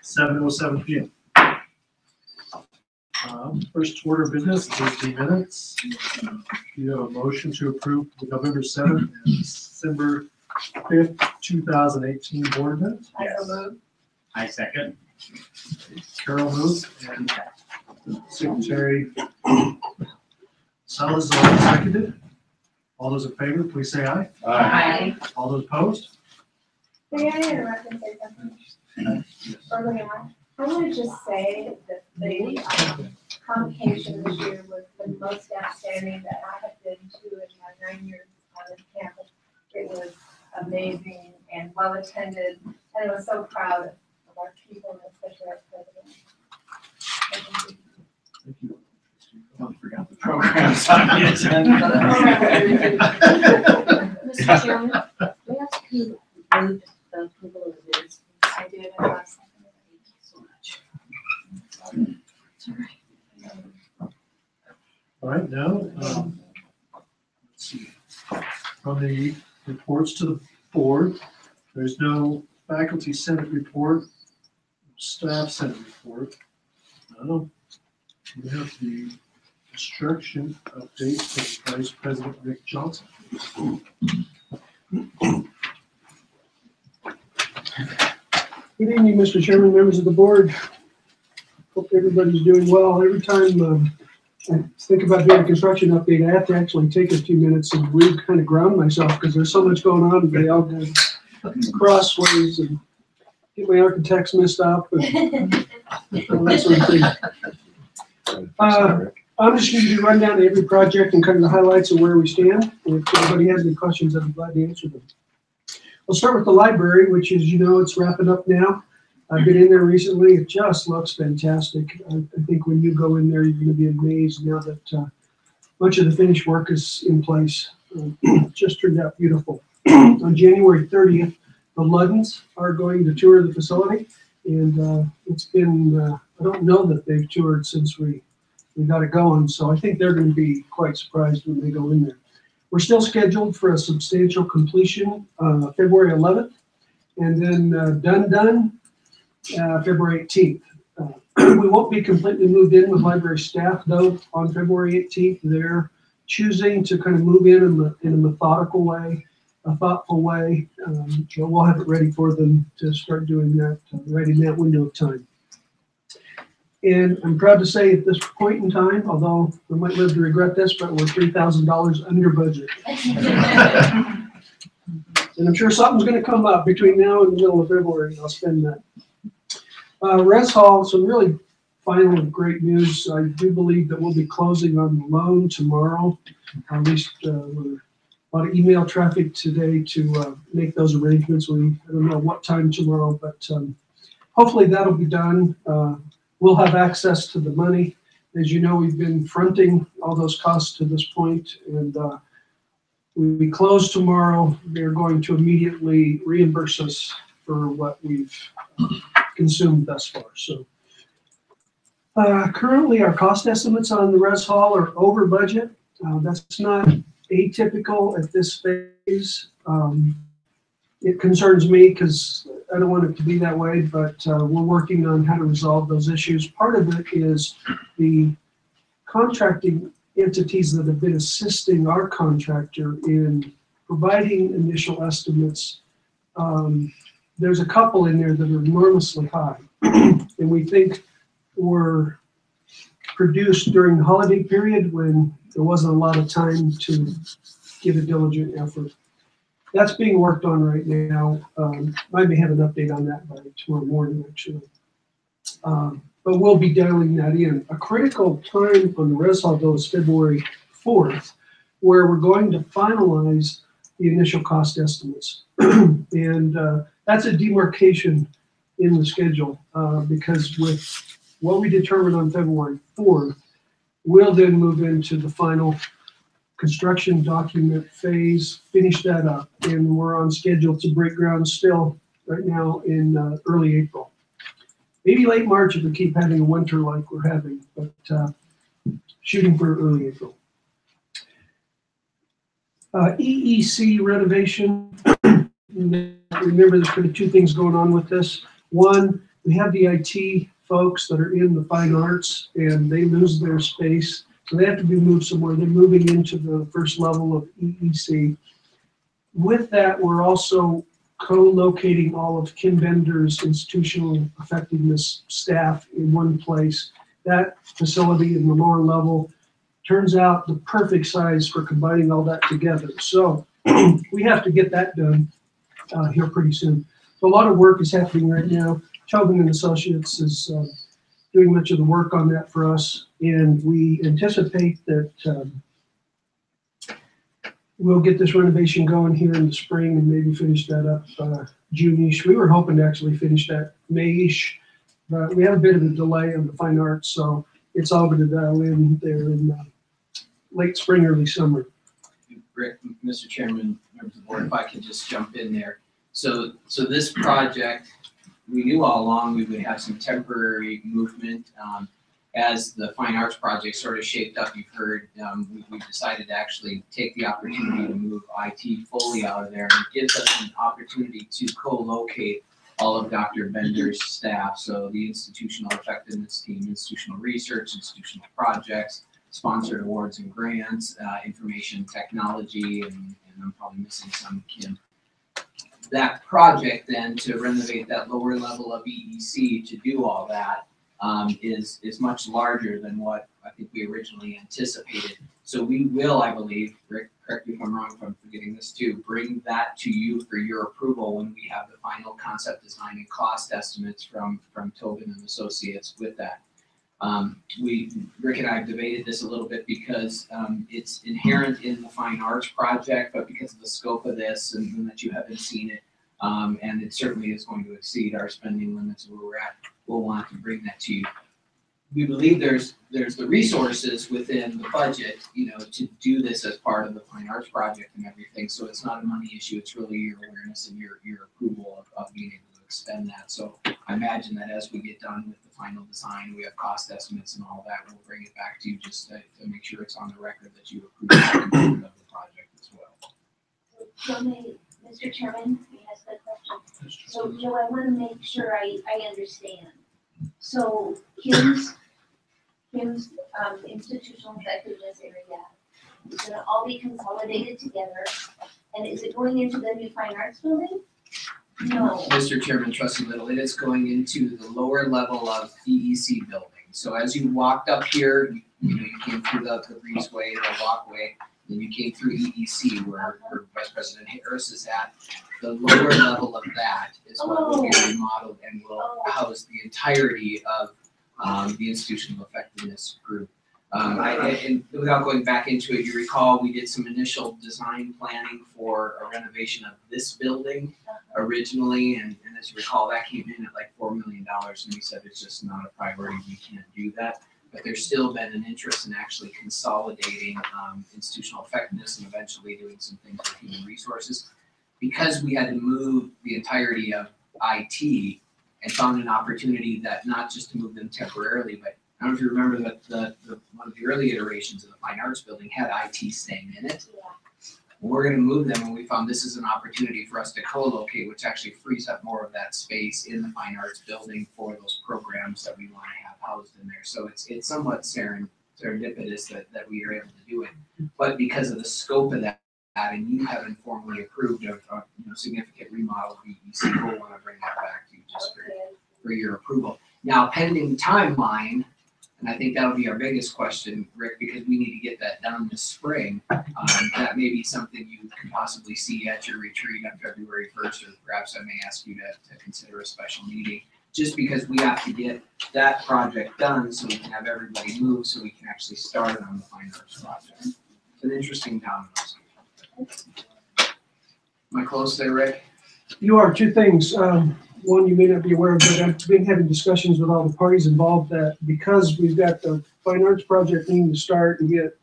7:07 p.m. First order of business is the minutes. You have a motion to approve the November 7th and December 5th, 2018 board minutes. Yes. I second. Carol moves and Secretary Salazar seconded. All those in favor, please say aye. Aye. All those opposed? May I interrupt and say something? Early on, I want to just say that the convocation this year was the most outstanding that I have been to in my 9 years on this campus. It was amazing and well attended, and I was so proud of our people, and especially our president. Thank you. Thank you. Don't forget the programs on the agenda. Mr. Chairman, we ask you to move the approval of the minutes. I did it last time. Thank you so much. It's all right. All right, now, let's see. From the reports to the board, there's no faculty senate report, staff senate report. We have the instruction update from Vice President Rick Johnson. Good evening, Mr. Chairman, members of the board. Hope everybody's doing well. Every time I think about doing a construction update, I have to actually take a few minutes and kind of ground myself because there's so much going on today. I'll go crossways and get my architects messed up and all that sort of thing. I'm just going to do a rundown of every project and kind of the highlights of where we stand. If anybody has any questions, I'd be glad to answer them. We'll start with the library, which is, it's wrapping up now. I've been in there recently. It just looks fantastic. I think when you go in there, you're going to be amazed now that much of the finished work is in place. It just turned out beautiful. On January 30th, the Luddens are going to tour the facility. And it's been, I don't know that they've toured since we got it going. So I think they're going to be quite surprised when they go in there. We're still scheduled for a substantial completion February 11th. And then done February 18th. We won't be completely moved in with library staff, though, on February 18th. They're choosing to kind of move in a methodical way, a thoughtful way. So we'll have it ready for them to start doing that right in that window of time. And I'm proud to say at this point in time, although we might live to regret this, but we're $3,000 under budget. And I'm sure something's going to come up between now and the middle of February, and I'll spend that. Res Hall, some really final great news. I do believe that we'll be closing on the loan tomorrow. At least a lot of email traffic today to make those arrangements. I don't know what time tomorrow, but hopefully that'll be done. We'll have access to the money. As you know, we've been fronting all those costs to this point, and when we close tomorrow, they're going to immediately reimburse us for what we've consumed thus far. So currently our cost estimates on the Res Hall are over budget. That's not atypical at this phase. It concerns me because I don't want it to be that way, but we're working on how to resolve those issues. Part of it is the contracting entities that have been assisting our contractor in providing initial estimates. There's a couple in there that are enormously high, and we think were produced during the holiday period when there wasn't a lot of time to give a diligent effort. That's being worked on right now. I may have an update on that by tomorrow morning, actually. But we'll be dialing that in. A critical time on the Res Hall, though, is February 4th, where we're going to finalize the initial cost estimates. And that's a demarcation in the schedule because with what we determined on February 4th, we'll then move into the final construction document phase, finish that up, and we're on schedule to break ground still right now in early April. Maybe late March if we keep having a winter like we're having, but shooting for early April. EEC renovation. Remember, there's kind of two things going on with this. One, We have the IT folks that are in the fine arts, and they lose their space, so they have to be moved somewhere. They're moving into the first level of EEC. With that, we're also co-locating all of Kim Bender's institutional effectiveness staff in one place. That facility in the lower level turns out the perfect size for combining all that together. So we have to get that done here pretty soon. So a lot of work is happening right now. Chauvin and Associates is doing much of the work on that for us, and we anticipate that we'll get this renovation going here in the spring and maybe finish that up June-ish. We were hoping to actually finish that May-ish, but we have a bit of a delay on the fine arts, so it's all going to dial in there in late spring, early summer. Rick, Mr. Chairman, members of the board, if I could just jump in there. So this project, we knew all along we would have some temporary movement. As the fine arts project sort of shaped up, you've heard, we decided to actually take the opportunity to move IT fully out of there. And it gives us an opportunity to co-locate all of Dr. Bender's staff. So the institutional effectiveness team, institutional research, institutional projects, sponsored awards and grants, information technology, and I'm probably missing some, Kim. That project then to renovate that lower level of EEC to do all that is much larger than what I think we originally anticipated. So we will, I believe, Rick, correct me if I'm wrong, if I'm forgetting this too, bring that to you for your approval when we have the final concept design and cost estimates from Tobin and Associates with that. Rick and I have debated this a little bit because it's inherent in the fine arts project, but because of the scope of this and that you haven't seen it, and it certainly is going to exceed our spending limits where we're at, we'll want to bring that to you. We believe there's the resources within the budget, to do this as part of the fine arts project and everything. So it's not a money issue. It's really your awareness and your approval of being able to extend that. So I imagine that as we get done with the final design, we have cost estimates and all that. We'll bring it back to you just to make sure it's on the record that you approve of the project as well. So Mr. Chairman, may I ask that question? So Joe, I want to make sure I understand. So Kim's institutional effectiveness area is going to all be consolidated together, and is it going into the new fine arts building? No. Mr. Chairman, Trustee Little, it is going into the lower level of EEC building. So as you walked up here, you came through the breezeway, the walkway, then you came through EEC where Vice President Harris is at. The lower level of that is what will be remodeled and will house the entirety of the institutional effectiveness group. And without going back into it, you recall we did some initial design planning for a renovation of this building originally, and as you recall, that came in at like $4 million, and we said it's just not a priority, we can't do that. But there's still been an interest in actually consolidating institutional effectiveness and eventually doing some things with human resources. Because we had to move the entirety of IT and found an opportunity that not just to move them temporarily, but I don't know if you remember that one of the early iterations of the Fine Arts Building had IT staying in it. Yeah. We're going to move them, and we found this is an opportunity for us to co-locate, which actually frees up more of that space in the Fine Arts Building for those programs that we want to have housed in there. So it's somewhat serendipitous that we are able to do it. But because of the scope of that, and you haven't formally approved of significant remodel of EEC, we'll want to bring that back to you just for your approval. Now, pending timeline, and I think that'll be our biggest question, Rick, because we need to get that done this spring. That may be something you can possibly see at your retreat on February 1st, or perhaps I may ask you to consider a special meeting, just because we have to get that project done so we can have everybody move so we can actually start on the Fine Arts project. It's an interesting domino. Am I close there, Rick? You are. Two things. One, you may not be aware of, but I've been having discussions with all the parties involved that because we've got the Fine Arts project needing to start and get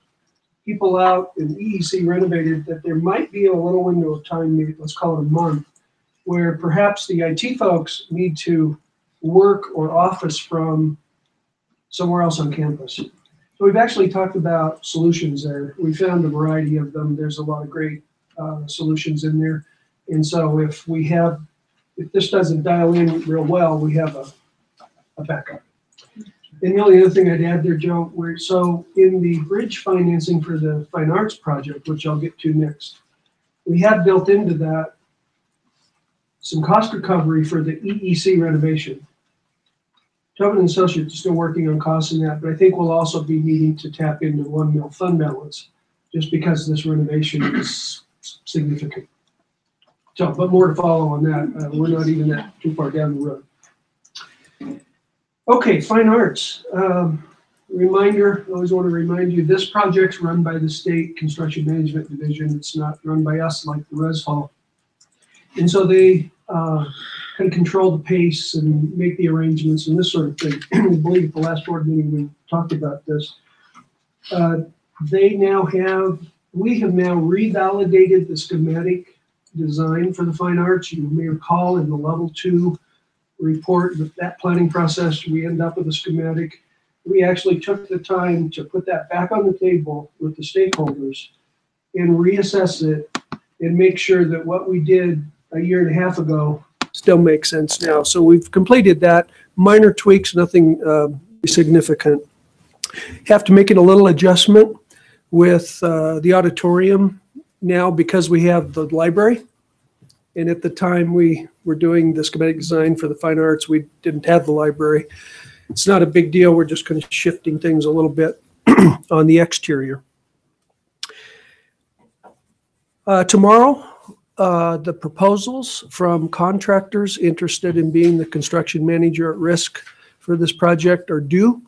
people out and EEC renovated, that there might be a little window of time, maybe let's call it a month, where perhaps the IT folks need to work or office from somewhere else on campus. So we've actually talked about solutions there. We found a variety of them. There's a lot of great solutions in there. And so if this doesn't dial in real well, we have a backup. And the only other thing I'd add there, Joe, so in the bridge financing for the Fine Arts project, which I'll get to next, we have built into that some cost recovery for the EEC renovation. Tobin and Associates is still working on costs in that, but I think we'll also be needing to tap into $1 million fund balance just because this renovation is significant. So, but more to follow on that. We're not even that too far down the road. Okay, Fine Arts. Reminder, I always want to remind you, this project's run by the State Construction Management Division. It's not run by us like the Res Hall. And so they kind of control the pace and make the arrangements and this sort of thing. I believe at the last board meeting we talked about this. We have now revalidated the schematic design for the Fine Arts. You may recall in the level 2 report with that planning process, we end up with a schematic. We actually took the time to put that back on the table with the stakeholders and reassess it and make sure that what we did a year and a half ago still makes sense now. So we've completed that. Minor tweaks, nothing significant. Have to make it a little adjustment with the auditorium now because we have the library. And at the time we were doing the schematic design for the Fine Arts, we didn't have the library. It's not a big deal. We're just kind of shifting things a little bit on the exterior. Tomorrow, the proposals from contractors interested in being the construction manager at risk for this project are due.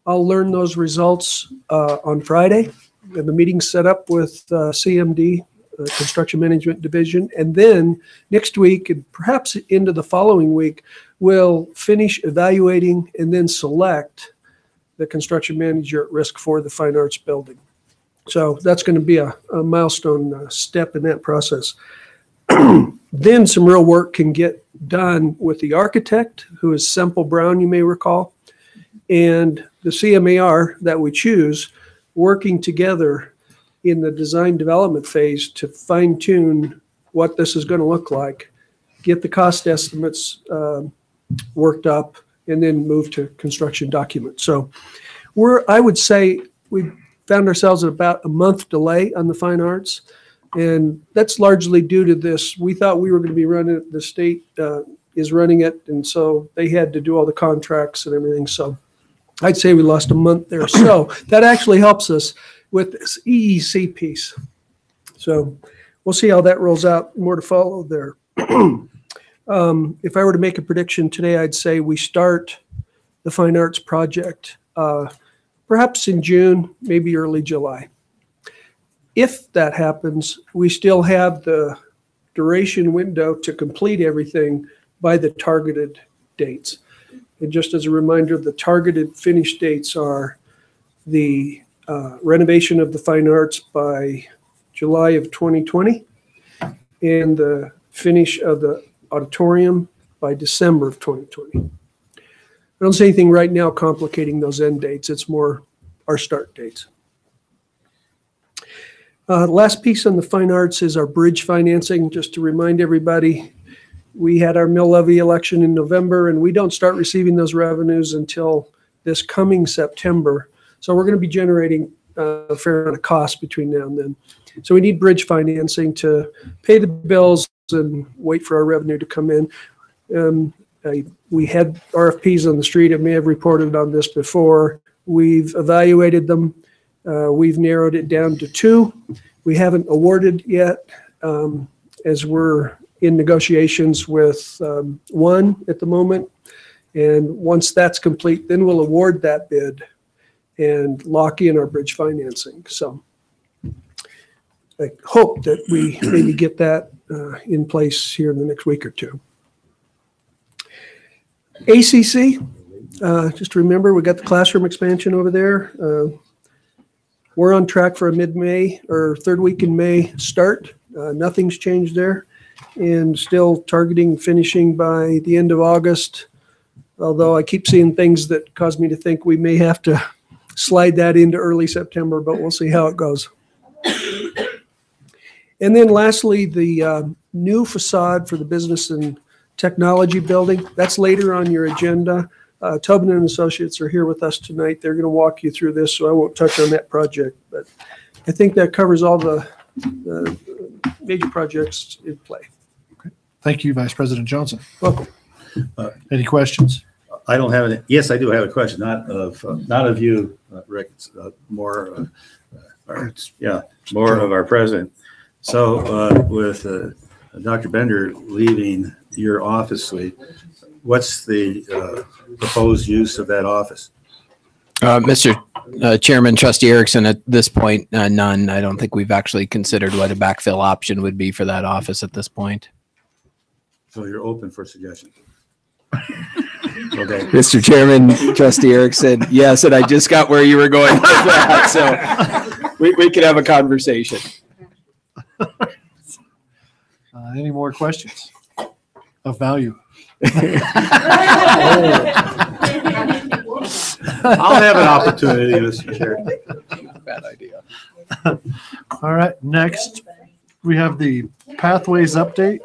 I'll learn those results on Friday. And the meeting's set up with CMD, Construction Management Division. And then next week, and perhaps into the following week, we'll finish evaluating and then select the construction manager at risk for the Fine Arts building. So that's going to be a milestone step in that process. Then some real work can get done with the architect, who is Semple Brown, you may recall, and the CMAR that we choose, working together in the design development phase to fine tune what this is going to look like, get the cost estimates worked up, and then move to construction documents. So I would say we found ourselves at about a month delay on the Fine Arts, and that's largely due to this. We thought we were going to be running it, the state is running it, and so they had to do all the contracts and everything. So I'd say we lost a month there. So that actually helps us with this EEC piece. So we'll see how that rolls out. More to follow there. If I were to make a prediction today, I'd say we start the Fine Arts project perhaps in June, maybe early July. If that happens, we still have the duration window to complete everything by the targeted dates. And just as a reminder, the targeted finish dates are the renovation of the Fine Arts by July of 2020 and the finish of the auditorium by December of 2020. I don't see anything right now complicating those end dates. It's more our start dates. Last piece on the Fine Arts is our bridge financing. Just to remind everybody, we had our mill levy election in November, and we don't start receiving those revenues until this coming September. So we're going to be generating a fair amount of cost between now and then. So we need bridge financing to pay the bills and wait for our revenue to come in. We had RFPs on the street. I may have reported on this before. We've evaluated them. We've narrowed it down to 2. We haven't awarded yet, as we're in negotiations with 1 at the moment. And once that's complete, then we'll award that bid and lock in our bridge financing. So I hope that we maybe get that in place here in the next week or 2. ACC, just remember, we got the classroom expansion over there. We're on track for a mid-May or 3rd week in May start. Nothing's changed there, and still targeting finishing by the end of August, although I keep seeing things that cause me to think we may have to slide that into early September, but we'll see how it goes. And then lastly, the new facade for the business and technology building. That's later on your agenda. Tobin and Associates are here with us tonight. They're going to walk you through this, so I won't touch on that project. But I think that covers all the major projects in play. Thank you, Vice President Johnson. Welcome. Any questions? I don't have any. Yes, I do have a question. Not of you, Rick. It's more of our president. So with Dr. Bender leaving your office suite, what's the proposed use of that office? Mr. Chairman, Trustee Erickson, at this point, none. I don't think we've actually considered what a backfill option would be for that office at this point. So you're open for suggestions. Okay. Mr. Chairman, Trustee Erickson, yes, and I just got where you were going with that, so we could have a conversation. Any more questions of value? I'll have an opportunity, Mr. Chair. Bad idea. All right, next we have the Pathways update.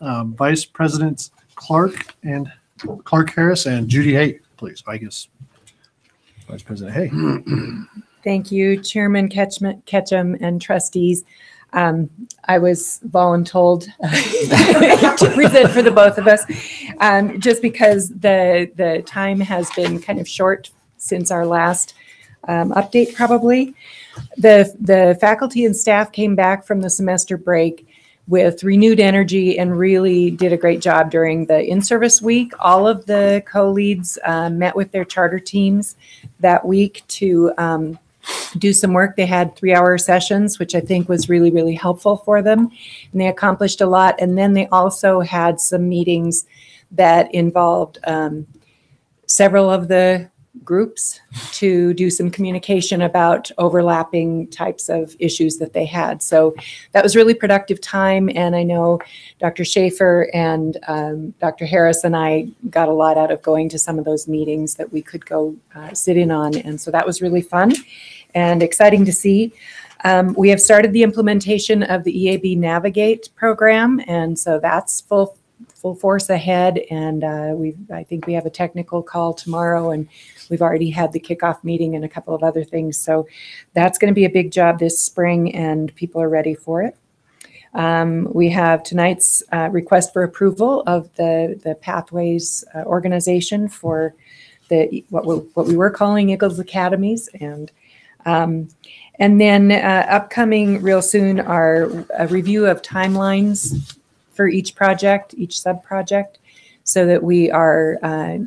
Vice Presidents Clark Harris and Judy Hay, please. I guess Vice President Hay. Thank you, Chairman Ketchum and trustees. I was voluntold to present for the both of us, just because the time has been kind of short since our last update, probably. The faculty and staff came back from the semester break with renewed energy and really did a great job during the in-service week. All of the co-leads met with their charter teams that week to do some work. They had 3-hour sessions, which I think was really, really helpful for them. And they accomplished a lot. And then they also had some meetings that involved several of the groups to do some communication about overlapping types of issues that they had. So that was really productive time. And I know Dr. Schaefer and Dr. Harris and I got a lot out of going to some of those meetings that we could go sit in on. And so that was really fun and exciting to see. We have started the implementation of the EAB Navigate program. And so that's full force ahead. And I think we have a technical call tomorrow, and we've already had the kickoff meeting and a couple of other things. So that's going to be a big job this spring, and people are ready for it. We have tonight's request for approval of the Pathways organization for what we were calling Eagles Academies, and then upcoming real soon are a review of timelines for each project, each sub-project, so that we are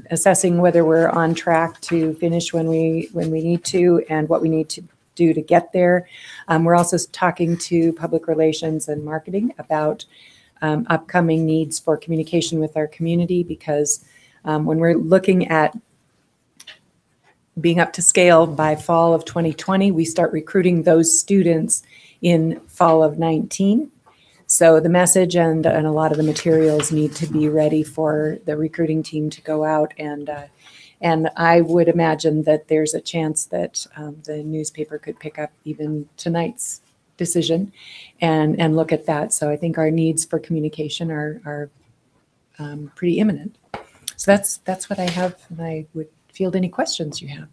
assessing whether we're on track to finish when we need to and what we need to do to get there. We're also talking to public relations and marketing about upcoming needs for communication with our community, because when we're looking at being up to scale by fall of 2020, we start recruiting those students in fall of 19. So the message and a lot of the materials need to be ready for the recruiting team to go out, and I would imagine that there's a chance that the newspaper could pick up even tonight's decision and look at that. So I think our needs for communication are pretty imminent. So that's what I have, and I would field any questions you have,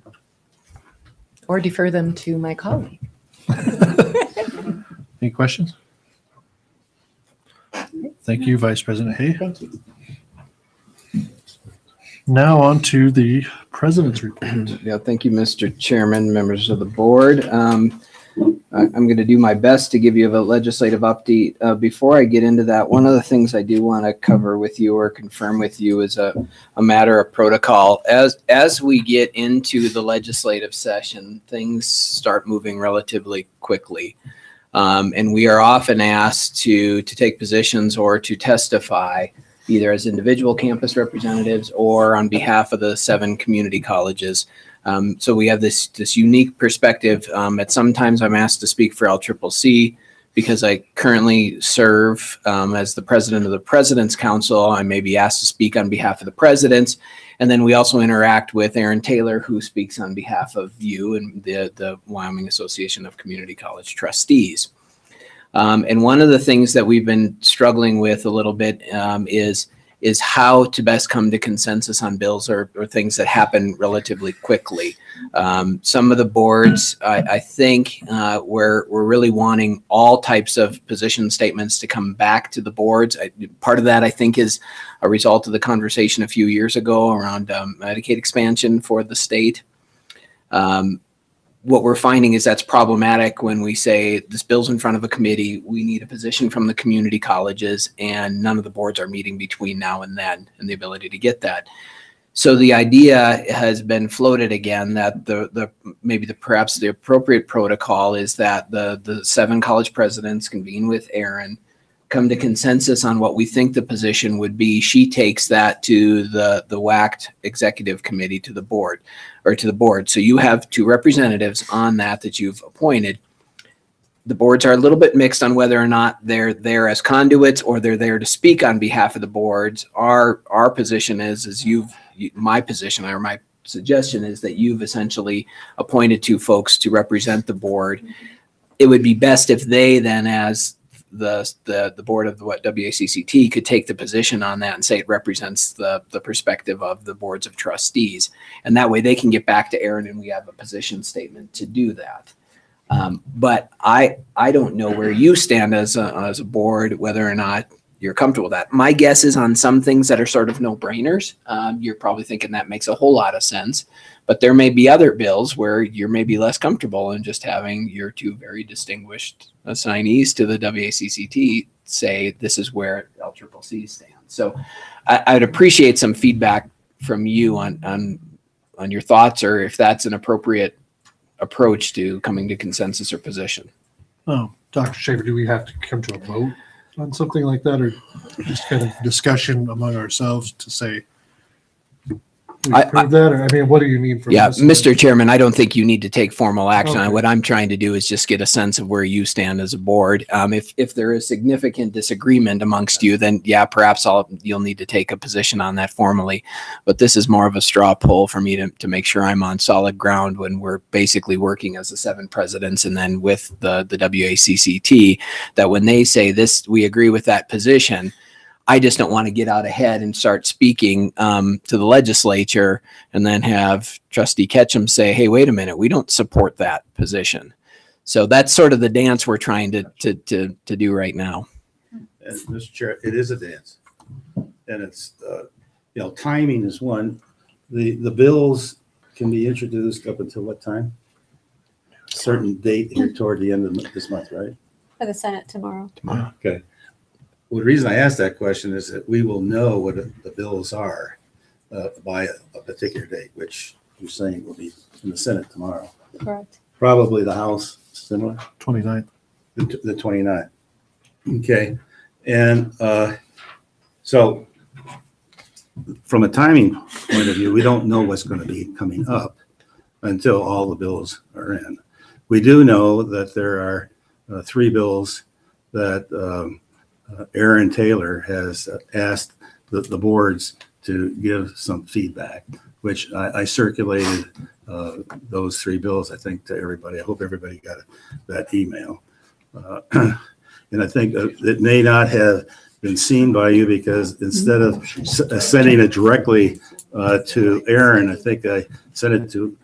or defer them to my colleague. Any questions? Thank you, Vice President Hay. Thank you. Now on to the President's report. Yeah, thank you, Mr. Chairman, members of the board. I'm going to do my best to give you a legislative update. Before I get into that, one of the things I do want to cover with you or confirm with you is a matter of protocol. As we get into the legislative session, things start moving relatively quickly. And we are often asked to take positions or to testify either as individual campus representatives or on behalf of the 7 community colleges. So we have this unique perspective. At sometimes I'm asked to speak for LCCC because I currently serve as the president of the President's Council. I may be asked to speak on behalf of the presidents. And then we also interact with Aaron Taylor, who speaks on behalf of you and the Wyoming Association of Community College Trustees. And one of the things that we've been struggling with a little bit is is how to best come to consensus on bills or things that happen relatively quickly. Some of the boards, I think, we're really wanting all types of position statements to come back to the boards. Part of that, I think, is a result of the conversation a few years ago around Medicaid expansion for the state. What we're finding is that's problematic when we say this bill's in front of a committee, we need a position from the community colleges, and none of the boards are meeting between now and then, and the ability to get that. So the idea has been floated again that perhaps the appropriate protocol is that the 7 college presidents convene with Erin, come to consensus on what we think the position would be. She takes that to the WACT executive committee, to the board, or to the board. So you have 2 representatives on that you've appointed. The boards are a little bit mixed on whether or not they're there as conduits or they're there to speak on behalf of the boards. Our position is my position, or my suggestion is that you've essentially appointed 2 folks to represent the board. It would be best if they then, as the board of the WACCT, could take the position on that and say it represents the perspective of the boards of trustees, and that way they can get back to Erin and we have a position statement to do that. But I don't know where you stand as a board, whether or not you're comfortable with that. My guess is on some things that are sort of no-brainers, you're probably thinking that makes a whole lot of sense. But there may be other bills where you're maybe less comfortable in just having your 2 very distinguished assignees to the WACCT say this is where LCCC stands. So I'd appreciate some feedback from you on your thoughts, or if that's an appropriate approach to coming to consensus or position. Oh, Dr. Schaefer, do we have to come to a vote on something like that, or just kind of discussion among ourselves to say we approve that? Or, I mean, what do you mean from Yeah, this? Mr. Chairman, I don't think you need to take formal action on it. Okay. What I'm trying to do is just get a sense of where you stand as a board. If there is significant disagreement amongst you, then yeah, perhaps you'll need to take a position on that formally. But this is more of a straw poll for me to make sure I'm on solid ground when we're basically working as the 7 presidents, and then with the WACCT, that when they say this, we agree with that position. I just don't want to get out ahead and start speaking to the legislature and then have Trustee Ketchum say, hey, wait a minute, we don't support that position. So that's sort of the dance we're trying to do right now. And Mr. Chair, it is a dance. And it's, timing is one. The bills can be introduced up until what time? Certain date here toward the end of this month, right? For the Senate tomorrow. Okay. Well, the reason I asked that question is that we will know what the bills are by a particular date, which you're saying will be in the Senate tomorrow. Correct. Probably the House, similar, 29th. the 29th. Okay. And so from a timing point of view, we don't know what's going to be coming up until all the bills are in. We do know that there are 3 bills that Erin Taylor has asked the boards to give some feedback, which I circulated those 3 bills, I think, to everybody. I hope everybody got that email. And I think it may not have been seen by you because instead of sending it directly to Erin, I think I sent it to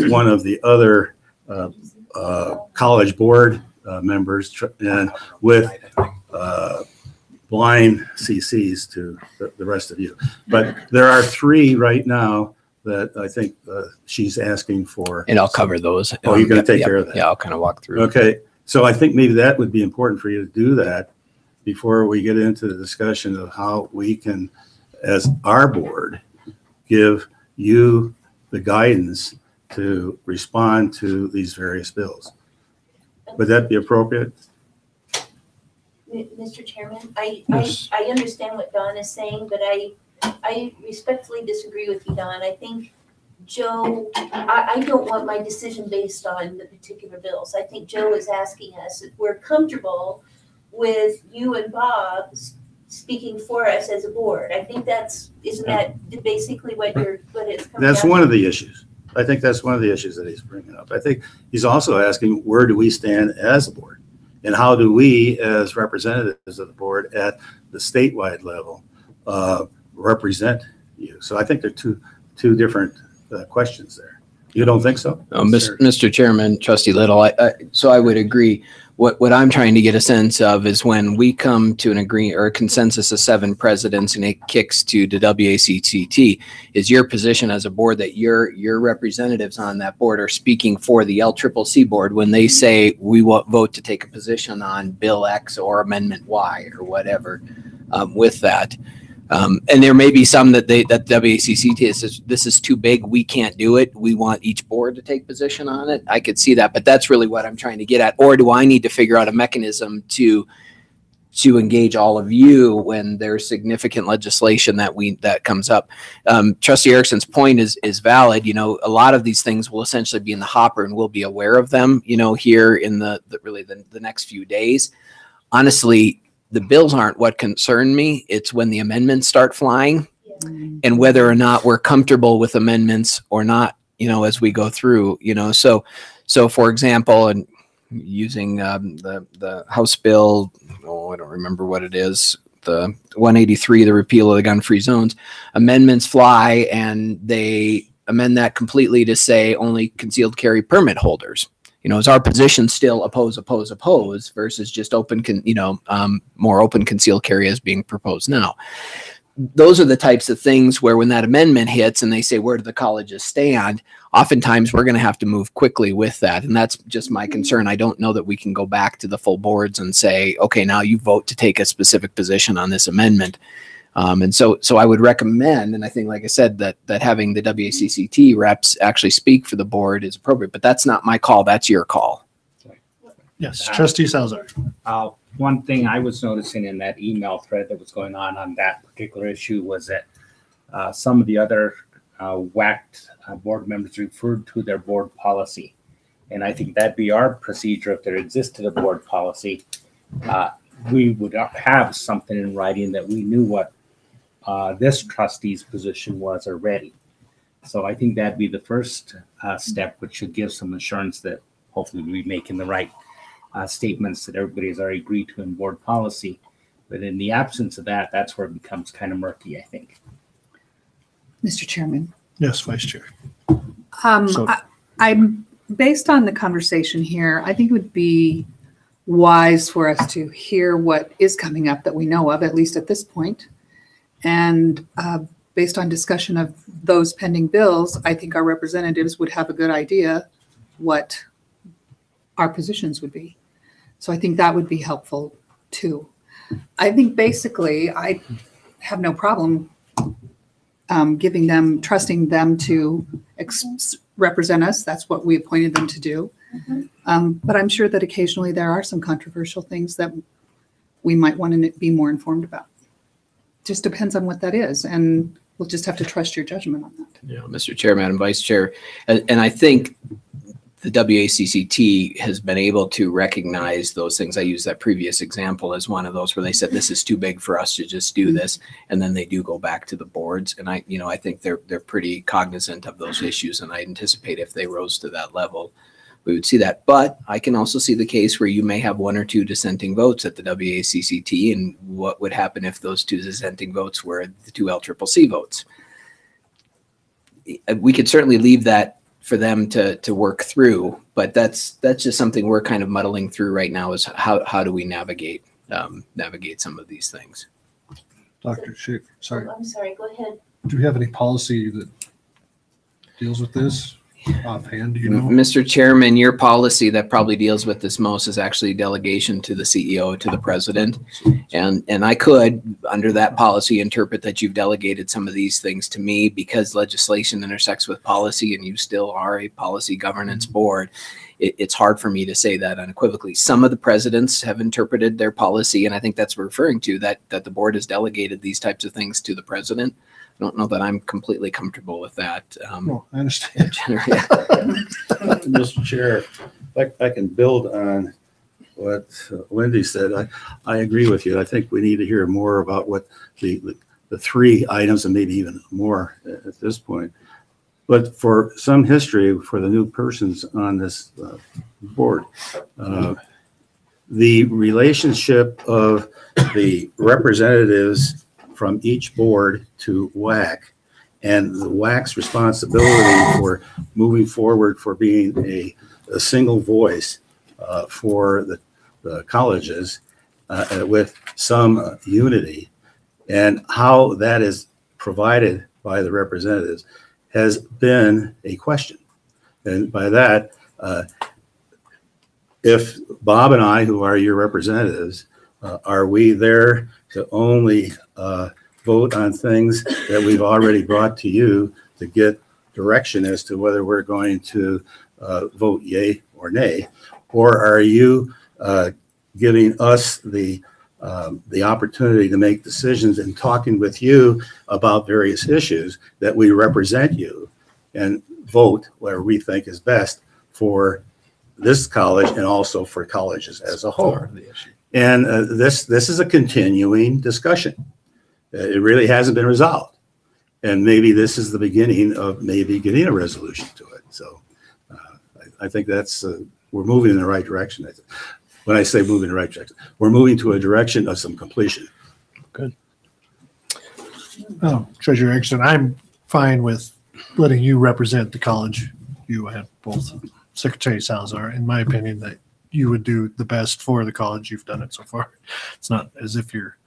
one of the other college board members, and with blind CCs to the rest of you. But there are 3 right now that I think she's asking for. And I'll cover those. Oh, you're going to take care of that? Yeah, I'll kind of walk through. Okay. So I think maybe that would be important for you to do that before we get into the discussion of how we can, as our board, give you the guidance to respond to these various bills. Would that be appropriate? Mr. Chairman, I Yes. understand what Don is saying, but I respectfully disagree with you, Don. I think Joe, I don't want my decision based on the particular bills. I think Joe is asking us if we're comfortable with you and Bob speaking for us as a board. I think isn't that basically what it's coming That's down one to? of the issues. I think that's one of the issues that he's bringing up. I think he's also asking, where do we stand as a board? And how do we, as representatives of the board at the statewide level, represent you. So I think they're two different questions there. You don't think so? Mr. Chairman, Trustee Little, so I would agree. What I'm trying to get a sense of is when we come to an agreement or a consensus of 7 presidents and it kicks to the WACCT, is your position as a board that your representatives on that board are speaking for the LCCC board when they say we will vote to take a position on Bill X or Amendment Y or whatever with that. And there may be some that WACCT says this is too big, we can't do it. We want each board to take position on it. I could see that, but that's really what I'm trying to get at. Or do I need to figure out a mechanism to engage all of you when there's significant legislation that comes up? Trustee Erickson's point is valid. You know, a lot of these things will essentially be in the hopper, and we'll be aware of them. You know, here in the next few days. Honestly, the bills aren't what concern me. It's when the amendments start flying and whether or not we're comfortable with amendments or not, you know, as we go through, you know. So for example, and using the House bill, I don't remember what it is, the 183, the repeal of the gun-free zones, amendments fly and they amend that completely to say only concealed carry permit holders. You know, is our position still oppose versus just open, more open concealed carry as being proposed now? Those are the types of things where when that amendment hits and they say, where do the colleges stand? Oftentimes we're going to have to move quickly with that. And that's just my concern. I don't know that we can go back to the full boards and say, okay, now you vote to take a specific position on this amendment. And so I would recommend, and I think, like I said, that having the WACCT reps actually speak for the board is appropriate, but that's not my call. That's your call. Yes, Trustee Salazar. One thing I was noticing in that email thread that was going on that particular issue was that some of the other WACT board members referred to their board policy. And I think that'd be our procedure if there existed a board policy. We would have something in writing that we knew what this trustee's position was already. So I think that'd be the first step, which should give some assurance that hopefully we'll be making the right statements that everybody has already agreed to in board policy. But in the absence of that, that's where it becomes kind of murky, I think. Mr. Chairman. Yes, Vice Chair. I'm based on the conversation here, I think it would be wise for us to hear what is coming up that we know of, at least at this point. And based on discussion of those pending bills, I think our representatives would have a good idea what our positions would be. So I think that would be helpful too. I think basically I have no problem trusting them to represent us. That's what we appointed them to do. But I'm sure that occasionally there are some controversial things that we might want to be more informed about. Just depends on what that is. And we'll just have to trust your judgment on that. Yeah, Mr. Chair, Madam Vice Chair. And I think the WACCT has been able to recognize those things. I used that previous example as one of those where they said, this is too big for us to just do this. And then they do go back to the boards. And I think they're pretty cognizant of those issues. And I anticipate if they rose to that level, we would see that. But I can also see the case where you may have 1 or 2 dissenting votes at the WACCT, and what would happen if those 2 dissenting votes were the 2 LCCC votes. We could certainly leave that for them to work through, but that's just something we're kind of muddling through right now, is how do we navigate some of these things. Dr. Schaefer, sorry. I'm sorry, go ahead. Do we have any policy that deals with this offhand? Do you know? Mr. Chairman, your policy that probably deals with this most is actually delegation to the CEO, to the president. And I could, under that policy, interpret that you've delegated some of these things to me because legislation intersects with policy and you still are a policy governance board. It's hard for me to say that unequivocally. Some of the presidents have interpreted their policy, and I think that's what we're referring to, that the board has delegated these types of things to the president. I don't know that I'm completely comfortable with that. No, I understand. Mr. Chair, I can build on what Wendy said. I agree with you. I think we need to hear more about what the 3 items, and maybe even more at this point. But for some history, for the new persons on this board, the relationship of the representatives from each board to WAC, and the WAC's responsibility for moving forward for being a single voice for the colleges with some unity, and how that is provided by the representatives has been a question. And by that, if Bob and I, who are your representatives, are we there to only vote on things that we've already brought to you to get direction as to whether we're going to vote yay or nay? Or are you giving us the opportunity to make decisions and talking with you about various issues that we represent you and vote where we think is best for this college and also for colleges as a whole? And this is a continuing discussion. It really hasn't been resolved. And maybe this is the beginning of maybe getting a resolution to it. So I think that's, we're moving in the right direction. When I say moving in the right direction, we're moving to a direction of some completion. Good. Treasurer Erickson, I'm fine with letting you represent the college. You and both Secretary Salazar, in my opinion, that you would do the best for the college. You've done it so far. It's not as if you're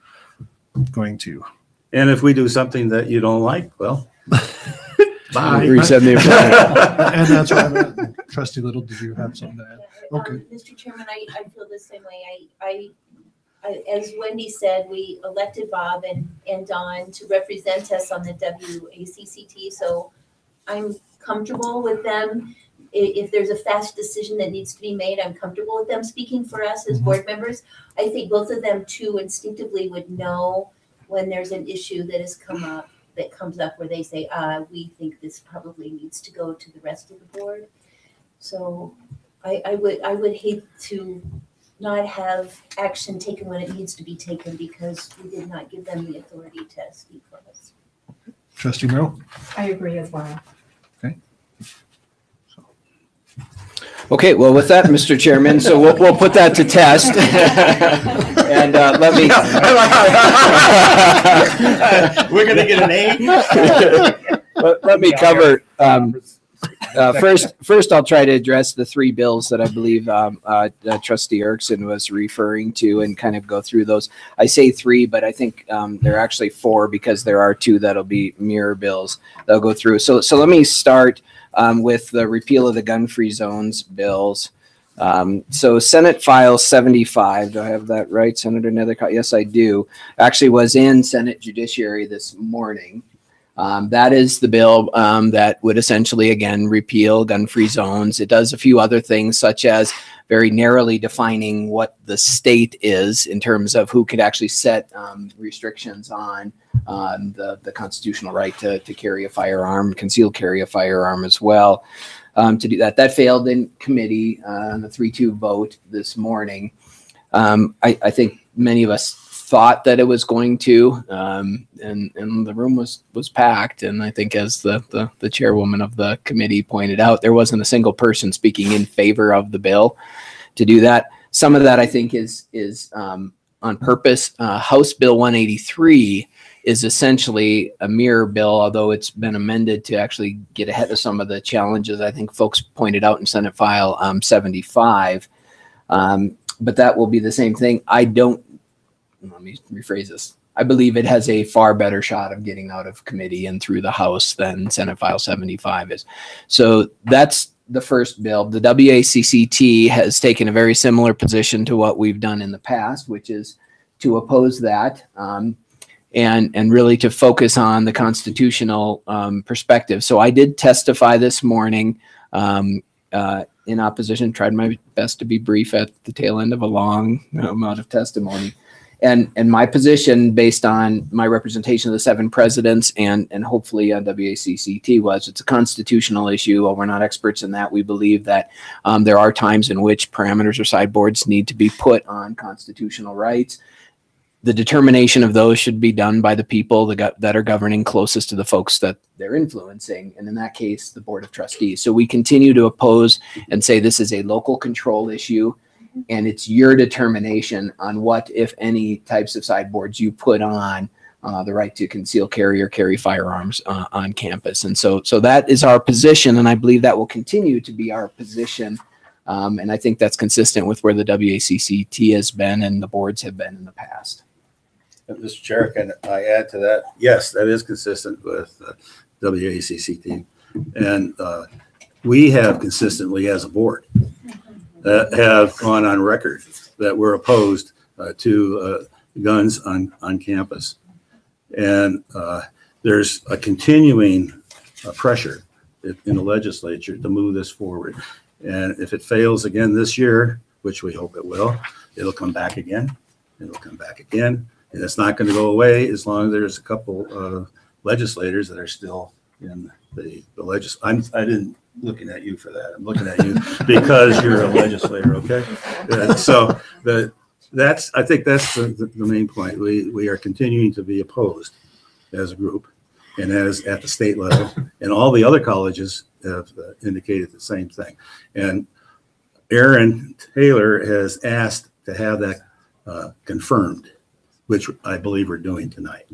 going to. And if we do something that you don't like, well, bye. Resend the appointment. And that's why I'm at. Trustee Little, did you have something to add? Okay. Mr. Chairman, I feel the same way. I, as Wendy said, we elected Bob and Don to represent us on the WACCT, so I'm comfortable with them. If there's a fast decision that needs to be made, I'm comfortable with them speaking for us as board members. I think both of them too instinctively would know when there's an issue that has come up, that comes up where they say, we think this probably needs to go to the rest of the board. So I would hate to not have action taken when it needs to be taken because we did not give them the authority to speak for us. Trustee Merrill? I agree as well. Okay, well, with that, Mr. Chairman, so we'll put that to test. And let me. We're going to get an A. Let me cover. First, I'll try to address the three bills that I believe Trustee Erickson was referring to and kind of go through those. I say three, but I think there are actually four because there are two that'll be mirror bills that'll go through. So let me start with the repeal of the gun-free zones bills. So Senate File 75, do I have that right, Senator Nethercott? Yes, I do. Actually was in Senate Judiciary this morning. That is the bill that would essentially, again, repeal gun-free zones. It does a few other things, such as very narrowly defining what the state is in terms of who could actually set restrictions on the constitutional right to carry a firearm, concealed carry a firearm as well. To do that, that failed in committee on the 3-2 vote this morning. I think many of us thought that it was going to, and the room was packed. And I think, as the chairwoman of the committee pointed out, there wasn't a single person speaking in favor of the bill. To do that, some of that I think is on purpose. House Bill 183 is essentially a mirror bill, although it's been amended to actually get ahead of some of the challenges I think folks pointed out in Senate File 75. But that will be the same thing. Let me rephrase this. I believe it has a far better shot of getting out of committee and through the House than Senate File 75 is. So that's the first bill. The WACCT has taken a very similar position to what we've done in the past, which is to oppose that and really to focus on the constitutional perspective. So I did testify this morning in opposition, tried my best to be brief at the tail end of a long amount of testimony. And my position, based on my representation of the 7 presidents and hopefully on WACCT, was it's a constitutional issue. While we're not experts in that, we believe that there are times in which parameters or sideboards need to be put on constitutional rights. The determination of those should be done by the people that are governing closest to the folks that they're influencing, and in that case, the Board of Trustees. So we continue to oppose and say this is a local control issue, and it's your determination on what, if any, types of sideboards you put on the right to conceal carry or carry firearms on campus. And so that is our position, and I believe that will continue to be our position. And I think that's consistent with where the WACCT has been and the boards have been in the past. Mr. Chair, can I add to that? Yes, that is consistent with WACCT. And we have consistently, as a board, have gone on record that we're opposed to guns on campus. And there's a continuing pressure in the legislature to move this forward. And if it fails again this year, which we hope it will, it'll come back again. It'll come back again. And it's not going to go away as long as there's a couple of legislators that are still in the legislature. I didn't looking at you for that. I'm looking at you because you're a legislator, okay? So I think that's the main point. We are continuing to be opposed as a group and as at the state level, and all the other colleges have indicated the same thing. And Aaron Taylor has asked to have that confirmed, which I believe we're doing tonight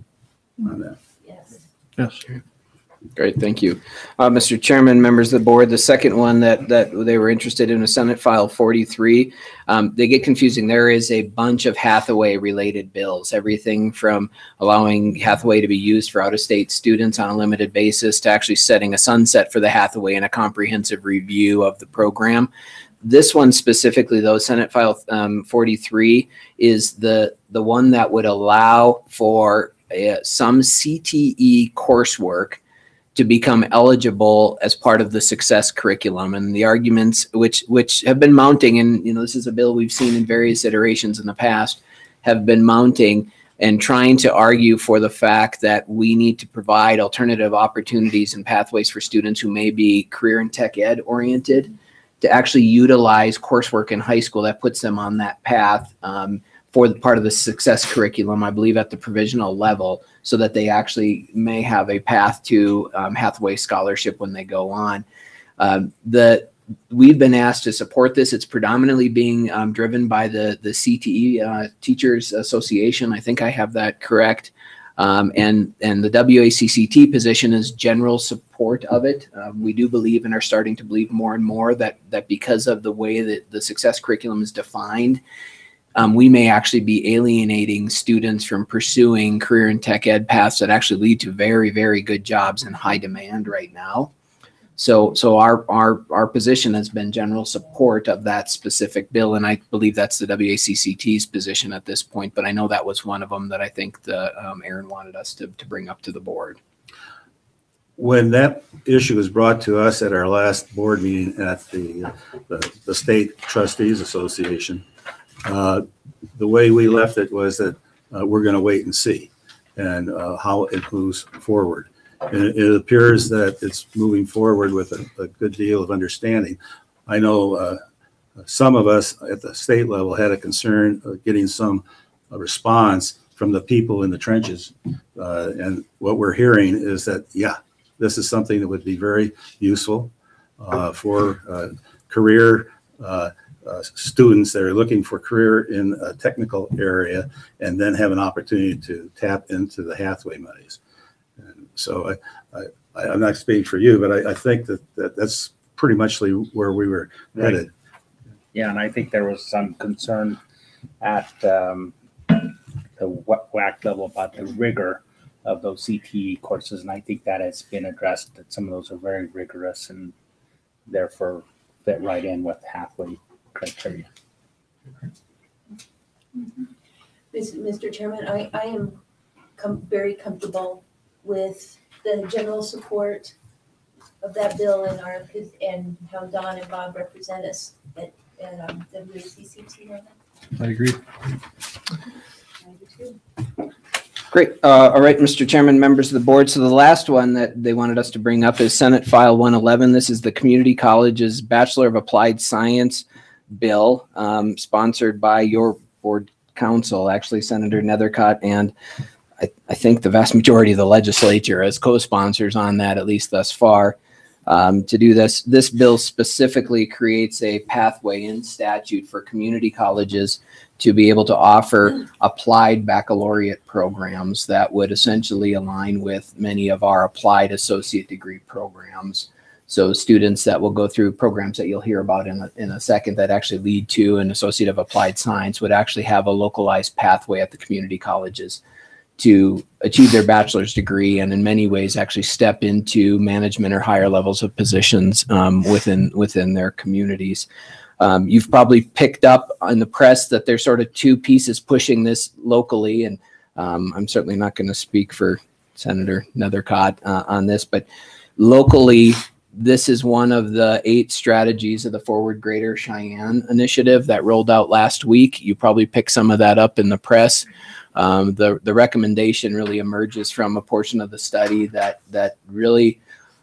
on that. Yes. Yes. Great, thank you. Mr. Chairman, members of the board, the second one that they were interested in was Senate File 43. They get confusing. There is a bunch of Hathaway related bills, everything from allowing Hathaway to be used for out-of-state students on a limited basis to actually setting a sunset for the Hathaway and a comprehensive review of the program. This one specifically, though, Senate File 43 is the one that would allow for some CTE coursework to become eligible as part of the success curriculum. And the arguments which have been mounting, and this is a bill we've seen in various iterations in the past, have been mounting and trying to argue for the fact that we need to provide alternative opportunities and pathways for students who may be career and tech ed oriented to actually utilize coursework in high school that puts them on that path for the part of the success curriculum, I believe at the provisional level, so that they actually may have a path to Hathaway scholarship when they go on. We've been asked to support this. It's predominantly being driven by the CTE Teachers Association. I think I have that correct. And the WACCT position is general support of it. We do believe and are starting to believe more and more that because of the way that the success curriculum is defined, we may actually be alienating students from pursuing career and tech ed paths that actually lead to very, very good jobs in high demand right now. So our position has been general support of that specific bill, and I believe that's the WACCT's position at this point. But I know that was one of them that I think Aaron wanted us to bring up to the board. When that issue was brought to us at our last board meeting at the State Trustees Association, the way we left it was that we're going to wait and see and how it moves forward. And it appears that it's moving forward with a good deal of understanding. I know some of us at the state level had a concern of getting some response from the people in the trenches. And what we're hearing is that, yeah, this is something that would be very useful for career students that are looking for career in a technical area and then have an opportunity to tap into the Hathaway monies. And so I'm not speaking for you, but I think that's pretty much where we were headed. Yeah, and I think there was some concern at the WAC level about the rigor of those CTE courses, and I think that has been addressed, that some of those are very rigorous and therefore fit right in with Hathaway criteria. Mr. Chairman, I am very comfortable with the general support of that bill and how Don and Bob represent us at WACCT. I agree. I do too. Great. All right, Mr. Chairman, members of the board. So the last one that they wanted us to bring up is Senate File 111. This is the Community College's Bachelor of Applied Science bill, sponsored by your board counsel, actually Senator Nethercott, and I think the vast majority of the legislature as co-sponsors on that, at least thus far. to do this. This bill specifically creates a pathway in statute for community colleges to be able to offer applied baccalaureate programs that would essentially align with many of our applied associate degree programs. So students that will go through programs that you'll hear about in a second that actually lead to an associate of applied science would actually have a localized pathway at the community colleges to achieve their bachelor's degree, and in many ways actually step into management or higher levels of positions within their communities. You've probably picked up in the press that there's sort of two pieces pushing this locally, and I'm certainly not going to speak for Senator Nethercott on this, but locally, this is one of the 8 strategies of the Forward Greater Cheyenne initiative that rolled out last week. You probably picked some of that up in the press. The recommendation really emerges from a portion of the study that really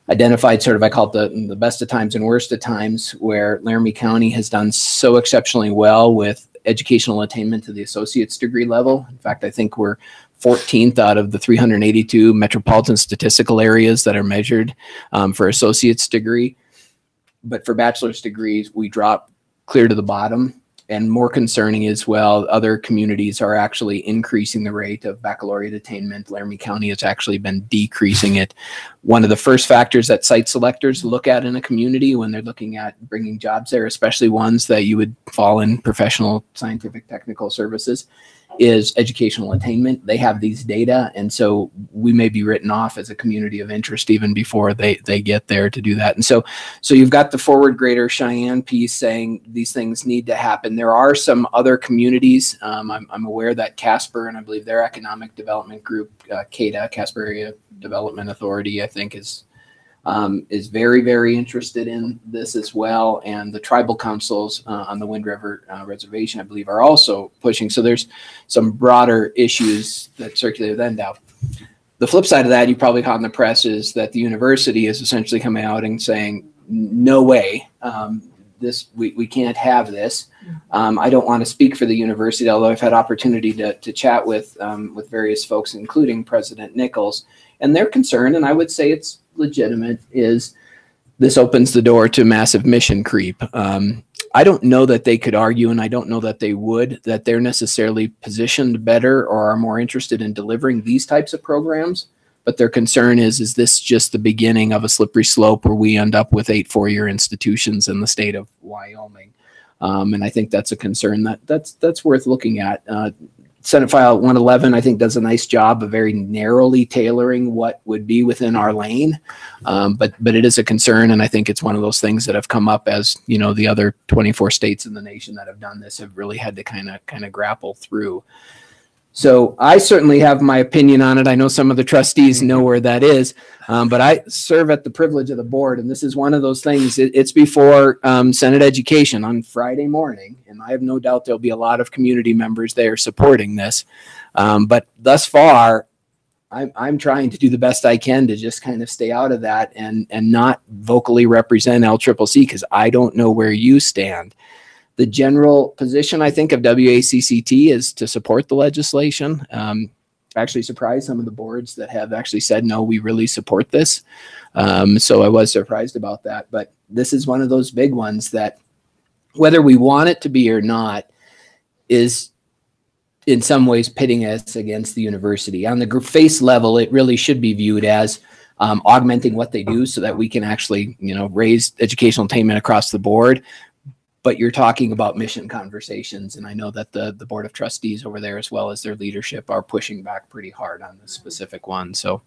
identified sort of, I call it the best of times and worst of times, where Laramie County has done so exceptionally well with educational attainment to the associate's degree level. In fact, I think we're 14th out of the 382 metropolitan statistical areas that are measured for associate's degree. But for bachelor's degrees, we drop clear to the bottom. And more concerning as well, other communities are actually increasing the rate of baccalaureate attainment. Laramie County has actually been decreasing it. One of the first factors that site selectors look at in a community when they're looking at bringing jobs there, especially ones that you would fall in professional, scientific, technical services, is educational attainment. They have these data, and so we may be written off as a community of interest even before they get there to do that. And so you've got the Forward Greater Cheyenne piece saying these things need to happen. There are some other communities. I'm aware that Casper, and I believe their economic development group, CADA, Casper Area Development Authority, I think is very, very interested in this as well. And the tribal councils on the Wind River Reservation, I believe, are also pushing. So there's some broader issues that circulate then. Now, the flip side of that, you probably caught in the press, is that the university is essentially coming out and saying, no way, we can't have this. I don't want to speak for the university, although I've had opportunity to chat with various folks, including President Nichols, and their concern, and I would say it's legitimate, is this opens the door to massive mission creep. I don't know that they could argue, and I don't know that they would, that they're necessarily positioned better or are more interested in delivering these types of programs. But their concern is this just the beginning of a slippery slope where we end up with 8 four-year institutions in the state of Wyoming? And I think that's a concern that's worth looking at. Senate File 111, I think, does a nice job of very narrowly tailoring what would be within our lane. But it is a concern, and I think it's one of those things that have come up as, you know, the other 24 states in the nation that have done this have really had to kind of grapple through. So I certainly have my opinion on it. I know some of the trustees know where that is, but I serve at the privilege of the board, and this is one of those things. It's before Senate Education on Friday morning, and I have no doubt there'll be a lot of community members there supporting this. But thus far, I'm trying to do the best I can to just kind of stay out of that and not vocally represent LCCC, because I don't know where you stand. The general position, I think, of WACCT is to support the legislation. Actually surprised some of the boards that have actually said, no, we really support this. So I was surprised about that. But this is one of those big ones that, whether we want it to be or not, is in some ways pitting us against the university. On the face level, it really should be viewed as augmenting what they do so that we can actually, you know, raise educational attainment across the board. But you're talking about mission conversations, and I know that the Board of Trustees over there, as well as their leadership, are pushing back pretty hard on this specific one. So,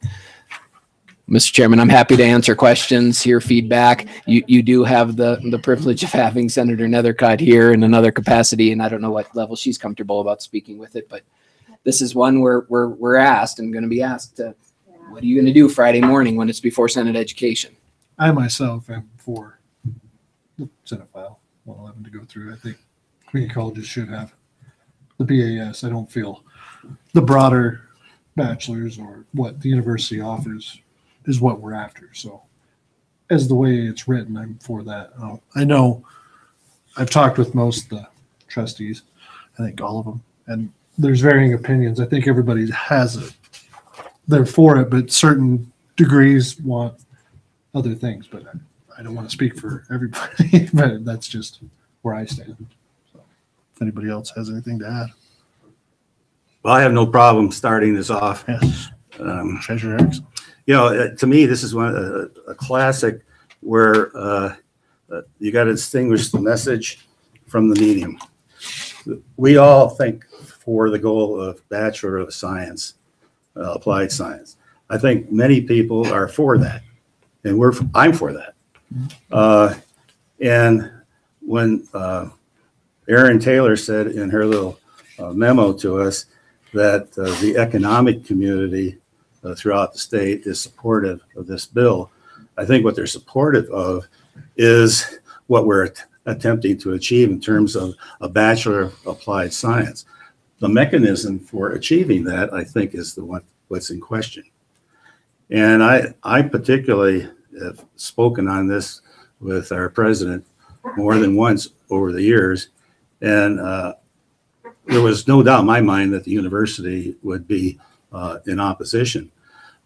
Mr. Chairman, I'm happy to answer questions, hear feedback. You do have the privilege of having Senator Nethercott here in another capacity, and I don't know what level she's comfortable about speaking with it, but this is one where we're asked and going to be asked, what are you going to do Friday morning when it's before Senate Education? I myself am for the Senate File 111 to go through. I think community colleges should have the BAS. I don't feel the broader bachelor's or what the university offers is what we're after. So as the way it's written, I'm for that. I know I've talked with most of the trustees, I think all of them, and there's varying opinions. I think everybody has it. They're for it, but certain degrees want other things, but I don't want to speak for everybody, but that's just where I stand. So, if anybody else has anything to add. Well, I have no problem starting this off. Yes. Treasurer Erickson. You know, to me, this is a classic where you got to distinguish the message from the medium. We all think for the goal of Bachelor of Science, Applied Science. I think many people are for that, and I'm for that. And when Erin Taylor said in her little memo to us that the economic community throughout the state is supportive of this bill, I think what they're supportive of is what we're attempting to achieve in terms of a Bachelor of Applied Science. The mechanism for achieving that, I think, is the one what's in question. And I particularly have spoken on this with our president more than once over the years, and there was no doubt in my mind that the university would be in opposition.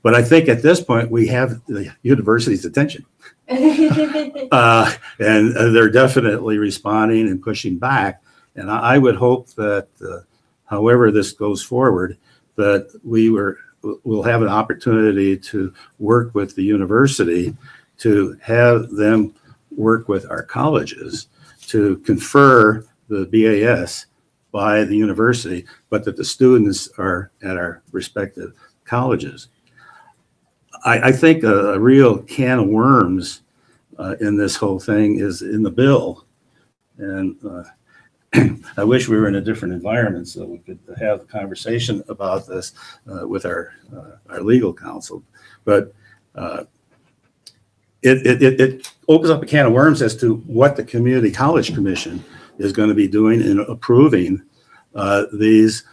But I think at this point we have the university's attention. And they're definitely responding and pushing back. And I would hope that however this goes forward, that we'll have an opportunity to work with the university to have them work with our colleges to confer the BAS by the university, but that the students are at our respective colleges. I think a real can of worms in this whole thing is in the bill. And I wish we were in a different environment so we could have a conversation about this with our legal counsel. But it opens up a can of worms as to what the Community College Commission is going to be doing in approving these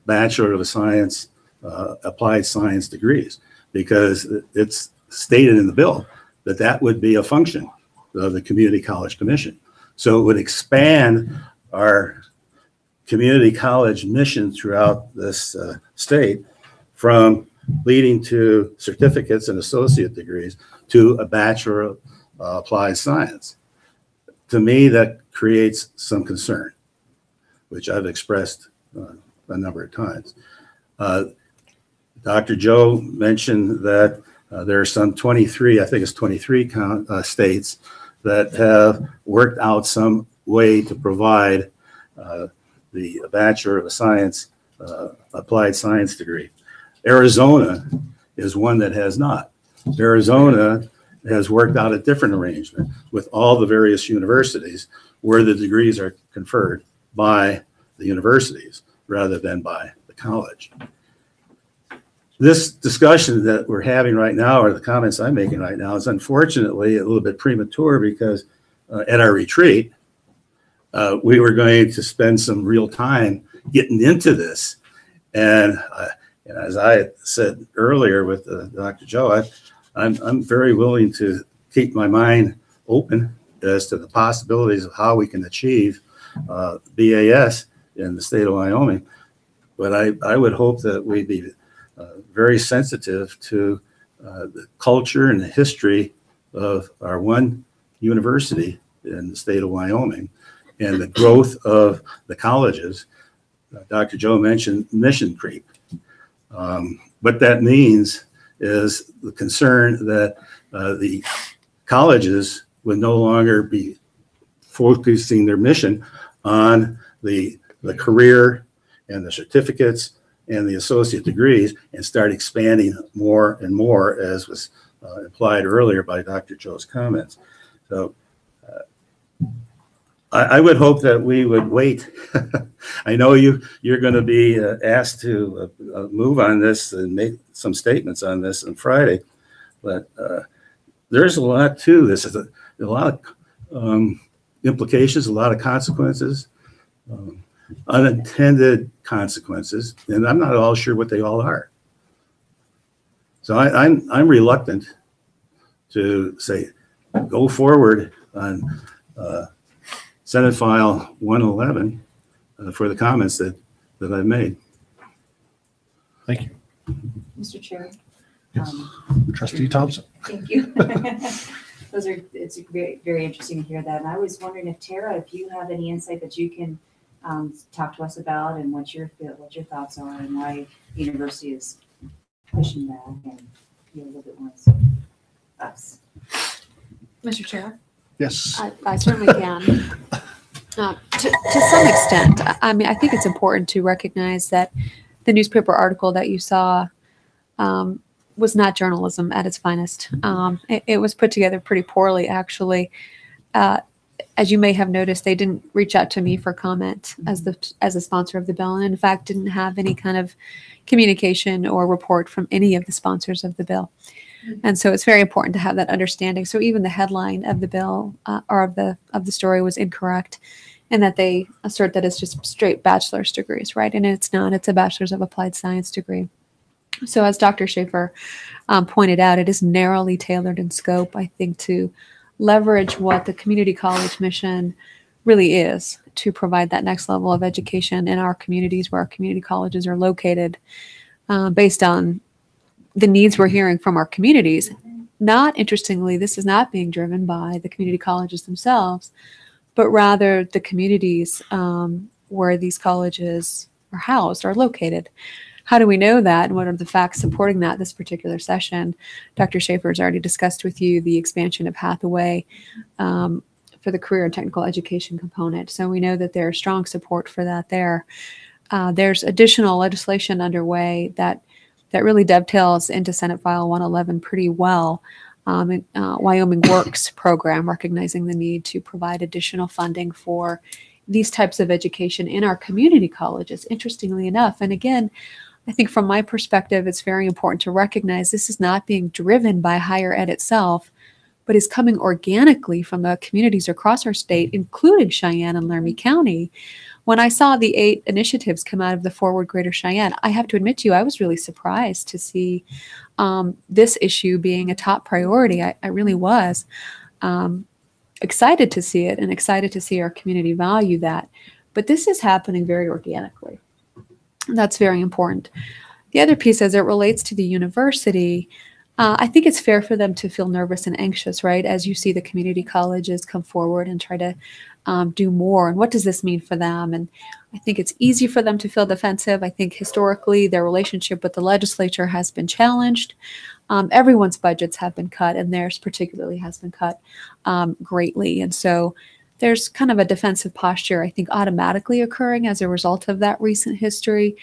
Bachelor of Science, Applied Science degrees, because it's stated in the bill that that would be a function of the Community College Commission. So it would expand our community college mission throughout this state from leading to certificates and associate degrees to a Bachelor of Applied Science. To me, that creates some concern, which I've expressed a number of times. Dr. Joe mentioned that there are some 23, I think it's 23 states that have worked out some way to provide the Bachelor of Science, Applied Science degree. Arizona is one that has not. Arizona has worked out a different arrangement with all the various universities where the degrees are conferred by the universities rather than by the college. This discussion that we're having right now, or the comments I'm making right now, is unfortunately a little bit premature because at our retreat, we were going to spend some real time getting into this. And as I said earlier with Dr. Joe, I'm very willing to keep my mind open as to the possibilities of how we can achieve BAS in the state of Wyoming. But I would hope that we'd be very sensitive to the culture and the history of our one university in the state of Wyoming and the growth of the colleges. Dr. Joe mentioned mission creep. What that means is the concern that the colleges would no longer be focusing their mission on the career and the certificates and the associate degrees and start expanding more and more, as was implied earlier by Dr. Joe's comments. So I would hope that we would wait. I know you're going to be asked to move on this and make some statements on this on Friday, but there's a lot to this. There's a lot of implications, a lot of consequences, unintended consequences, and I'm not all sure what they all are. So I'm reluctant to say go forward on Senate File 111 for the comments that I've made. Thank you. Mr. Chair. Trustee Thompson. Thank you. It's very, very interesting to hear that. And I was wondering if Tara, if you have any insight that you can talk to us about and what your thoughts are and why the university is pushing back and be a little bit more us. Mr. Chair, Yes. I certainly can. To some extent, I mean, I think it's important to recognize that the newspaper article that you saw was not journalism at its finest. It was put together pretty poorly, actually. As you may have noticed, they didn't reach out to me for comment as a sponsor of the bill, and in fact, didn't have any kind of communication or report from any of the sponsors of the bill. And so it's very important to have that understanding. So even the headline of the bill or of the story was incorrect, and that they assert that it's just straight bachelor's degrees, right? And it's not. It's a bachelor's of applied science degree. So as Dr. Schaefer pointed out, it is narrowly tailored in scope, I think, to leverage what the community college mission really is, to provide that next level of education in our communities where our community colleges are located, based on the needs we're hearing from our communities. Not interestingly, this is not being driven by the community colleges themselves, but rather the communities where these colleges are housed, are located. How do we know that, and what are the facts supporting that this particular session? Dr. Schaefer has already discussed with you the expansion of Hathaway for the career and technical education component. So we know that there's strong support for that there. There's additional legislation underway that really dovetails into Senate File 111 pretty well. Wyoming Works program, recognizing the need to provide additional funding for these types of education in our community colleges, interestingly enough. And again, I think from my perspective, it's very important to recognize this is not being driven by higher ed itself, but is coming organically from the communities across our state, including Cheyenne and Laramie County. When I saw the 8 initiatives come out of the Forward Greater Cheyenne, I have to admit to you, I was really surprised to see this issue being a top priority. I really was excited to see it and excited to see our community value that. But this is happening very organically. That's very important. The other piece, as it relates to the university, I think it's fair for them to feel nervous and anxious, right? As you see the community colleges come forward and try to do more. And what does this mean for them? And I think it's easy for them to feel defensive. I think historically their relationship with the legislature has been challenged. Everyone's budgets have been cut, and theirs particularly has been cut greatly. And so there's kind of a defensive posture, I think, automatically occurring as a result of that recent history.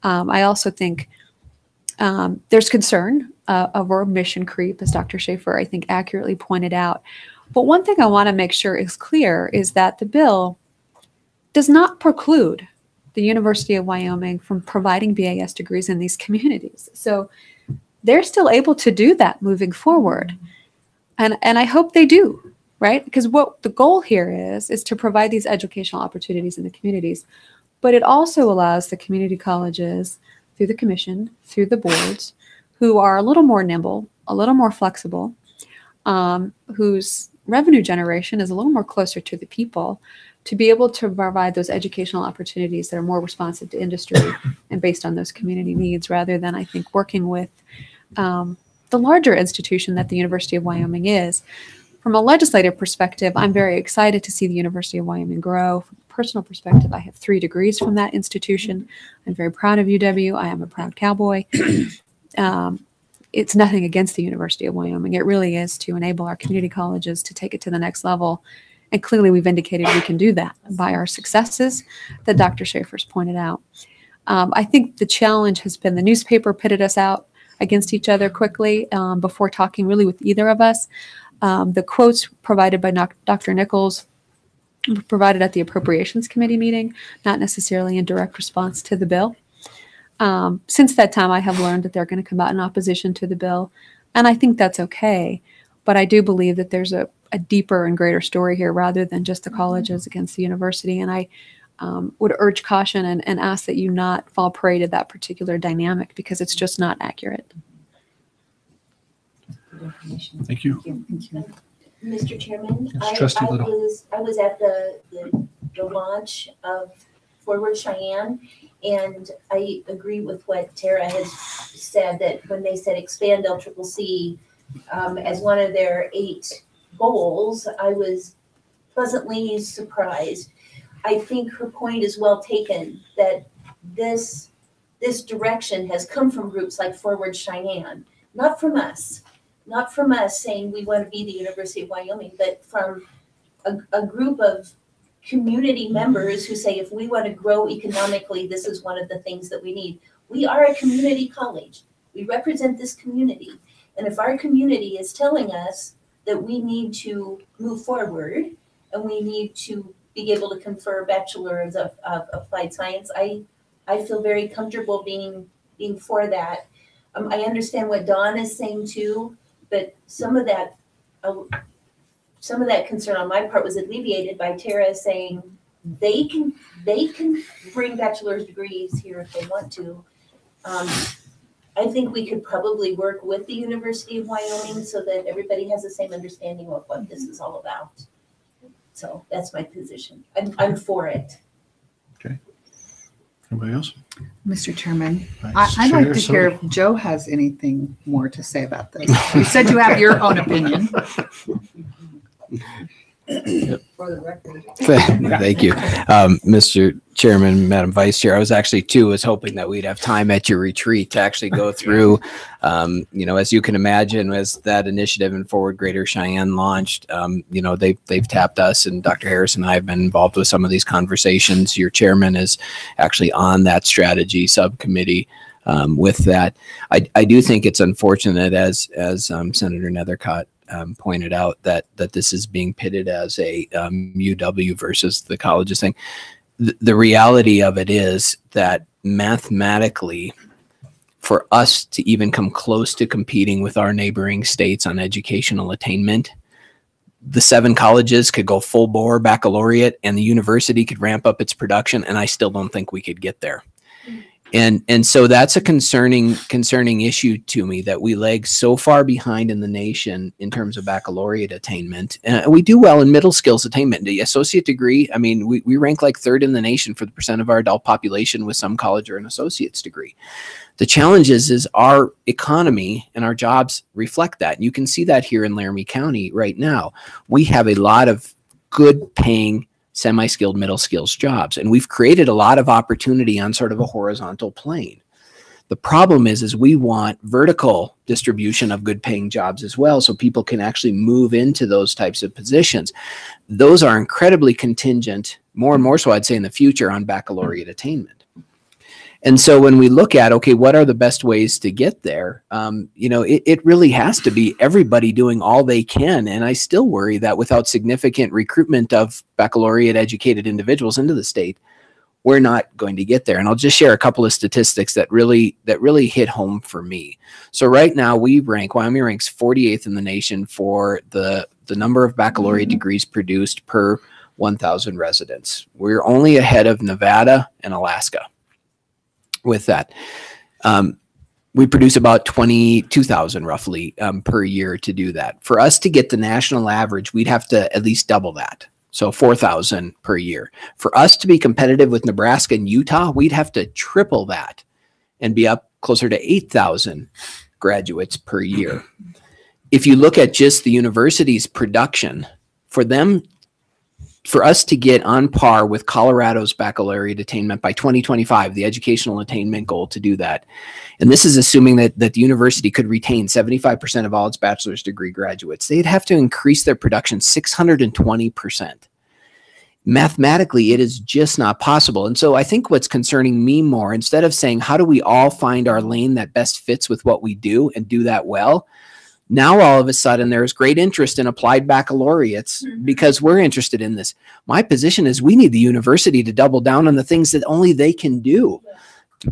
I also think there's concern over mission creep, as Dr. Schaefer, I think, accurately pointed out. But one thing I want to make sure is clear is that the bill does not preclude the University of Wyoming from providing BAS degrees in these communities. So they're still able to do that moving forward. And I hope they do, right? Because what the goal here is to provide these educational opportunities in the communities. But it also allows the community colleges, through the commission, through the boards, who are a little more nimble, a little more flexible, whose revenue generation is a little more closer to the people, to be able to provide those educational opportunities that are more responsive to industry and based on those community needs, rather than, I think, working with the larger institution that the University of Wyoming is. From a legislative perspective, I'm very excited to see the University of Wyoming grow. From a personal perspective, I have 3 degrees from that institution. I'm very proud of UW. I am a proud cowboy. It's nothing against the University of Wyoming. It really is to enable our community colleges to take it to the next level. And clearly we've indicated we can do that by our successes that Dr. Schaefer's pointed out. I think the challenge has been the newspaper pitted us out against each other quickly before talking really with either of us. The quotes provided by Dr. Nichols were provided at the Appropriations Committee meeting, not necessarily in direct response to the bill. Since that time, I have learned that they're going to come out in opposition to the bill, and I think that's okay. But I do believe that there's a deeper and greater story here rather than just the colleges against the university. And I would urge caution and ask that you not fall prey to that particular dynamic, because it's just not accurate. Thank you. Mr. Chairman, I Trustee Little. was at the launch of Forward Cheyenne, And I agree with what Tara has said, that when they said expand LCCC as one of their 8 goals, I was pleasantly surprised. I think her point is well taken, that this direction has come from groups like Forward Cheyenne, not from us saying we want to be the University of Wyoming, but from a group of community members who say, if we want to grow economically, this is one of the things that we need. We are a community college. We represent this community. And if our community is telling us that we need to move forward and we need to be able to confer bachelors of applied science, I feel very comfortable being for that. I understand what Dawn is saying too, but some of that concern on my part was alleviated by Tara saying they can bring bachelor's degrees here if they want to. I think we could probably work with the University of Wyoming so that everybody has the same understanding of what this is all about. So that's my position. I'm for it. Okay. Anybody else? Mr. Chairman, Vice I'd like Chair to hear Soto. if Joe has anything more to say about this. You said you have your own opinion. For the record. Thank you, Mr. Chairman, Madam Vice Chair. I was actually was hoping that we'd have time at your retreat to actually go through, as you can imagine, as that initiative in Forward Greater Cheyenne launched, they've tapped us, and Dr. Harris and I have been involved with some of these conversations. Your chairman is actually on that strategy subcommittee. With that, I do think it's unfortunate, as Senator Nethercott pointed out, that this is being pitted as a UW versus the colleges thing. The reality of it is that mathematically, for us to even come close to competing with our neighboring states on educational attainment, the 7 colleges could go full bore baccalaureate and the university could ramp up its production, and I still don't think we could get there. And so that's a concerning issue to me, that we lag so far behind in the nation in terms of baccalaureate attainment. We do well in middle skills attainment. The associate degree, I mean, we rank like 3rd in the nation for the percent of our adult population with some college or an associate's degree. The challenge is our economy and our jobs reflect that. And you can see that here in Laramie County right now. We have a lot of good paying semi-skilled middle skills jobs, and we've created a lot of opportunity on sort of a horizontal plane. The problem is we want vertical distribution of good paying jobs as well, so people can actually move into those types of positions. Those are incredibly contingent, more and more so I'd say in the future, on baccalaureate attainment. And so when we look at, okay, what are the best ways to get there? It really has to be everybody doing all they can. And I still worry that without significant recruitment of baccalaureate educated individuals into the state, we're not going to get there. And I'll just share a couple of statistics that really hit home for me. So right now Wyoming ranks 48th in the nation for the number of baccalaureate degrees produced per 1,000 residents. We're only ahead of Nevada and Alaska. With that, we produce about 22,000 roughly per year to do that. For us to get the national average, we'd have to at least double that. So 4,000 per year. For us to be competitive with Nebraska and Utah, we'd have to triple that and be up closer to 8,000 graduates per year. If you look at just the university's production, for us to get on par with Colorado's baccalaureate attainment by 2025, the educational attainment goal to do that. And this is assuming that the university could retain 75% of all its bachelor's degree graduates. They'd have to increase their production 620%. Mathematically, it is just not possible. And so I think what's concerning me more, instead of saying, how do we all find our lane that best fits with what we do and do that well? Now, all of a sudden, there's great interest in applied baccalaureates because we're interested in this. My position is we need the university to double down on the things that only they can do.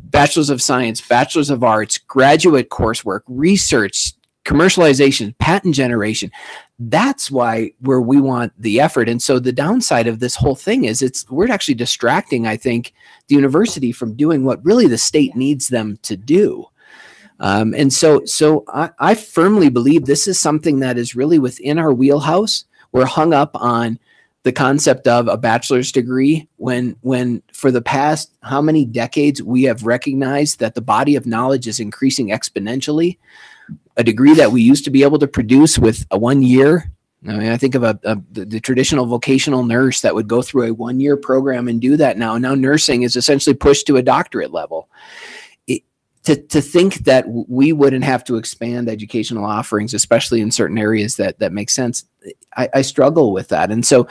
Bachelors of Science, Bachelors of Arts, graduate coursework, research, commercialization, patent generation. That's where we want the effort. And so the downside of this whole thing is we're actually distracting, I think, the university from doing what really the state needs them to do. And so I firmly believe this is something that is really within our wheelhouse. We're hung up on the concept of a bachelor's degree when for the past how many decades we have recognized that the body of knowledge is increasing exponentially. A degree that we used to be able to produce with a 1 year. I mean, I think of the traditional vocational nurse that would go through a 1 year program and do that now. Now nursing is essentially pushed to a doctorate level. To think that we wouldn't have to expand educational offerings, especially in certain areas that make sense, I struggle with that. And so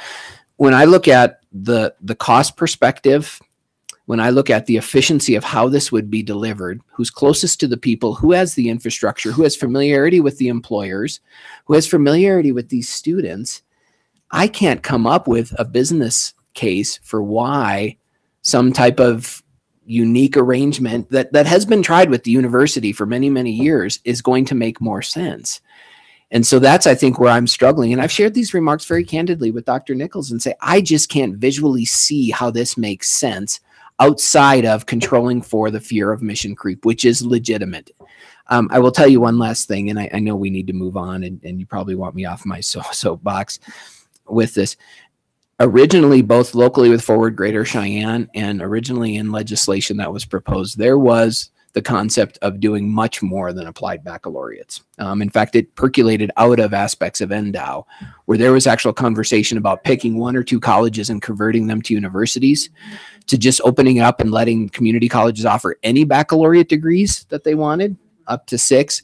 when I look at the cost perspective, when I look at the efficiency of how this would be delivered, who's closest to the people, who has the infrastructure, who has familiarity with the employers, who has familiarity with these students, I can't come up with a business case for why some type of unique arrangement that has been tried with the university for many, many years is going to make more sense. And so that's, I think, where I'm struggling. And I've shared these remarks very candidly with Dr. Nichols and say, I just can't visually see how this makes sense outside of controlling for the fear of mission creep, which is legitimate. I will tell you one last thing, and I know we need to move on, and you probably want me off my soapbox with this. Originally, both locally with Forward Greater Cheyenne and originally in legislation that was proposed, there was the concept of doing much more than applied baccalaureates. In fact, it percolated out of aspects of NDOW, where there was actual conversation about picking 1 or 2 colleges and converting them to universities, to just opening up and letting community colleges offer any baccalaureate degrees that they wanted, up to 6.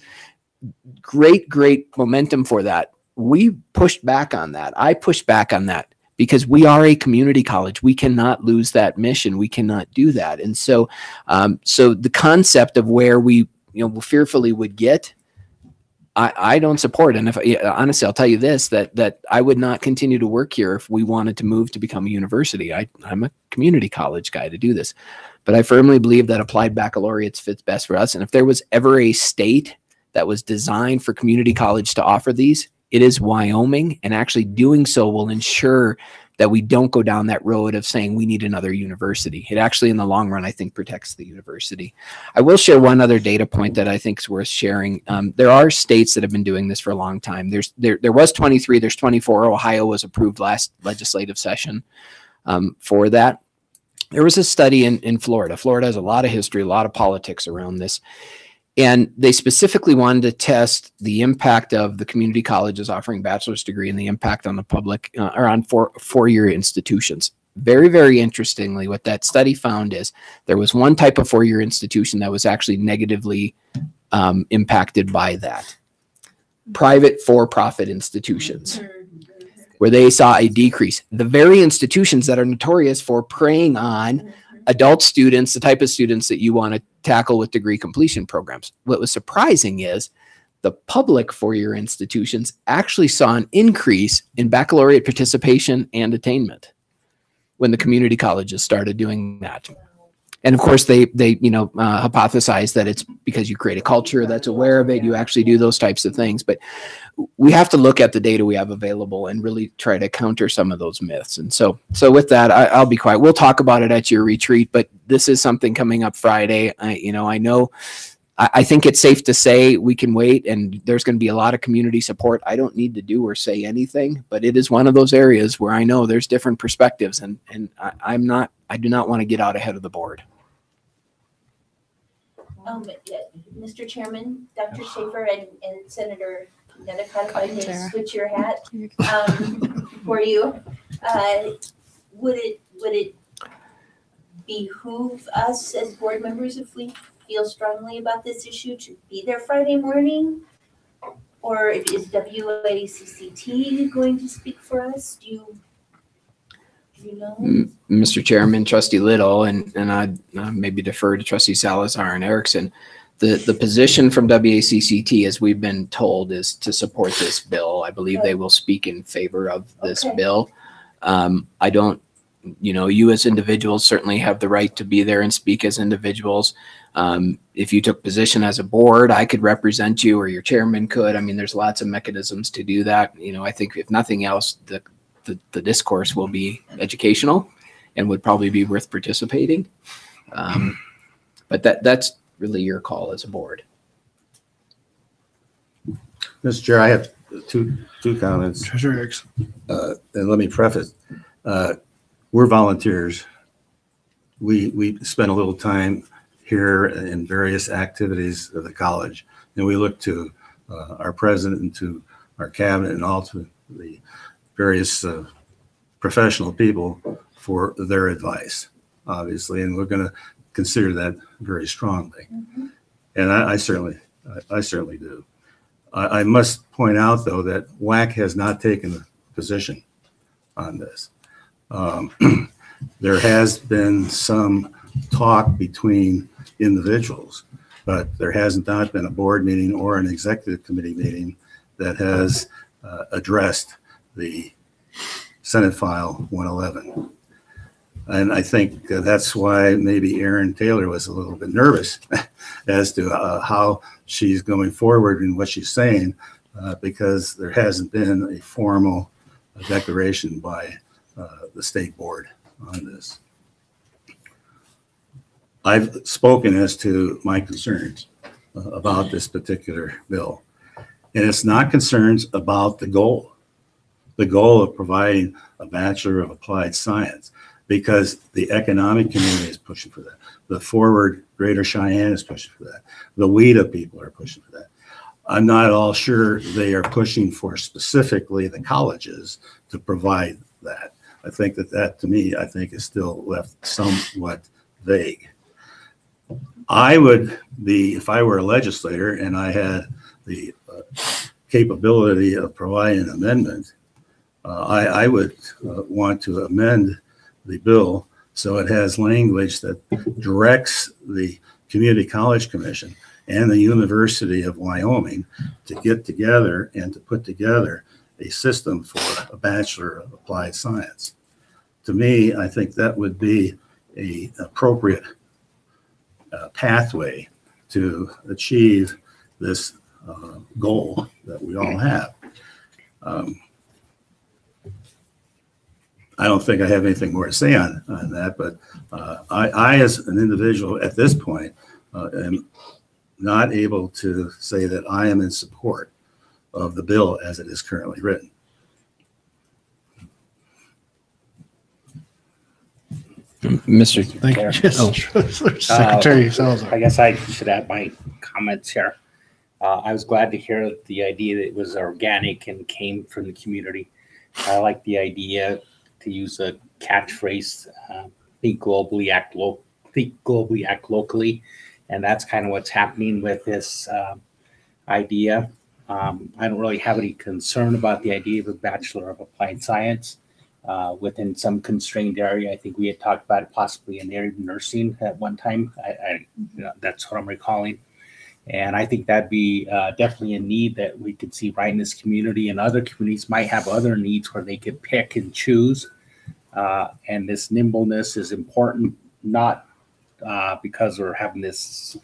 Great momentum for that. We pushed back on that. I pushed back on that, because we are a community college. We cannot lose that mission. We cannot do that. And so, so the concept of where we, fearfully would get, I don't support. And if honestly, I'll tell you this, that I would not continue to work here if we wanted to move to become a university. I'm a community college guy to do this, but I firmly believe that applied baccalaureates fits best for us. And if there was ever a state that was designed for community college to offer these, it is Wyoming, and actually doing so will ensure that we don't go down that road of saying we need another university. It actually, in the long run, I think protects the university. I will share one other data point that I think is worth sharing. There are states that have been doing this for a long time. There was 23, there's 24. Ohio was approved last legislative session for that. There was a study in Florida. Florida has a lot of history, a lot of politics around this. And they specifically wanted to test the impact of the community colleges offering bachelor's degree and the impact on the public or on four-year institutions. Very, very interestingly, what that study found is there was one type of four-year institution that was actually negatively impacted by that. Private for-profit institutions, where they saw a decrease. The very institutions that are notorious for preying on adult students, the type of students that you want to tackle with degree completion programs. What was surprising is the public four-year institutions actually saw an increase in baccalaureate participation and attainment when the community colleges started doing that. And of course, they hypothesize that it's because you create a culture that's aware of it. You actually do those types of things. But we have to look at the data we have available and really try to counter some of those myths. And so with that, I'll be quiet. We'll talk about it at your retreat, but this is something coming up Friday. I think it's safe to say we can wait, and there's going to be a lot of community support. I don't need to do or say anything, but it is one of those areas where I know there's different perspectives, and I do not want to get out ahead of the board. Mr. Chairman, Dr. Schaefer and Senator Netticott, if I may switch your hat for you. Would it behoove us as board members, if we feel strongly about this issue, to be there Friday morning? Or is WACCT going to speak for us? Do you know? Mr. Chairman, Trustee Little, and I'd maybe defer to Trustee Salazar and Erickson. The position from WACCT, as we've been told, is to support this bill. I believe they will speak in favor of this bill. I don't, you as individuals certainly have the right to be there and speak as individuals. If you took position as a board, I could represent you, or your chairman could. I mean, there's lots of mechanisms to do that. I think if nothing else, the discourse will be educational and would probably be worth participating. But that's really your call as a board. Mr. Chair, I have two comments. Treasurer Erickson. And let me preface, we're volunteers. We spend a little time here in various activities of the college, and we look to our president and to our cabinet and all to the various professional people for their advice, obviously, and we're going to consider that very strongly. And I certainly do. I must point out, though, that WAC has not taken a position on this. There has been some talk between individuals, but there has not been a board meeting or an executive committee meeting that has addressed the Senate File 111. And I think that's why maybe Aaron Taylor was a little bit nervous as to how she's going forward and what she's saying, because there hasn't been a formal declaration by the state board on this. I've spoken as to my concerns about this particular bill, and it's not concerns about the goal of providing a Bachelor of Applied Science, because the economic community is pushing for that. The Forward Greater Cheyenne is pushing for that. The WIDA people are pushing for that. I'm not at all sure they are pushing for specifically the colleges to provide that. I think that to me, I think is still left somewhat vague. I would be, if I were a legislator and I had the capability of providing an amendment, I would want to amend the bill so it has language that directs the Community College Commission and the University of Wyoming to get together and to put together a system for a Bachelor of Applied Science. To me, I think that would be an appropriate pathway to achieve this goal that we all have. I don't think I have anything more to say on that, but I, as an individual at this point, am not able to say that I am in support of the bill as it is currently written. Mr. Thank you. Chair. Yes, Secretary Salazar. I guess I should add my comments here. I was glad to hear the idea that it was organic and came from the community. I like the idea to use a catchphrase, think globally, act locally. And that's kind of what's happening with this idea. I don't really have any concern about the idea of a Bachelor of Applied Science within some constrained area. I think we had talked about it possibly in area of nursing at one time. That's what I'm recalling. And I think that'd be definitely a need that we could see right in this community, and other communities might have other needs where they could pick and choose. And this nimbleness is important, not because we're having this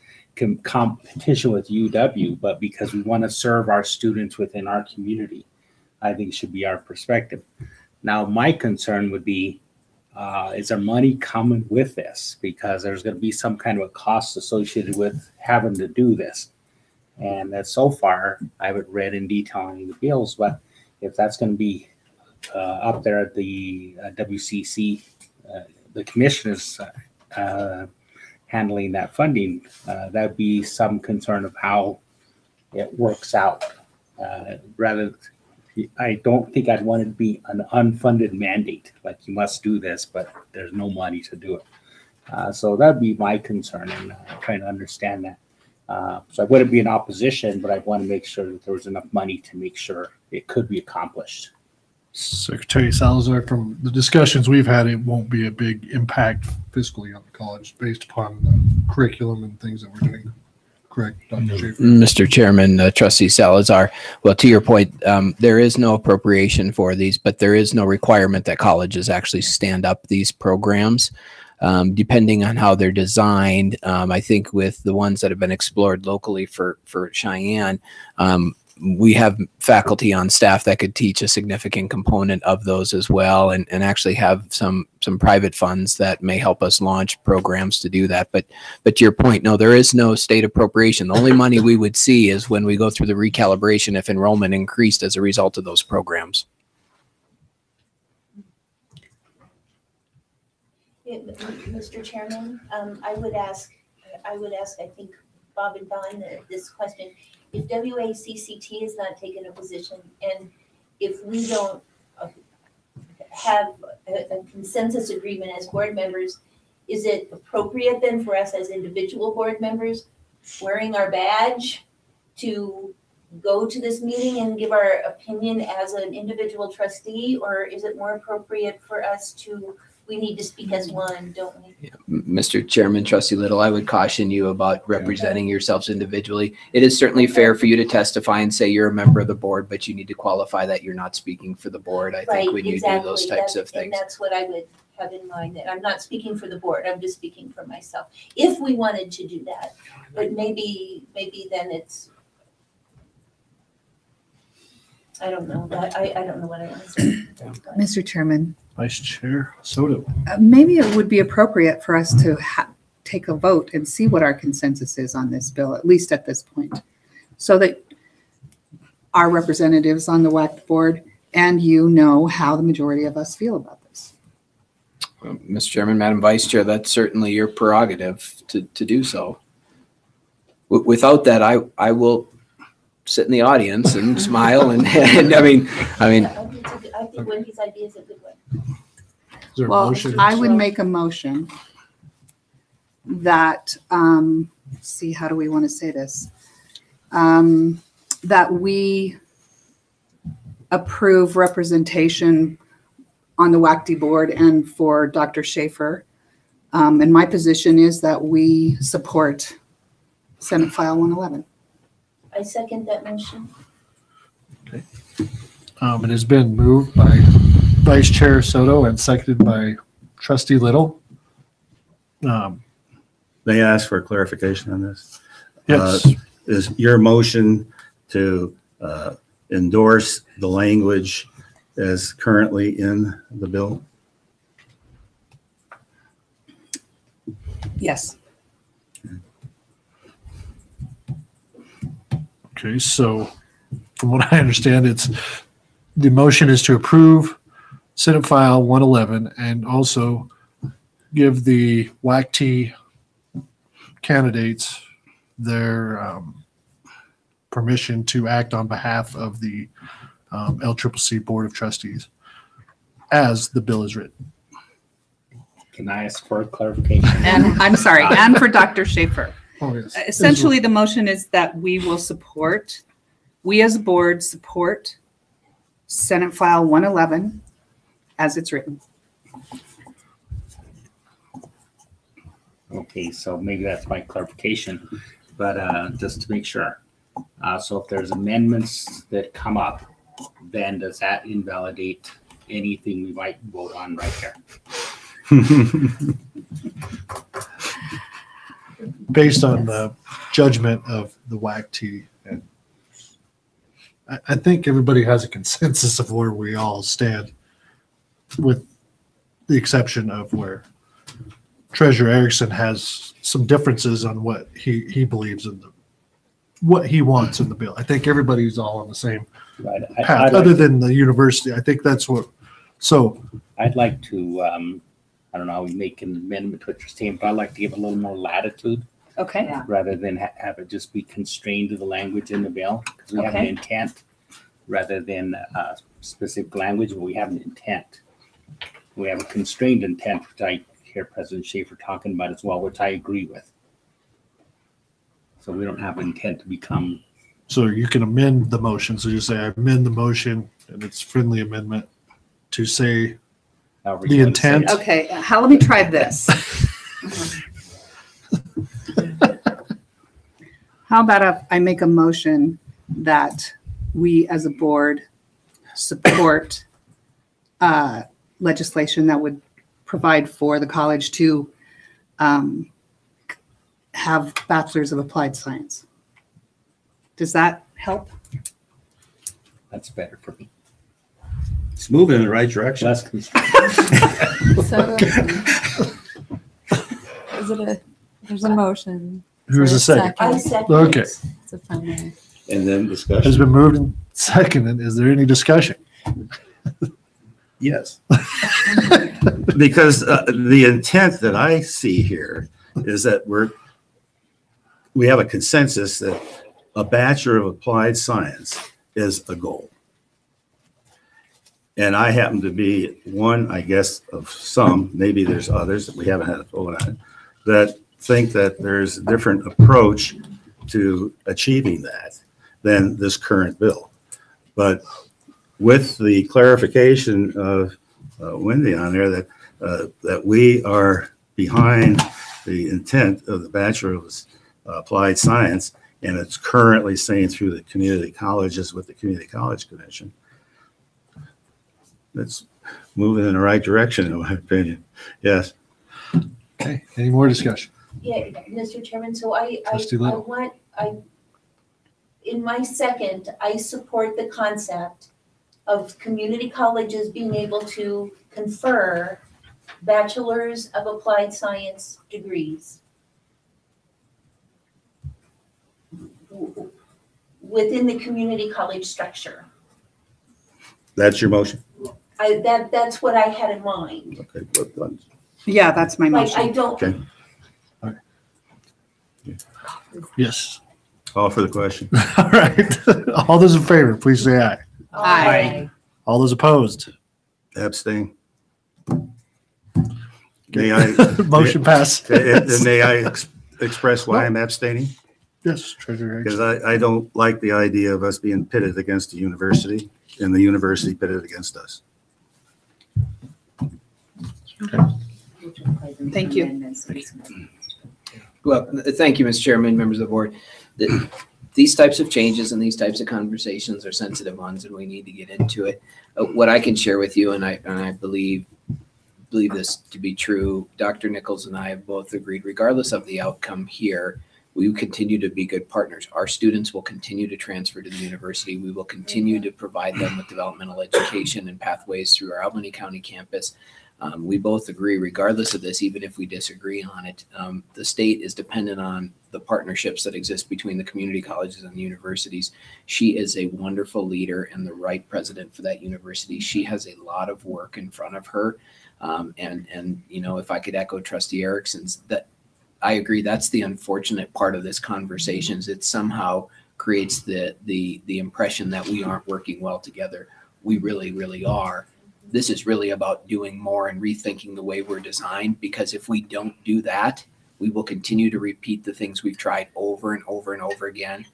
competition with UW, but because we want to serve our students within our community. I think it should be our perspective. Now, my concern would be, is there money coming with this? Because there's going to be some kind of a cost associated with having to do this. And that so far, I haven't read in detail any of the bills, but if that's going to be up there at the WCC, the commission is handling that funding, that'd be some concern of how it works out. I don't think I'd want it to be an unfunded mandate, like you must do this, but there's no money to do it. So that'd be my concern, and trying to understand that. So I wouldn't be in opposition, but I'd want to make sure that there was enough money to make sure it could be accomplished. Secretary Salazar, from the discussions we've had, it won't be a big impact fiscally on the college based upon the curriculum and things that we're doing. Correct, Dr. Schaefer? Mr. Chairman, Trustee Salazar. Well, to your point, there is no appropriation for these, but there is no requirement that colleges actually stand up these programs. Depending on how they're designed, I think with the ones that have been explored locally for Cheyenne, we have faculty on staff that could teach a significant component of those as well, and actually have some private funds that may help us launch programs to do that. But to your point, no, there is no state appropriation. The only money we would see is when we go through the recalibration if enrollment increased as a result of those programs. Mr. Chairman, I would ask, I think, Bob and Don, this question. If WACCT has not taken a position, and if we don't have a consensus agreement as board members, is it appropriate then for us as individual board members wearing our badge to go to this meeting and give our opinion as an individual trustee? Or is it more appropriate for us to, we need to speak as one, don't we? Yeah. Mr. Chairman, Trustee Little, I would caution you about representing yourselves individually. It is certainly fair for you to testify and say you're a member of the board, but you need to qualify that you're not speaking for the board, I think, when you do those types of things. And that's what I would have in mind, that I'm not speaking for the board, I'm just speaking for myself. If we wanted to do that, but maybe then it's, I don't know, but I don't know what I want to say. Mr. Chairman, Vice Chair Soto. maybe it would be appropriate for us to take a vote and see what our consensus is on this bill, at least at this point, so that our representatives on the WAC board and you know how the majority of us feel about this. Well, Mr. Chairman, Madam Vice Chair, that's certainly your prerogative to do so. Without that, I will sit in the audience and smile and I mean. I think Wendy's idea is a good one. Is there a Well, motion? I would make a motion that, let's see, how do we want to say this? That we approve representation on the WACD board and for Dr. Schaefer. And my position is that we support Senate File 111. I second that motion. It has been moved by Vice Chair Soto and seconded by Trustee Little. May I ask for clarification on this? Yes. Is your motion to endorse the language as currently in the bill? Yes. Okay, so from what I understand, the motion is to approve Senate File 111 and also give the WACT candidates their permission to act on behalf of the LCCC Board of Trustees as the bill is written. Can I ask for clarification? And I'm sorry, and for Dr. Schaefer. Oh, yes. Essentially, the motion is that we will support, we as a board support Senate File 111 as it's written. Okay, so maybe that's my clarification, but just to make sure. So if there's amendments that come up, then does that invalidate anything we might vote on right here? Based on the judgment of the WACT, and I think everybody has a consensus of where we all stand, with the exception of where Treasurer Erickson has some differences on what he believes in what he wants in the bill. I think everybody's all on the same Right. path, other than the university. I think that's what. So I'd like to, I don't know, we make an amendment to what you're saying, but I'd like to give a little more latitude Okay. rather than have it just be constrained to the language in the bill. Because we have an Okay. intent rather than specific language, but we have an intent. We have a constrained intent, which I hear President Schaefer talking about as well, which I agree with. So we don't have intent to become. So you can amend the motion. So you say, I amend the motion, and it's friendly amendment to say however the you want to say intent. it. Okay, let me try this. How about I make a motion that we as a board support legislation that would provide for the college to have bachelors of applied science. Does that help? That's better for me. It's moving in the right direction. Less So, there's a motion. Who's the Is there a second? I second. Okay. It's a primary. And then Has discussion. been moved and seconded. Is there any discussion? Yes. Because the intent that I see here is that we have a consensus that a Bachelor of Applied Science is a goal. And I happen to be one, I guess, of some, maybe there's others that we haven't had a vote on, that think that there's a different approach to achieving that than this current bill. But with the clarification of Wendy on there that we are behind the intent of the Bachelor of Applied Science, and it's currently saying through the community colleges with the Community College Commission. It's moving in the right direction, in my opinion. Yes. Okay, any more discussion? Yeah, Mr. Chairman, so Trustee Little. in my second, I support the concept of community colleges being able to confer bachelors of applied science degrees within the community college structure. That's your motion? That's what I had in mind. Okay. Good one. Yeah, that's my Like, I motion. don't, Okay. Yes. Call for the question. All right. All those in favor, please say aye. Aye. All those opposed? Abstain. May I? Motion passed. And may I express why I'm abstaining? Yes, Treasurer. Because I don't like the idea of us being pitted against the university and the university pitted against us. Thank you. Well, thank you, Mr. Chairman, members of the board. These types of changes and these types of conversations are sensitive ones, and we need to get into it. What I can share with you, and I believe this to be true, Dr. Nichols and I have both agreed, regardless of the outcome here, we will continue to be good partners. Our students will continue to transfer to the university. We will continue to provide them with developmental education and pathways through our Albany County campus. We both agree, regardless of this, even if we disagree on it, the state is dependent on the partnerships that exist between the community colleges and the universities. She is a wonderful leader and the right president for that university. She has a lot of work in front of her. And you know, if I could echo Trustee Erickson's, that I agree, that's the unfortunate part of this conversation, is it somehow creates the impression that we aren't working well together. We really, really are. This is really about doing more and rethinking the way we're designed, because if we don't do that, we will continue to repeat the things we've tried over and over and over again.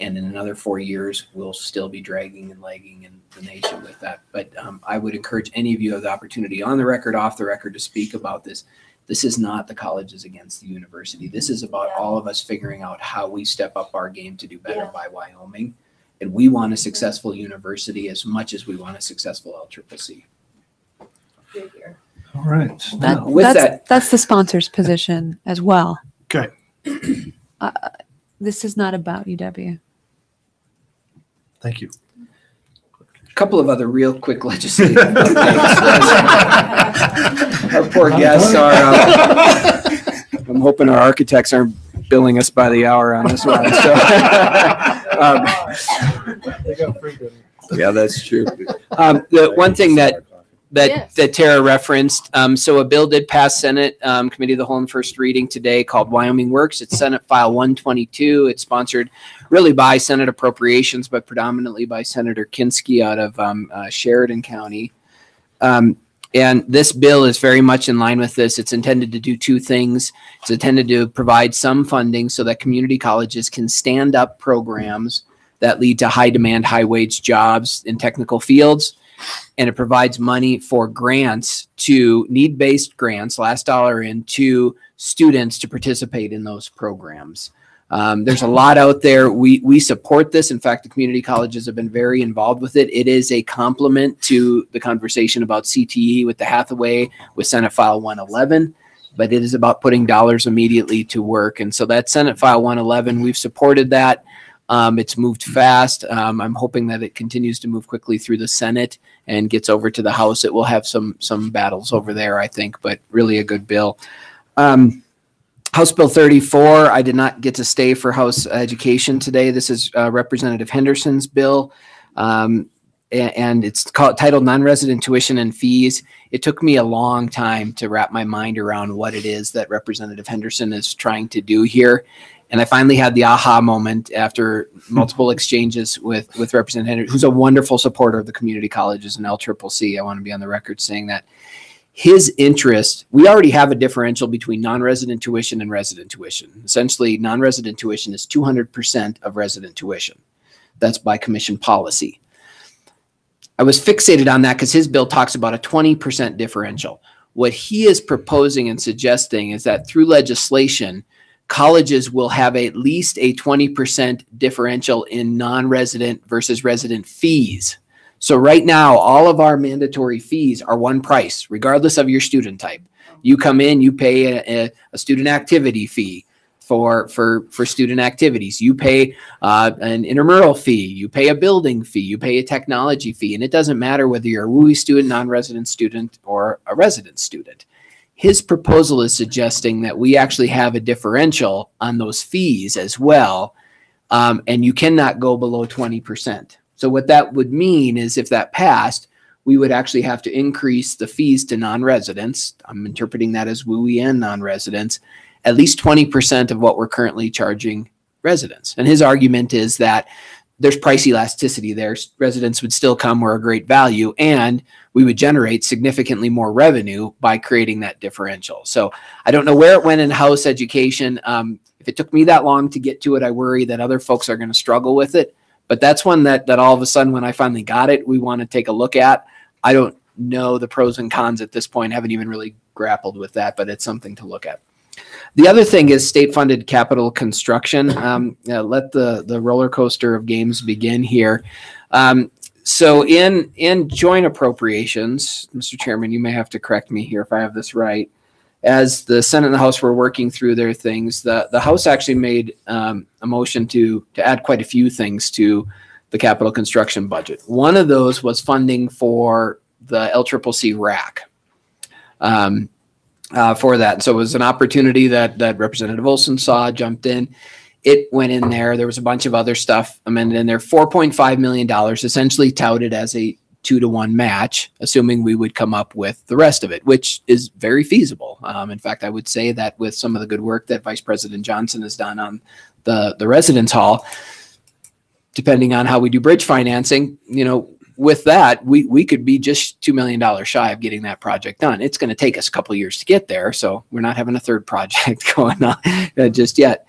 And in another 4 years, we'll still be dragging and lagging in the nation with that. But I would encourage any of you who have the opportunity on the record, off the record, to speak about this. This is not the colleges against the university. This is about all of us figuring out how we step up our game to do better by Wyoming. And we want a successful university as much as we want a successful LCCC. All right. That's the sponsor's position as well. Okay. This is not about UW. Thank you. A couple of other real quick legislative updates. Our poor guests are, I'm hoping our architects aren't billing us by the hour on this one. So, yeah, that's true. The one thing that Tara referenced, so a bill did pass Senate Committee of the Whole in first reading today called Wyoming Works. It's Senate File 122. It's sponsored really by Senate Appropriations, but predominantly by Senator Kinski out of Sheridan County. And this bill is very much in line with this. It's intended to do two things. It's intended to provide some funding so that community colleges can stand up programs that lead to high demand, high wage jobs in technical fields. And it provides money for grants, to need-based grants, last dollar in, to students to participate in those programs. There's a lot out there. We support this. In fact, the community colleges have been very involved with it. It is a complement to the conversation about CTE with the Hathaway, with Senate File 111, but it is about putting dollars immediately to work. And so that Senate File 111, we've supported that. It's moved fast. I'm hoping that it continues to move quickly through the Senate and gets over to the House. It will have some battles over there, I think, but really a good bill. House Bill 34, I did not get to stay for House Education today. This is Representative Henderson's bill, and it's titled Non-Resident Tuition and Fees. It took me a long time to wrap my mind around what it is that Representative Henderson is trying to do here. And I finally had the aha moment after multiple exchanges with Representative Henderson, who's a wonderful supporter of the community colleges and LCCC. I want to be on the record saying that. His interest, we already have a differential between non-resident tuition and resident tuition. Essentially, non-resident tuition is 200% of resident tuition. That's by commission policy. I was fixated on that because his bill talks about a 20% differential. What he is proposing and suggesting is that through legislation, colleges will have at least a 20% differential in non-resident versus resident fees. So right now, all of our mandatory fees are one price, regardless of your student type. You come in, you pay a student activity fee for student activities. You pay an intramural fee. You pay a building fee. You pay a technology fee. And it doesn't matter whether you're a WUI student, non-resident student, or a resident student. His proposal is suggesting that we actually have a differential on those fees as well, and you cannot go below 20%. So what that would mean is if that passed, we would actually have to increase the fees to non-residents. I'm interpreting that as WUI and non-residents, at least 20% of what we're currently charging residents. And his argument is that there's price elasticity there. Residents would still come, we're a great value, and we would generate significantly more revenue by creating that differential. So I don't know where it went in House Education. If it took me that long to get to it, I worry that other folks are going to struggle with it. But that's one that all of a sudden, when I finally got it, we want to take a look at. I don't know the pros and cons at this point. I haven't even really grappled with that, but it's something to look at. The other thing is state-funded capital construction. Let the roller coaster of games begin here. So in joint appropriations, Mr. Chairman, you may have to correct me here if I have this right. As the Senate and the House were working through their things, the House actually made a motion to add quite a few things to the capital construction budget. One of those was funding for the LCCC RAC for that. So it was an opportunity that Representative Olson saw, jumped in. It went in there. There was a bunch of other stuff amended in there. $4.5 million, essentially touted as a 2-to-1 match, assuming we would come up with the rest of it, which is very feasible. In fact, I would say that with some of the good work that Vice President Johnson has done on the residence hall, depending on how we do bridge financing, with that, we could be just $2 million shy of getting that project done. It's going to take us a couple of years to get there, so we're not having a third project going on just yet.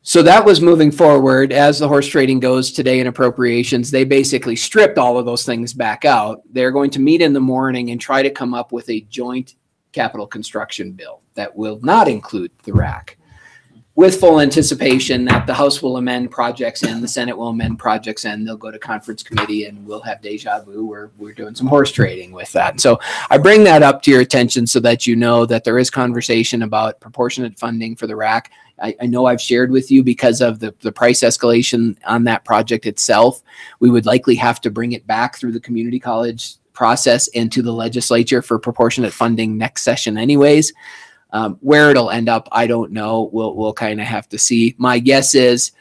So that was moving forward. As the horse trading goes today in appropriations, they basically stripped all of those things back out. They're going to meet in the morning and try to come up with a joint capital construction bill that will not include the RAC, with full anticipation that the House will amend projects and the Senate will amend projects and they'll go to conference committee and we'll have deja vu where we're doing some horse trading with that. And so I bring that up to your attention so that you know that there is conversation about proportionate funding for the RAC. I know I've shared with you because of the price escalation on that project itself, we would likely have to bring it back through the community college process into the legislature for proportionate funding next session anyways. Where it'll end up, I don't know. We'll kind of have to see. My guess is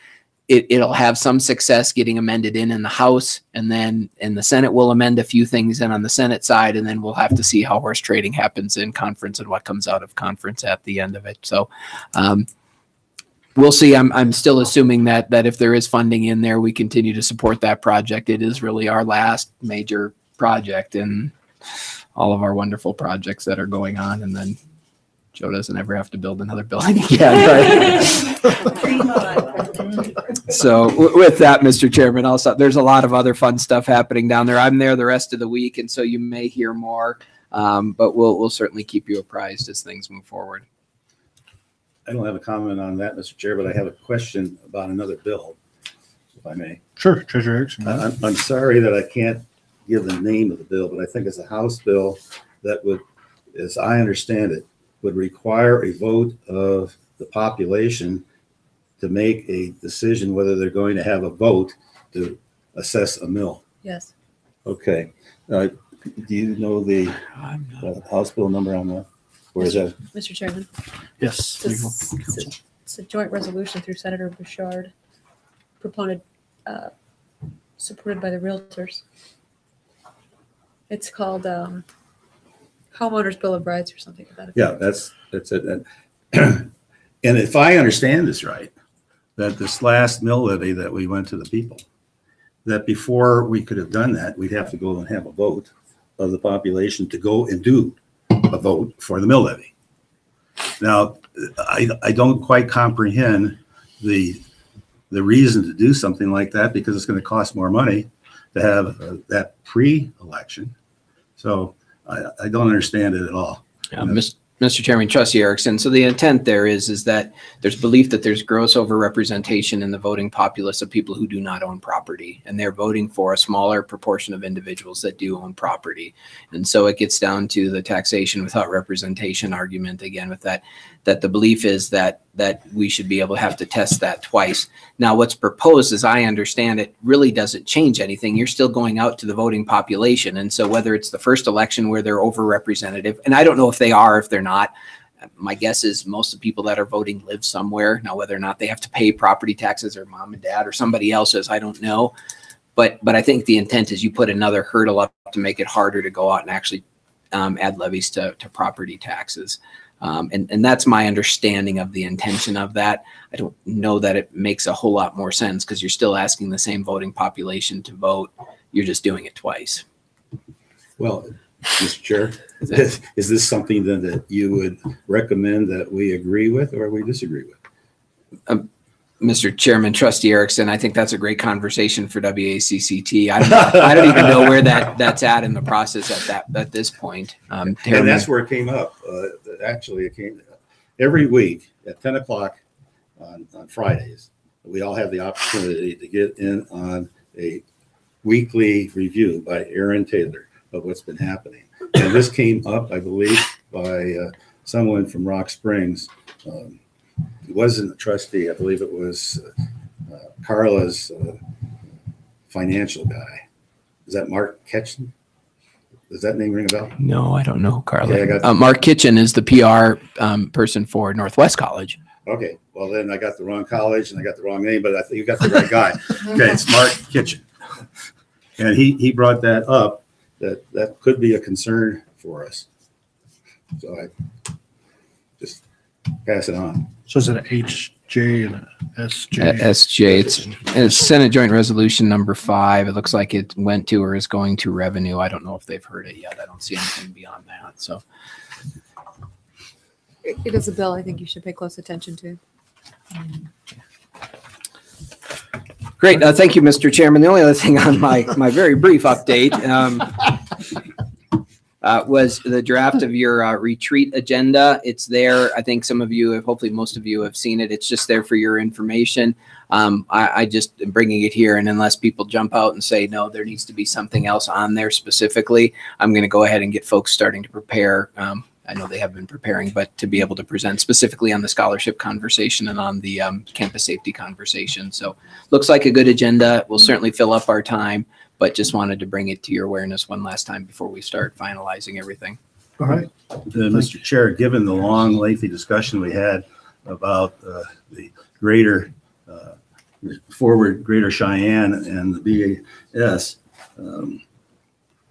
it'll have some success getting amended in the House, and then in the Senate we'll amend a few things in on the Senate side, and then we'll have to see how horse trading happens in conference and what comes out of conference at the end of it. So we'll see. I'm still assuming that if there is funding in there, we continue to support that project. It is really our last major project in all of our wonderful projects that are going on, and then Joe doesn't ever have to build another building again, right? So with that, Mr. Chairman, also there's a lot of other fun stuff happening down there. I'm there the rest of the week, and so you may hear more, but we'll certainly keep you apprised as things move forward. I don't have a comment on that, Mr. Chair, but I have a question about another bill, if I may. Sure, Treasurer Erickson. I'm sorry that I can't give the name of the bill, but I think it's a House bill that would, as I understand it, would require a vote of the population to make a decision whether they're going to have a vote to assess a mill. Yes. Okay. Do you know the House bill number on that? Where is that? Mr. Chairman, Yes. legal counsel. it's a joint resolution through Senator Bouchard, proponent, supported by the Realtors. It's called Homeowners Bill of Rights or something like that. Yeah, that's it. And if I understand this right, that this last mill levy that we went to the people, that before we could have done that, we'd have to go and have a vote of the population to go and do a vote for the mill levy. Now, I don't quite comprehend the reason to do something like that, because it's going to cost more money to have that pre-election. So I don't understand it at all. Mr. Chairman, Trustee Erickson. So the intent there is that there's belief that there's gross overrepresentation in the voting populace of people who do not own property, and they're voting for a smaller proportion of individuals that do own property. And so it gets down to the taxation without representation argument again with that the belief is that we should be able to have to test that twice. Now, what's proposed, as I understand it, really doesn't change anything. You're still going out to the voting population. And so whether it's the first election where they're overrepresented, and I don't know if they are, if they're not, my guess is most of the people that are voting live somewhere. Now, whether or not they have to pay property taxes or mom and dad or somebody else's, I don't know. But I think the intent is you put another hurdle up to make it harder to go out and actually add levies to property taxes. And that's my understanding of the intention of that. I don't know that it makes a whole lot more sense, because you're still asking the same voting population to vote. You're just doing it twice. Well, Mr. Chair, is this something then that you would recommend that we agree with or we disagree with? Mr. Chairman, Trustee Erickson, I think that's a great conversation for WACCT. I don't even know where that's at in the process at this point. And that's where it came up. Actually, it came every week at 10 o'clock on Fridays. We all have the opportunity to get in on a weekly review by Aaron Taylor of what's been happening. And this came up, I believe, by someone from Rock Springs. It wasn't a trustee. I believe it was Carla's financial guy. Is that Mark Ketchum? Does that name ring a bell? No, I don't know, Carla. Okay, Mark Kitchen is the PR person for Northwest College. Okay, well then I got the wrong college and I got the wrong name, but I think you got the right guy. Okay, it's Mark Kitchen. And he brought that up, that could be a concern for us. So I just pass it on. So is it an HJ and a SJ? SJ. It's Senate Joint Resolution number 5. It looks like it went to or is going to revenue. I don't know if they've heard it yet. I don't see anything beyond that. So It is a bill I think you should pay close attention to. great. Thank you, Mr. Chairman. The only other thing on my very brief update was the draft of your retreat agenda. It's there. I think some of you have, hopefully most of you have seen it. It's just there for your information. I just am bringing it here, and unless people jump out and say, no, there needs to be something else on there specifically, I'm going to go ahead and get folks starting to prepare. I know they have been preparing, but to be able to present specifically on the scholarship conversation and on the campus safety conversation. So looks like a good agenda. We'll certainly fill up our time, but just wanted to bring it to your awareness one last time before we start finalizing everything. All right. Mr. Chair, given the long, lengthy discussion we had about the greater forward Greater Cheyenne and the BAS,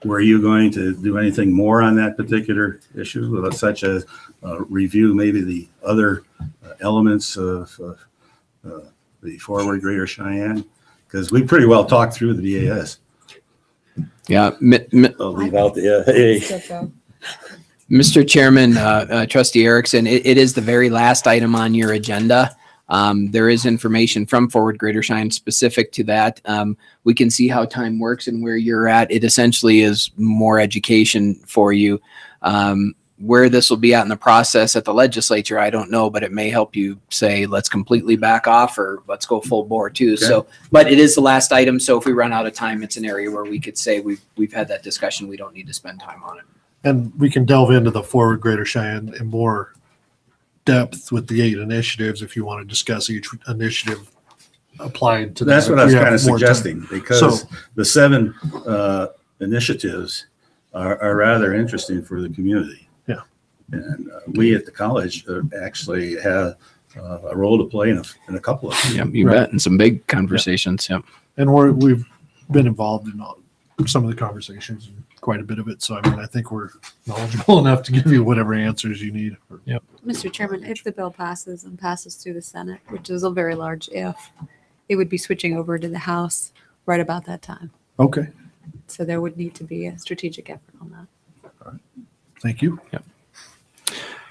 were you going to do anything more on that particular issue, such as review maybe the other elements of the forward Greater Cheyenne? Because we pretty well talked through the BAS. Yeah. I'll leave out the Mr. Chairman, Trustee Erickson, it is the very last item on your agenda. There is information from Forward Greater Cheyenne specific to that. We can see how time works and where you're at. It essentially is more education for you. Where this will be at in the process at the legislature, I don't know, but it may help you say, let's completely back off or let's go full bore too. Okay. So, but it is the last item. So if we run out of time, it's an area where we could say we've had that discussion. We don't need to spend time on it. And we can delve into the Forward Greater Cheyenne in more depth with the 8 initiatives if you want to discuss each initiative applying to that. That's what I if was you have kind of more time. suggesting, because the 7 initiatives are rather interesting for the community. Yeah. And we at the college actually have a role to play in a couple of them. Yeah, you bet. And some big conversations. Yeah. And we've been involved in some of the conversations, quite a bit of it. So, I mean, I think we're knowledgeable enough to give you whatever answers you need. Yep. Mr. Chairman, if the bill passes and passes through the Senate, which is a very large if, it would be switching over to the House right about that time. Okay. So there would need to be a strategic effort on that. Thank you.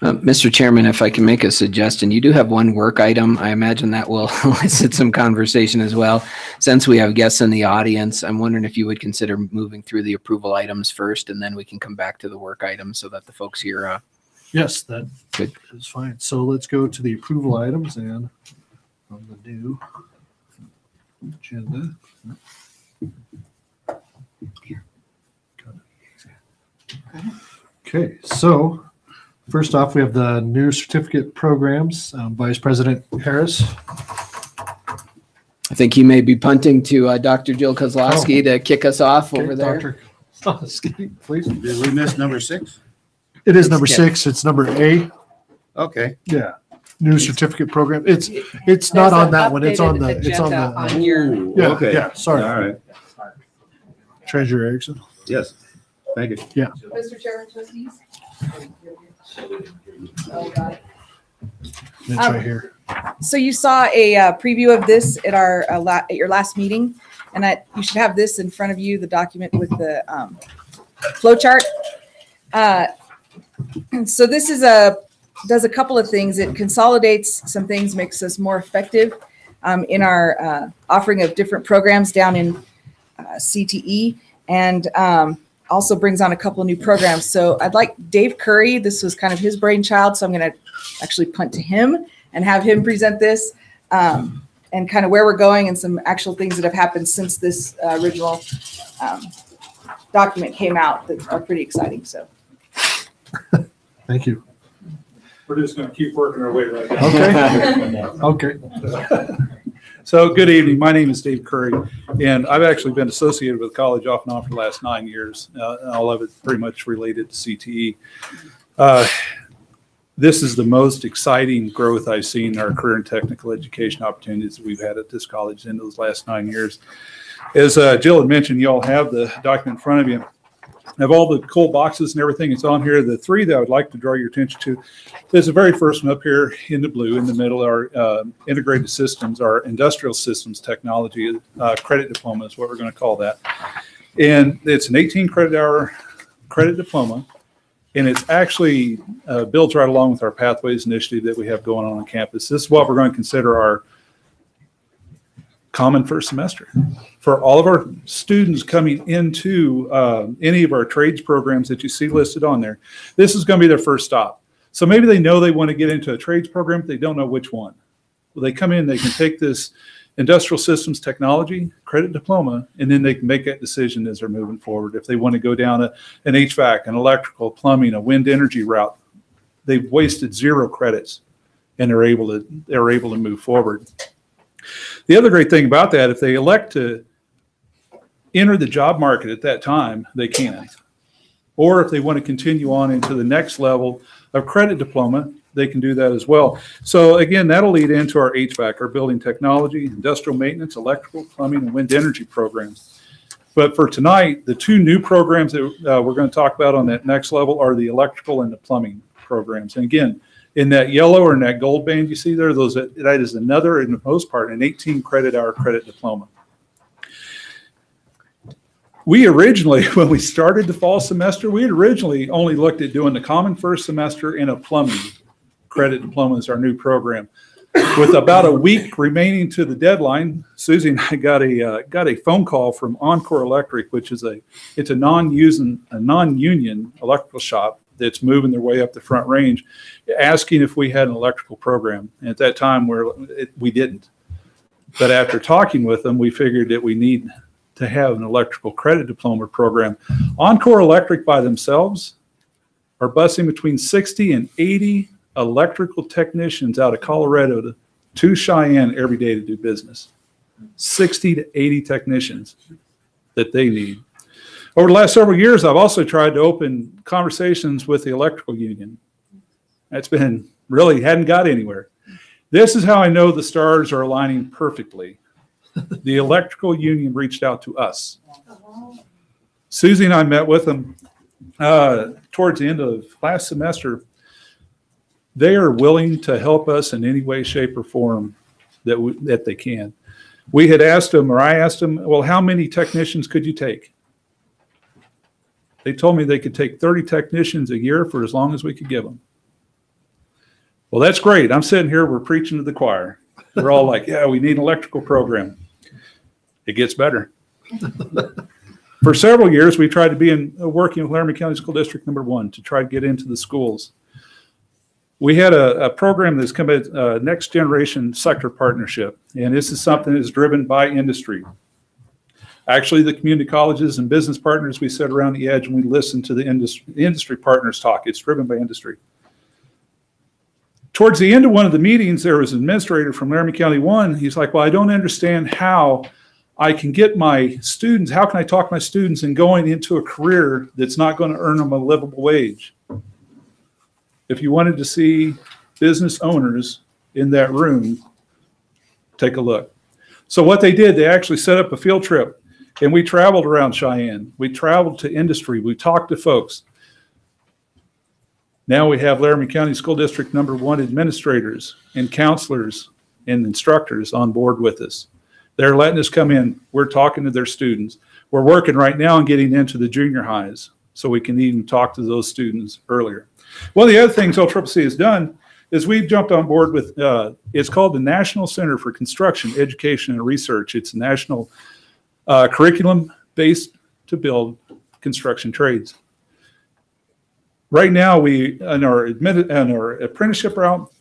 Mr. Chairman, if I can make a suggestion, you do have one work item. I imagine that will elicit some conversation as well. Since we have guests in the audience, I'm wondering if you would consider moving through the approval items first, and then we can come back to the work items so that the folks here. Yes, that Good. is fine. So let's go to the approval items and on the new agenda. Okay, so first off, we have the new certificate programs. Vice President Harris. I think he may be punting to Dr. Jill Kozlowski to kick us off over there. Dr. Kozlowski, please. Did we miss number 6? It is number Skip. 6. It's number A. Okay. Yeah. New certificate program. It's not on that one. It's on the, it's on Agenda the, on your, Ooh, yeah, okay. yeah, sorry. All right. Treasurer Erickson. Yes. Thank you. Mr. Chairman, trustees. It's right here. So you saw a preview of this at our at your last meeting, and you should have this in front of you, the document with the flow chart. So this is does a couple of things. It consolidates some things, makes us more effective in our offering of different programs down in CTE, and also brings on a couple of new programs. So I'd like Dave Curry, this was kind of his brainchild, so I'm going to actually punt to him and have him present this and kind of where we're going and some actual things that have happened since this original document came out that are pretty exciting. So Thank you. We're just going to keep working our way right now. Okay. Okay. So good evening. My name is Dave Curry, and I've actually been associated with the college off and on for the last 9 years. All of it pretty much related to CTE. This is the most exciting growth I've seen in our career and technical education opportunities that we've had at this college in those last 9 years. As Jill had mentioned, you all have the document in front of you. I have all the cool boxes and everything that's on here. The 3 that I would like to draw your attention to is the very first one up here in the blue. In the middle are integrated systems, our industrial systems technology credit diploma is what we're going to call that. And it's an 18 credit hour credit diploma. And it's actually builds right along with our Pathways initiative that we have going on campus. This is what we're going to consider our common first semester. For all of our students coming into any of our trades programs that you see listed on there, this is going to be their first stop. So maybe they know they want to get into a trades program, but they don't know which one. Well, they come in, they can take this industrial systems technology credit diploma, and then they can make that decision as they're moving forward. If they want to go down an HVAC, an electrical, plumbing, a wind energy route, they've wasted 0 credits and they're able to move forward. The other great thing about that, if they elect to enter the job market at that time, they can. Or if they want to continue on into the next level of credit diploma, they can do that as well. So again, that'll lead into our HVAC, our building technology, industrial maintenance, electrical, plumbing, and wind energy programs. But for tonight, the 2 new programs that we're going to talk about on that next level are the electrical and the plumbing programs. And again, in that yellow or in that gold band you see there, that is another, in the most part, an 18 credit hour credit diploma. We originally, when we started the fall semester, we had originally only looked at doing the common first semester and a plumbing credit diploma as our new program. With about a week remaining to the deadline, Susie and I got a phone call from Encore Electric, which is a non-union electrical shop that's moving their way up the Front Range, asking if we had an electrical program. And at that time, we didn't. But after talking with them, we figured that we need to have an electrical credit diploma program. Encore Electric by themselves are busing between 60 and 80 electrical technicians out of Colorado to Cheyenne every day to do business. 60 to 80 technicians that they need. Over the last several years, I've also tried to open conversations with the electrical union. That's been really hadn't got anywhere. This is how I know the stars are aligning perfectly. The electrical union reached out to us. Susie and I met with them towards the end of last semester. They are willing to help us in any way, shape, or form that they can. We had asked them, or I asked them, well, how many technicians could you take? They told me they could take 30 technicians a year for as long as we could give them. Well, that's great. I'm sitting here, we're preaching to the choir. We're all like, yeah, we need an electrical program. It gets better. For several years, we tried to be working with Laramie County School District number 1 to try to get into the schools. We had a program that's come at Next Generation Sector Partnership, and this is something that's driven by industry. Actually, the community colleges and business partners, we sit around the edge and we listen to the industry partners talk. It's driven by industry. Towards the end of one of the meetings, there was an administrator from Laramie County 1. He's like, well, I don't understand how I can get my students, how can I talk my students in going into a career that's not going to earn them a livable wage? If you wanted to see business owners in that room, take a look. So what they did, they actually set up a field trip, and we traveled around Cheyenne. We traveled to industry. We talked to folks. Now we have Laramie County School District number 1 administrators and counselors and instructors on board with us. They're letting us come in. We're talking to their students. We're working right now on getting into the junior highs so we can even talk to those students earlier. One of the other things LCCC has done is we've jumped on board with, it's called the National Center for Construction, Education, and Research. It's a national curriculum based to build construction trades. Right now, we, in our apprenticeship route,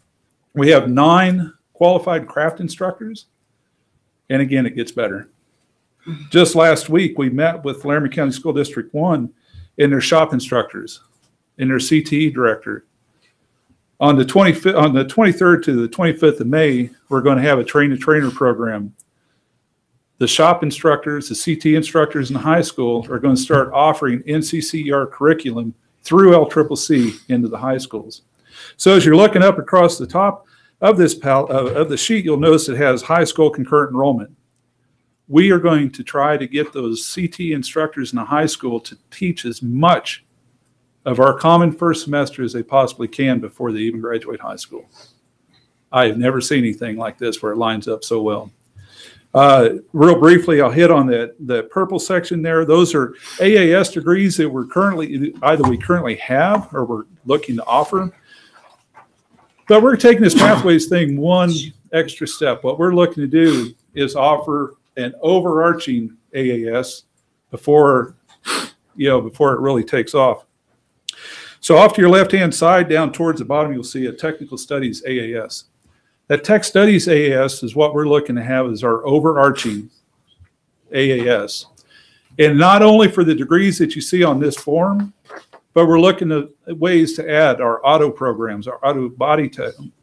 we have 9 qualified craft instructors. And again, it gets better. Just last week, we met with Laramie County School District 1 and their shop instructors and their CTE director. On the 23rd to the 25th of May, we're going to have a train-the-trainer program. The shop instructors, the CTE instructors in the high school are going to start offering NCCER curriculum through LCCC into the high schools. So as you're looking up across the top of this of the sheet, you'll notice it has high school concurrent enrollment. We are going to try to get those CT instructors in the high school to teach as much of our common first semester as they possibly can before they even graduate high school. I have never seen anything like this where it lines up so well. Real briefly, I'll hit on the purple section there. Those are AAS degrees that we're either we currently have or we're looking to offer. But we're taking this pathways thing one extra step. What we're looking to do is offer an overarching AAS before it really takes off. So off to your left-hand side, down towards the bottom, you'll see a Technical Studies AAS. That Tech Studies AAS is what we're looking to have as our overarching AAS. And not only for the degrees that you see on this form, but we're looking at ways to add our auto programs, our auto body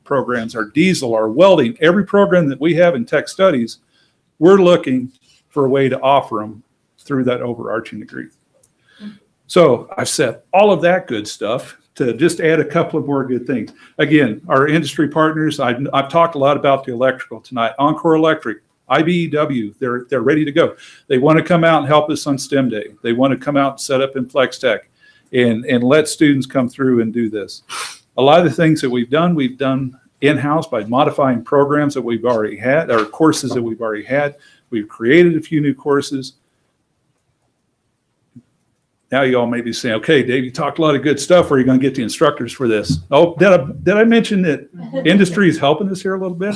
programs, our diesel, our welding, every program that we have in Tech Studies, we're looking for a way to offer them through that overarching degree. So I've said all of that good stuff to just add a couple of more good things. Again, our industry partners, I've talked a lot about the electrical tonight. Encore Electric, IBEW, they're ready to go. They want to come out and help us on STEM Day. They want to come out and set up in Flex Tech and let students come through and do this. A lot of the things that we've done in-house by modifying programs that we've already had, or courses that we've already had. We've created a few new courses. Now you all may be saying, okay, Dave, you talked a lot of good stuff. Where are you going to get the instructors for this? Oh, did I mention that industry is helping us here a little bit?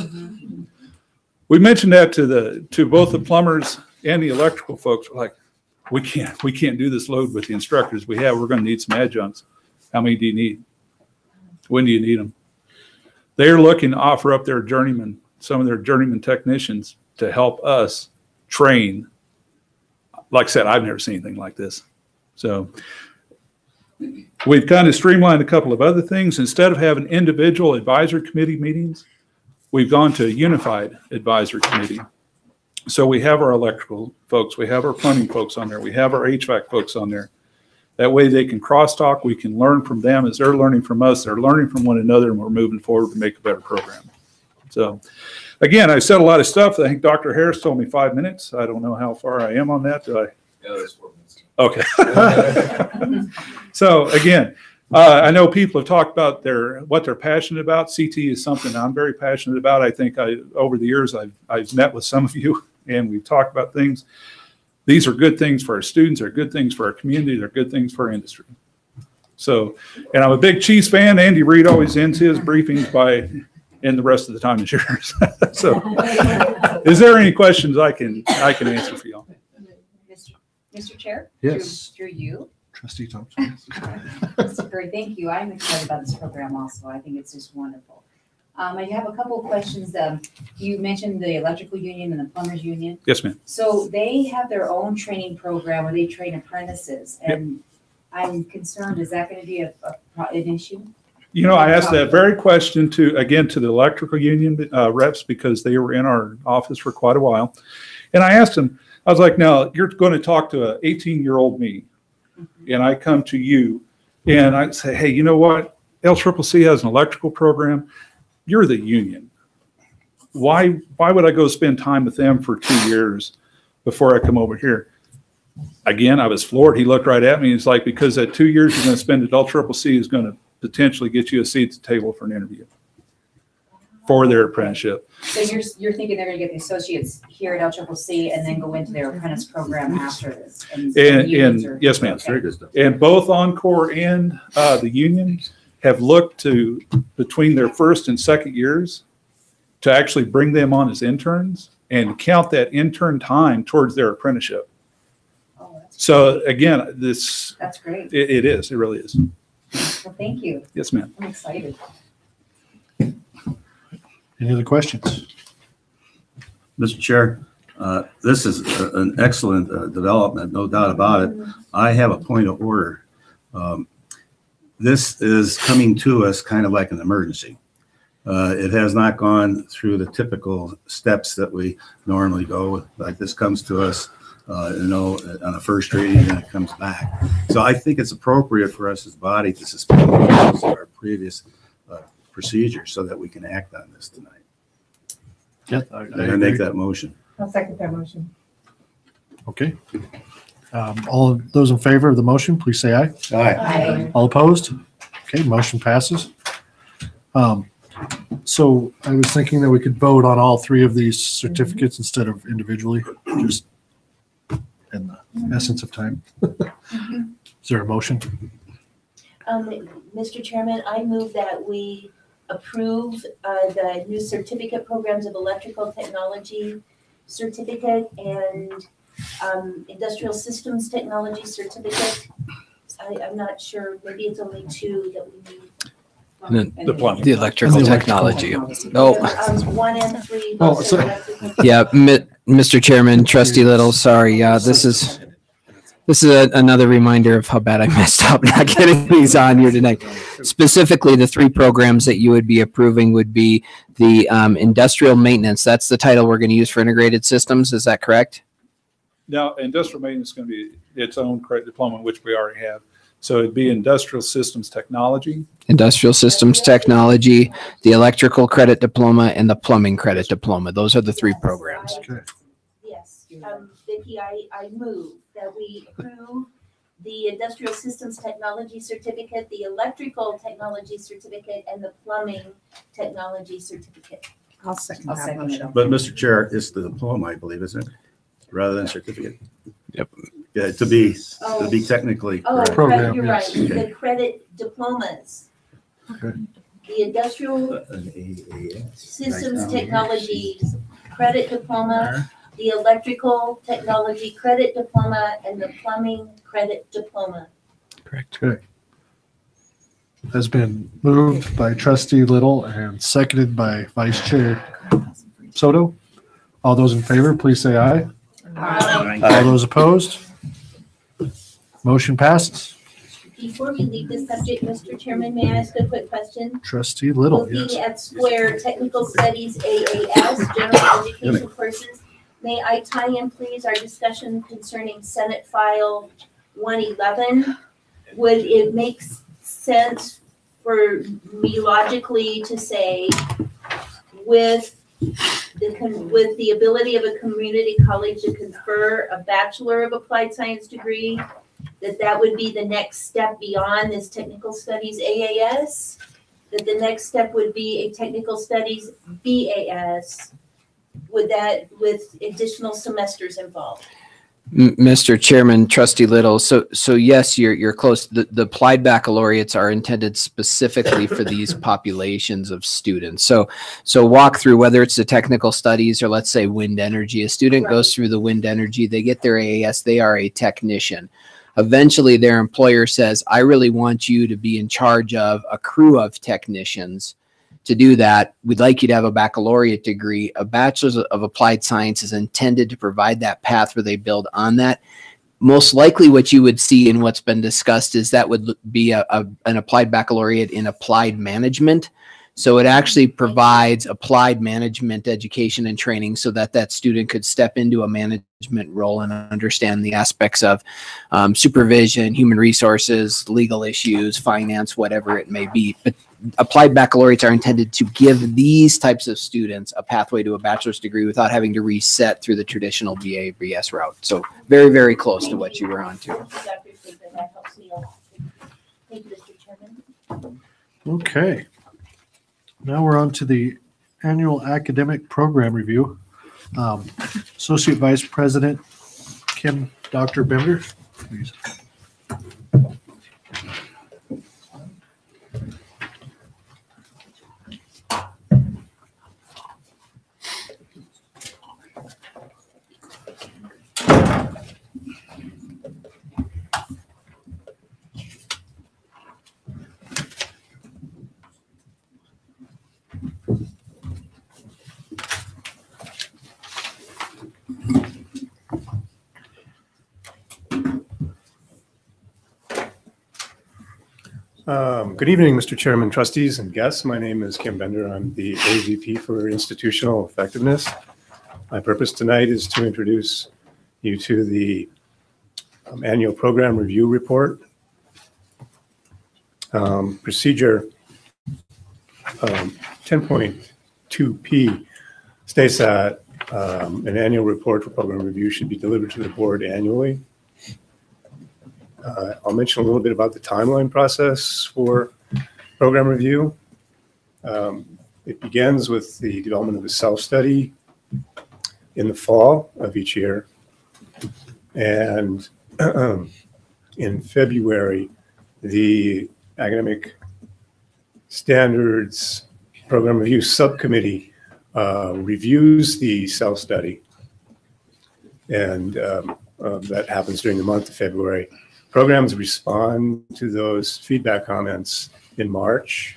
We mentioned that to both the plumbers and the electrical folks. We're like, we can't do this load with the instructors we have. We're going to need some adjuncts. How many do you need? When do you need them? They're looking to offer up their journeymen, some of their journeyman technicians, to help us train. Like I said, I've never seen anything like this. So We've kind of streamlined a couple of other things. Instead of having individual advisory committee meetings, we've gone to a unified advisory committee. So we have our electrical folks, we have our plumbing folks on there, we have our HVAC folks on there. That way they can crosstalk, we can learn from them as they're learning from us, they're learning from one another, and we're moving forward to make a better program. So again, I said a lot of stuff. I think Dr. Harris told me 5 minutes. I don't know how far I am on that. Did I? No, that's 4 minutes. Okay. So again, I know people have talked about what they're passionate about. CT is something I'm very passionate about. I think over the years I've met with some of you and we've talked about things. These are good things for our students. They're good things for our community. They're good things for our industry. So, and I'm a big Chiefs fan. Andy Reid always ends his briefings by, and the rest of the time is yours. So, is there any questions I can answer for y'all? Mr. Chair? Yes. Through you. Trustee Thompson. Great, thank you. I'm excited about this program also. I think it's just wonderful. I have a couple of questions. You mentioned the electrical union and the plumbers union. Yes, ma'am. So they have their own training program where they train apprentices, and I'm concerned, is that going to be an issue? You know, I asked that very question to the electrical union reps because they were in our office for quite a while. And I asked them, I was like, now you're going to talk to an 18-year-old me, and I come to you and I say, hey, you know what? LCCC has an electrical program. You're the union. Why would I go spend time with them for 2 years before I come over here? Again, I was floored. He looked right at me. He's like, because that 2 years you're going to spend at LCCC is going to potentially get you a seat at the table for an interview for their apprenticeship. So you're thinking they're going to get the associates here at LCCC and then go into their apprentice program after this? And yes, ma'am. Okay. And both Encore and the union have looked to, between their first and second years, to actually bring them on as interns and count that intern time towards their apprenticeship. Oh, So again, that's great. It is. It really is. Well, thank you. Yes, ma'am. I'm excited. Any other questions? Mr. Chair, this is an excellent development, no doubt about it. I have a point of order. This is coming to us kind of like an emergency. It has not gone through the typical steps that we normally go. Like this comes to us, on a first reading, and then it comes back. So I think it's appropriate for us as a body to suspend the rules of our previous procedure so that we can act on this tonight. Yeah, I make that motion. I'll second that motion. Okay. All of those in favor of the motion, please say aye. Aye. All opposed? Okay, motion passes. So I was thinking that we could vote on all three of these certificates instead of individually, just in the essence of time. Is there a motion? Mr. Chairman, I move that we approve the new certificate programs of electrical technology certificate and industrial systems technology certificate. I'm not sure, maybe it's only two that we need. The electrical technology. Oh, 1 and 3. Oh, both so- are electrical. yeah, Mr. Chairman, Trustee Little, sorry. This is another reminder of how bad I messed up not getting these on here tonight. Specifically, the three programs that you would be approving would be the industrial maintenance. That's the title we're going to use for integrated systems. Is that correct? Now, industrial maintenance is going to be its own credit diploma, which we already have. So it'd be industrial systems technology. Industrial systems technology, the electrical credit diploma, and the plumbing credit diploma. Those are the three programs. Yes, Vicki, I move that we approve the industrial systems technology certificate, the electrical technology certificate, and the plumbing technology certificate. I'll second I'll that second motion. But Mr. Chair, it's the diploma, I believe, isn't it? Rather than certificate. Yep. Yeah, to be technically Oh, correct. Program, you're right, yes. the credit diplomas. Okay. The industrial systems technologies credit diploma, the electrical technology credit diploma, and the plumbing credit diploma. Correct. Okay. Has been moved by Trustee Little and seconded by Vice Chair Soto. All those in favor, please say aye. All those opposed? Motion passes. before we leave this subject, Mr. Chairman, may I ask a quick question? Trustee Little, Looking yes. at Square Technical Studies AAS, General Education Courses, may I tie in, please, our discussion concerning Senate File 111? Would it make sense for me logically to say, with the ability of a community college to confer a Bachelor of Applied Science degree, that would be the next step beyond this Technical Studies AAS? That the next step would be a Technical Studies BAS? Would that, with additional semesters involved? Mr. Chairman, Trustee Little, so yes, you're close. The applied baccalaureates are intended specifically for these populations of students. So walk through whether it's the technical studies or let's say wind energy. A student goes through the wind energy, they get their AAS, they are a technician. Eventually their employer says, I really want you to be in charge of a crew of technicians. To do that, we'd like you to have a baccalaureate degree. A bachelor's of applied science is intended to provide that path where they build on that. Most likely what you would see in what's been discussed is that would be an applied baccalaureate in applied management. So it actually provides applied management education and training so that that student could step into a management role and understand the aspects of supervision, human resources, legal issues, finance, whatever it may be. But applied baccalaureates are intended to give these types of students a pathway to a bachelor's degree without having to reset through the traditional BA or BS route. So very, very close to what you were on to. Dr. Saban, that helps me a lot. Thank you, Mr. Chairman. Okay. Now we're on to the annual academic program review. Associate Vice President Dr. Bender, please. Good evening, Mr. Chairman, trustees, and guests. My name is Kim Bender. I'm the AVP for Institutional Effectiveness. My purpose tonight is to introduce you to the annual program review report. Procedure 10.2P states that an annual report for program review should be delivered to the board annually. I'll mention a little bit about the timeline process for program review. It begins with the development of a self-study in the fall of each year. And in February, the Academic Standards Program Review Subcommittee reviews the self-study. And that happens during the month of February. Programs respond to those feedback comments in March.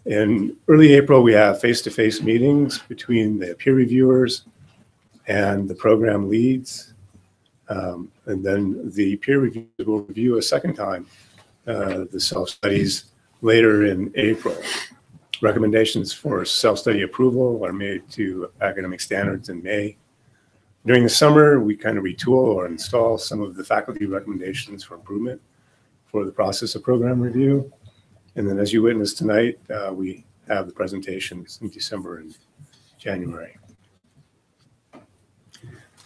In early April, we have face-to-face meetings between the peer reviewers and the program leads. And then the peer reviewers will review a second time the self-studies later in April. Recommendations for self-study approval are made to academic standards in May. During the summer, we kind of retool or install some of the faculty recommendations for improvement for the process of program review. And then as you witnessed tonight, we have the presentations in December and January.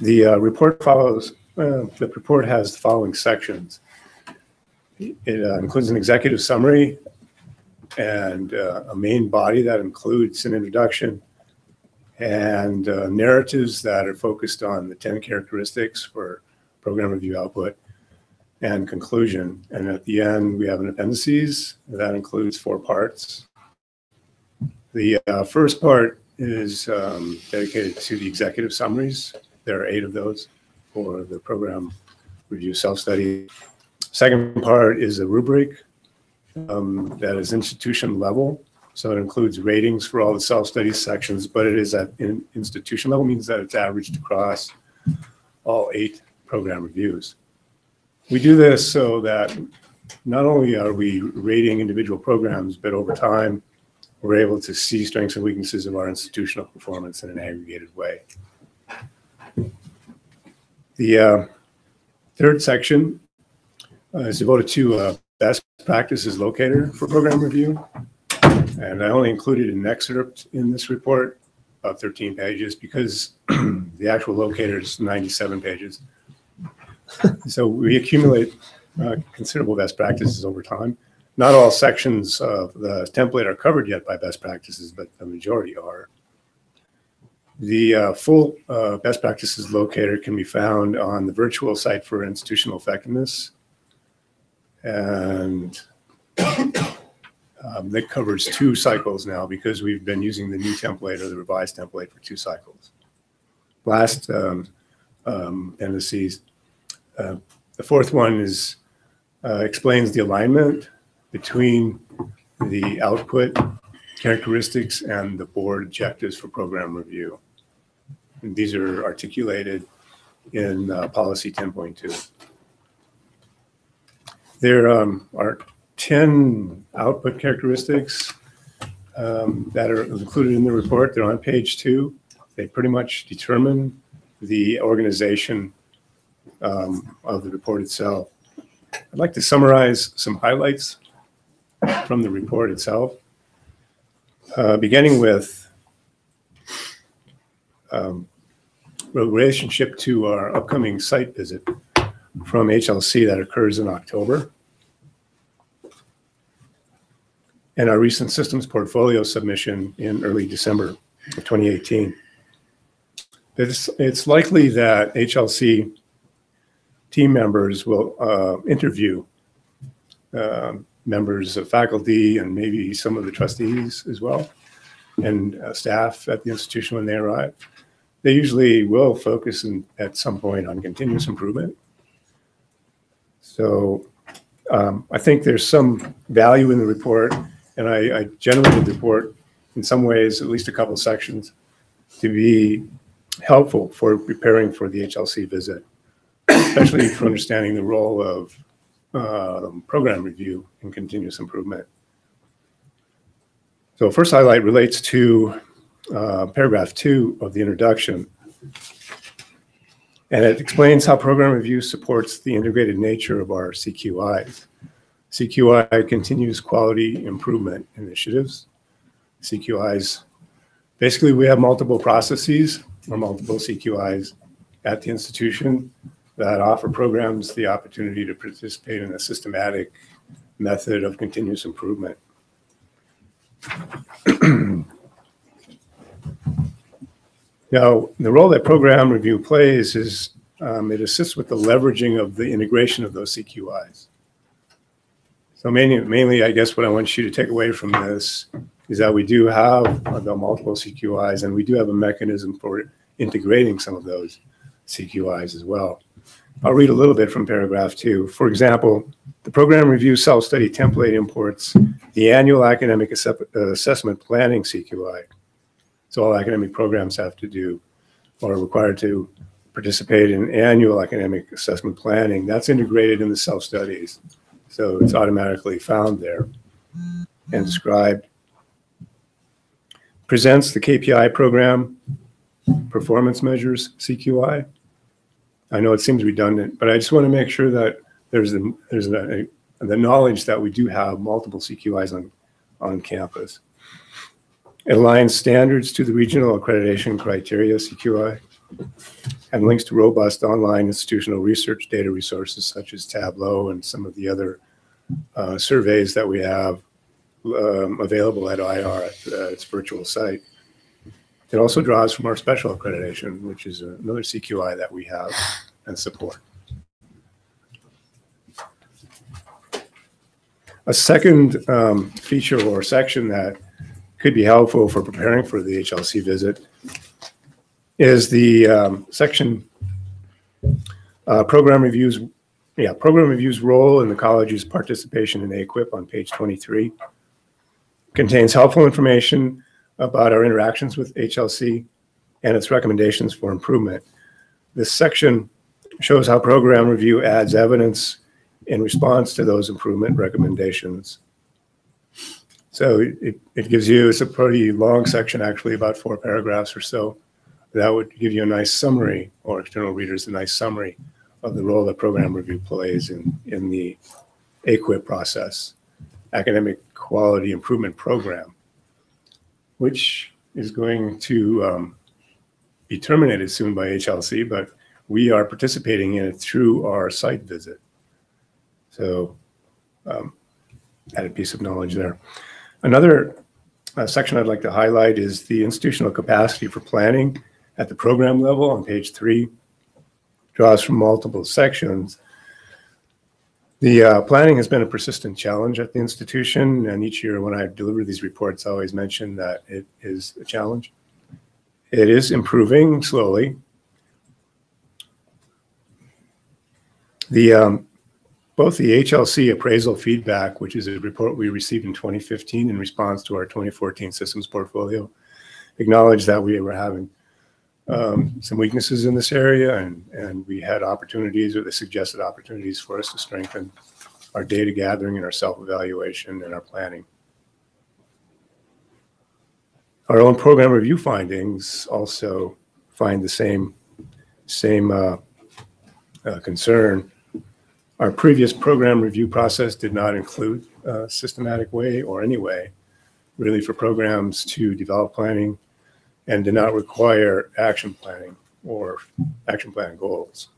The report follows, the report has the following sections. It includes an executive summary and a main body that includes an introduction and narratives that are focused on the 10 characteristics for program review output and conclusion. And at the end, we have an appendices that includes 4 parts. The first part is dedicated to the executive summaries. There are 8 of those for the program review self-study. Second part is a rubric that is institution level. So it includes ratings for all the self-study sections, but it is at institution level, means that it's averaged across all 8 program reviews. We do this so that not only are we rating individual programs, but over time, we're able to see strengths and weaknesses of our institutional performance in an aggregated way. The third section is devoted to best practices locator for program review. And I only included an excerpt in this report, about 13 pages, because the actual locator is 97 pages. So we accumulate considerable best practices over time. Not all sections of the template are covered yet by best practices, but the majority are. The full best practices locator can be found on the virtual site for institutional effectiveness. And that covers 2 cycles now because we've been using the new template or the revised template for 2 cycles. Last appendices, the fourth one is explains the alignment between the output characteristics and the board objectives for program review. And these are articulated in policy 10.2. There are 10 output characteristics that are included in the report. They're on page 2. They pretty much determine the organization of the report itself. I'd like to summarize some highlights from the report itself, beginning with relationship to our upcoming site visit from HLC that occurs in October, and our recent systems portfolio submission in early December of 2018. It's likely that HLC team members will interview members of faculty and maybe some of the trustees as well, and staff at the institution when they arrive. They usually will focus at some point on continuous improvement. So I think there's some value in the report, and I generated the report in some ways, at least a couple sections, to be helpful for preparing for the HLC visit, especially for understanding the role of program review and continuous improvement. So first highlight relates to paragraph 2 of the introduction. And it explains how program review supports the integrated nature of our CQIs. CQI continuous quality improvement initiatives. CQIs, basically we have multiple processes or multiple CQIs at the institution that offer programs the opportunity to participate in a systematic method of continuous improvement. Now, the role that program review plays is it assists with the leveraging of the integration of those CQIs. So mainly, I guess what I want you to take away from this is that we do have the multiple CQIs, and we do have a mechanism for integrating some of those CQIs as well. I'll read a little bit from paragraph 2. For example, the program review self-study template imports the annual academic assessment planning CQI. So all academic programs have to do or are required to participate in annual academic assessment planning. That's integrated in the self-studies. So it's automatically found there and described. Presents the KPI program performance measures CQI. I know it seems redundant, but I just want to make sure that there's the knowledge that we do have multiple CQIs on campus. It aligns standards to the regional accreditation criteria, CQI, and links to robust online institutional research data resources such as Tableau and some of the other surveys that we have available at IR at its virtual site. It also draws from our special accreditation, which is another CQI that we have and support. A second feature or section that could be helpful for preparing for the HLC visit is the section program reviews role in the college's participation in AQUIP on page 23. Contains helpful information about our interactions with HLC and its recommendations for improvement. This section shows how program review adds evidence in response to those improvement recommendations. So it gives you, it's a pretty long section, actually about 4 paragraphs or so. That would give you a nice summary, or external readers a nice summary of the role that program review plays in the AQUIP process, Academic Quality Improvement Program, which is going to be terminated soon by HLC, but we are participating in it through our site visit. So added piece of knowledge there. Another section I'd like to highlight is the institutional capacity for planning at the program level on page 3. Draws from multiple sections. The planning has been a persistent challenge at the institution, and each year when I deliver these reports, I always mention that it is a challenge. It is improving slowly. Both the HLC appraisal feedback, which is a report we received in 2015 in response to our 2014 systems portfolio, acknowledged that we were having some weaknesses in this area, and we had opportunities, or they suggested opportunities for us to strengthen our data gathering and our self-evaluation and our planning. Our own program review findings also find the same concern. Our previous program review process did not include a systematic way or any way really for programs to develop planning, and did not require action planning or action plan goals.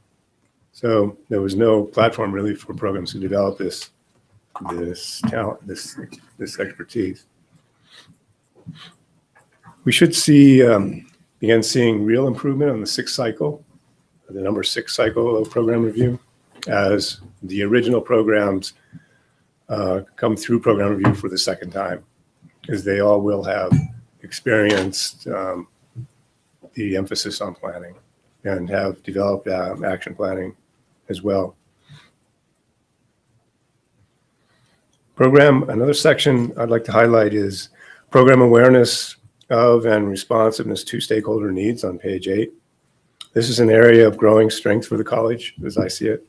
So there was no platform really for programs to develop this talent, this expertise. We should see begin seeing real improvement on the 6th cycle, the number 6 cycle of program review, as the original programs come through program review for the 2nd time, because they all will have experienced the emphasis on planning and have developed action planning as well. Another section I'd like to highlight is program awareness of and responsiveness to stakeholder needs on page 8. This is an area of growing strength for the college, as I see it,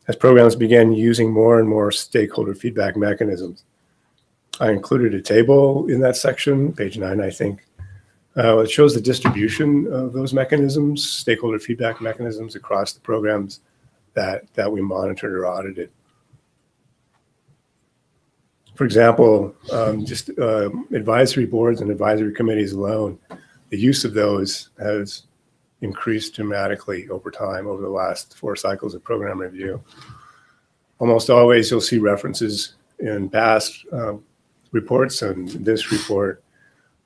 as programs began using more and more stakeholder feedback mechanisms. I included a table in that section, page 9, I think. It shows the distribution of those mechanisms, stakeholder feedback mechanisms, across the programs that we monitored or audited. For example, just advisory boards and advisory committees alone, the use of those has increased dramatically over time, over the last 4 cycles of program review. Almost always you'll see references in past reports, and this report,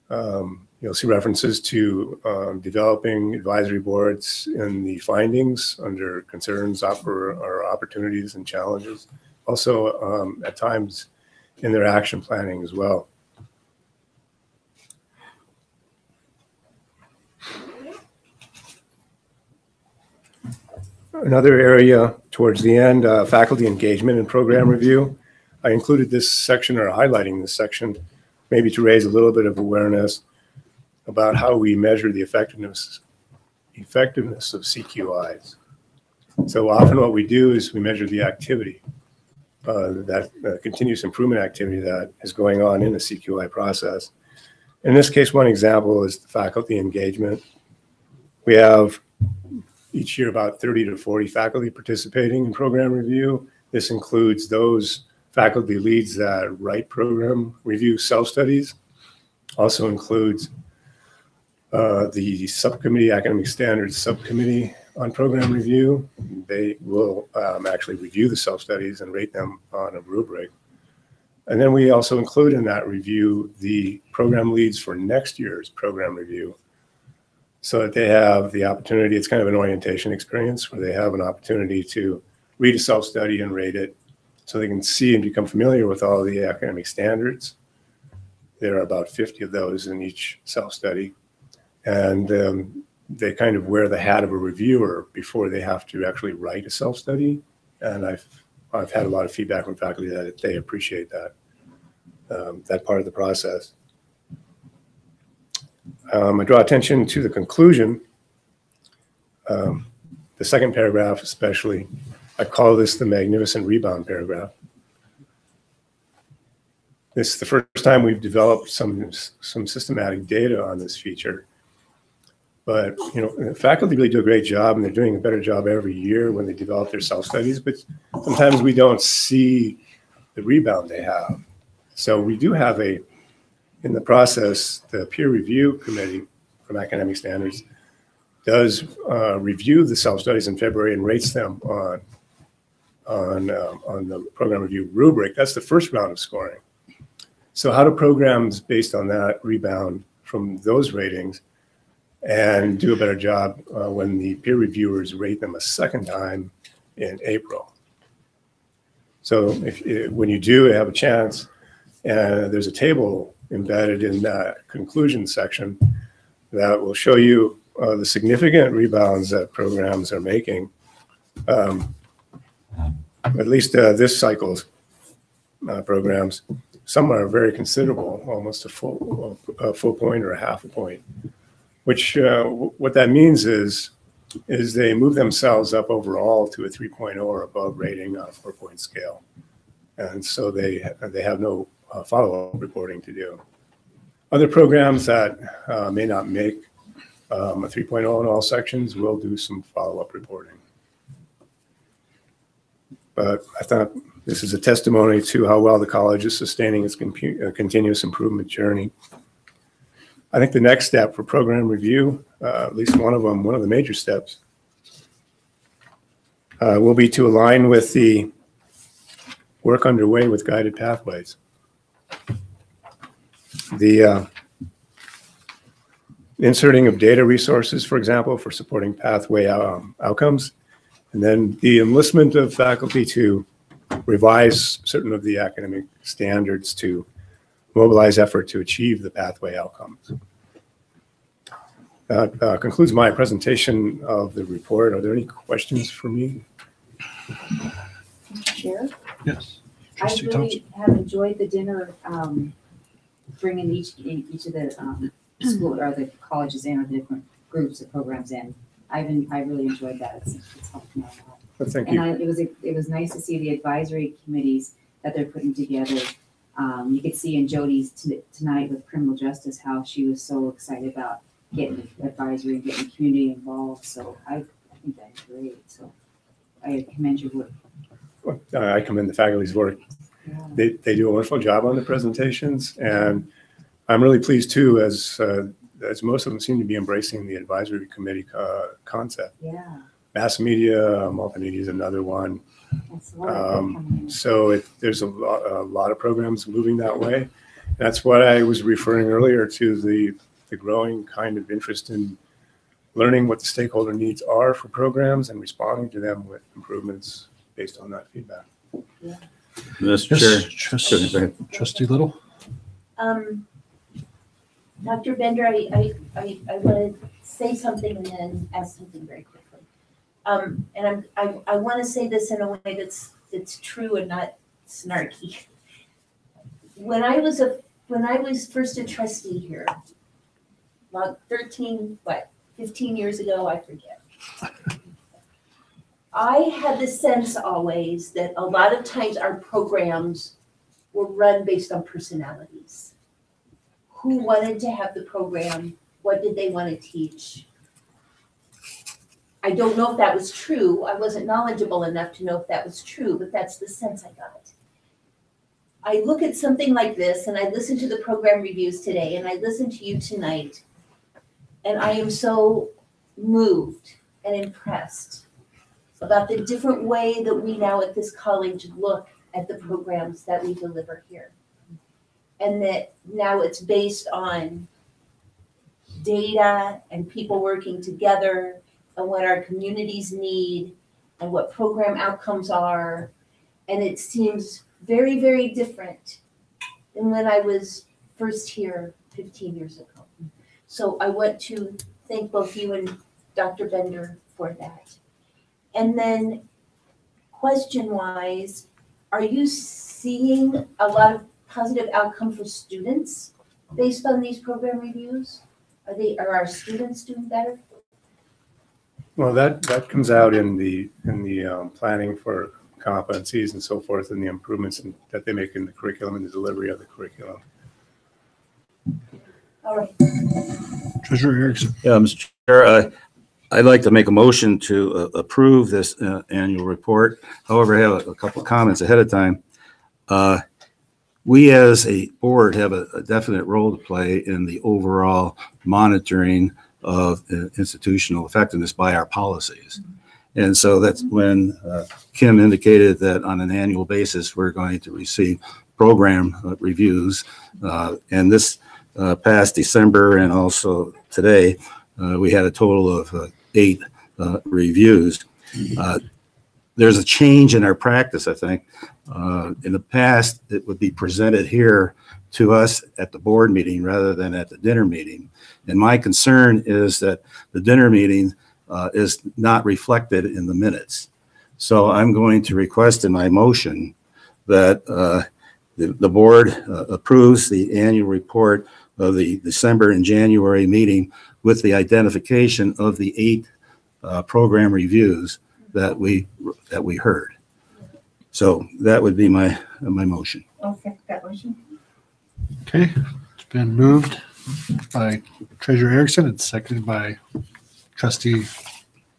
you'll see references to developing advisory boards in the findings under concerns, or opportunities and challenges. Also, at times in their action planning as well. Another area towards the end, faculty engagement and program review. I included this section, or highlighting this section, maybe to raise a little bit of awareness about how we measure the effectiveness of CQIs. So often what we do is we measure the activity, that continuous improvement activity that is going on in the CQI process. In this case, one example is the faculty engagement. We have each year about 30 to 40 faculty participating in program review. This includes those faculty leads that write program review self-studies. Also includes the subcommittee, academic standards subcommittee on program review. They will actually review the self-studies and rate them on a rubric. And then we also include in that review the program leads for next year's program review, so that they have the opportunity. It's kind of an orientation experience where they have an opportunity to read a self-study and rate it, so they can see and become familiar with all the academic standards. There are about 50 of those in each self-study. And they kind of wear the hat of a reviewer before they have to actually write a self-study. And I've had a lot of feedback from faculty that they appreciate that part of the process. I draw attention to the conclusion, the second paragraph especially, I call this the magnificent rebound paragraph. This is the first time we've developed some systematic data on this feature. But, you know, the faculty really do a great job, and they're doing a better job every year when they develop their self-studies, but sometimes we don't see the rebound they have. So we do have in the process, the peer review committee from Academic Standards does review the self-studies in February and rates them on the program review rubric. That's the first round of scoring. So how do programs based on that rebound from those ratings and do a better job when the peer reviewers rate them a second time in April? So when you do have a chance, there's a table embedded in that conclusion section that will show you the significant rebounds that programs are making. At least this cycle's programs, some are very considerable, almost a full point or a half a point. Which what that means is they move themselves up overall to a 3.0 or above rating on a 4-point scale, and so they have no follow-up reporting to do. Other programs that may not make a 3.0 in all sections will do some follow-up reporting. But I thought this is a testimony to how well the college is sustaining its continuous improvement journey. I think the next step for program review, at least one of the major steps, will be to align with the work underway with guided pathways. The inserting of data resources, for example, for supporting pathway outcomes, and then the enlistment of faculty to revise certain of the academic standards to mobilize effort to achieve the pathway outcomes. That concludes my presentation of the report. Are there any questions for me? Chair? Yes. I Trustee really have enjoyed the dinner, bringing each of the school or the colleges in, or the different groups of programs in. I really enjoyed that. It's helped me a lot. Well, thank you. And it was nice to see the advisory committees that they're putting together. You could see in Jody's tonight with criminal justice how she was so excited about getting advisory and getting community involved. So I think that's great. So I commend your work. I commend the faculty's work. Yeah. They do a wonderful job on the presentations, and I'm really pleased too, as most of them seem to be embracing the advisory committee concept. Yeah. Mass media, multimedia is another one. So there's a lot of programs moving that way. That's what I was referring earlier to, the growing kind of interest in learning what the stakeholder needs are for programs and responding to them with improvements based on that feedback. Yeah. Mr. Chair. Trustee Little? Dr. Bender, I want to say something and then ask something very quickly. And I want to say this in a way that's true and not snarky. When I was first a trustee here, about 15 years ago, I forget. I had the sense always that a lot of times our programs were run based on personalities. Who wanted to have the program? What did they want to teach? I don't know if that was true. I wasn't knowledgeable enough to know if that was true, but that's the sense I got. I look at something like this and I listen to the program reviews today and I listen to you tonight, and I am so moved and impressed about the different way that we now at this college look at the programs that we deliver here. And that now it's based on data and people working together and what our communities need and what program outcomes are. And it seems very, very different than when I was first here 15 years ago. So I want to thank both you and Dr. Bender for that. And then question-wise, are you seeing a lot of positive outcome for students based on these program reviews? Are our students doing better? Well, that comes out in the planning for competencies and so forth, and the improvements that they make in the curriculum and the delivery of the curriculum. All right. Treasurer Erickson. Yeah, Mr. Chair, I'd like to make a motion to approve this annual report. However, I have a couple of comments ahead of time. We as a board have a definite role to play in the overall monitoring of institutional effectiveness by our policies. And so that's when Kim indicated that on an annual basis, we're going to receive program reviews. And this past December and also today, we had a total of 8 reviews. There's a change in our practice, I think. In the past, it would be presented here to us at the board meeting rather than at the dinner meeting. And my concern is that the dinner meeting is not reflected in the minutes. So I'm going to request in my motion that the board approves the annual report of the December and January meeting with the identification of the 8 program reviews that we heard. So that would be my motion. I'll second that motion. Okay, it's been moved by Treasurer Erickson and seconded by Trustee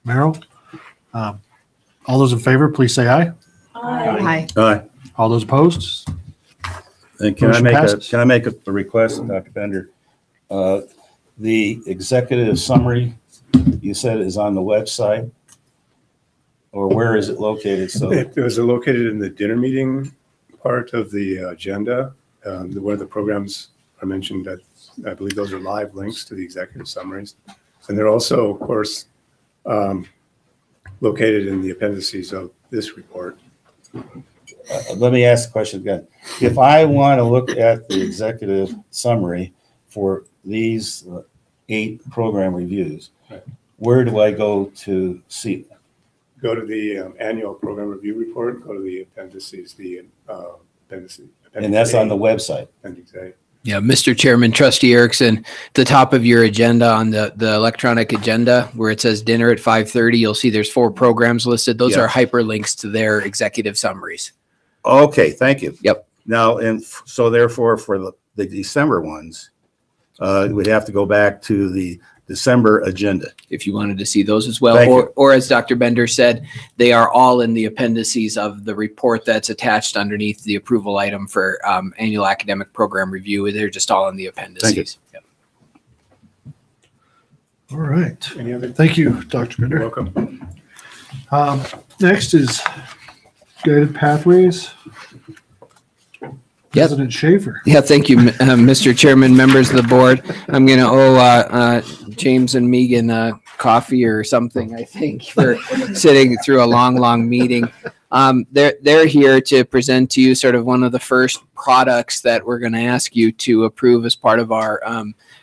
Merrill. All those in favor, please say aye. Aye. Aye. All those opposed? And Motion passes. can I make a request, Dr. Bender? The executive summary, you said is on the website, or where is it located? So It was located in the dinner meeting part of the agenda, where the programs are mentioned. That I believe those are live links to the executive summaries. And they're also, of course, located in the appendices of this report. let me ask the question again. If I want to look at the executive summary for these 8 program reviews, where do I go to see them? Go to the annual program review report, go to the appendices, appendices. And that's on the website. Appendix A. Yeah, Mr. Chairman, Trustee Erickson, the top of your agenda on the electronic agenda where it says dinner at 5:30, you'll see there's 4 programs listed. Those are hyperlinks to their executive summaries. Okay, thank you. Yep. Now, and so therefore for the December ones, we'd have to go back to the December agenda. If you wanted to see those as well, Thank you. or as Dr. Bender said, they are all in the appendices of the report that's attached underneath the approval item for annual academic program review. They're just all in the appendices. Yep. All right. Any other? Thank you, Dr. Bender. You're welcome. Next is guided pathways. Yep. President Schaefer. Yeah, thank you, Mr. Chairman, members of the board. I'm going to owe James and Megan coffee or something, I think, for sitting through a long meeting. They're here to present to you sort of one of the first products that we're going to ask you to approve as part of our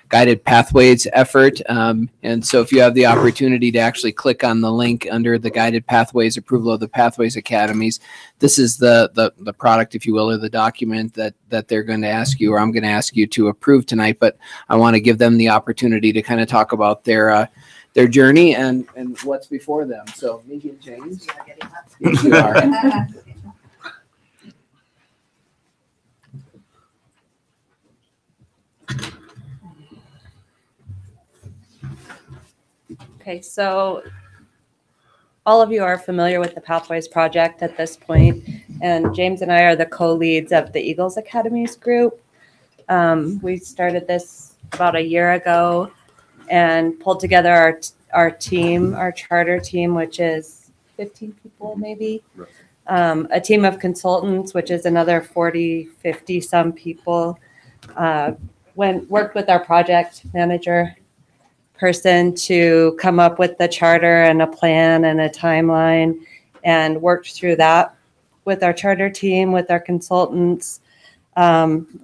guided pathways effort. And so if you have the opportunity to actually click on the link under the guided pathways approval of the Pathways Academies, this is the product, if you will, or the document that they're going to ask you, or I'm going to ask you to approve tonight. But I want to give them the opportunity to kind of talk about their journey and what's before them. So Megan, James, yes, you are. Okay, so all of you are familiar with the Pathways Project at this point, and James and I are the co-leads of the Eagles Academies group. We started this about a year ago and pulled together our team, our charter team, which is 15 people maybe, a team of consultants, which is another 40, 50 some people, worked with our project manager person to come up with the charter and a plan and a timeline, and worked through that with our charter team, with our consultants.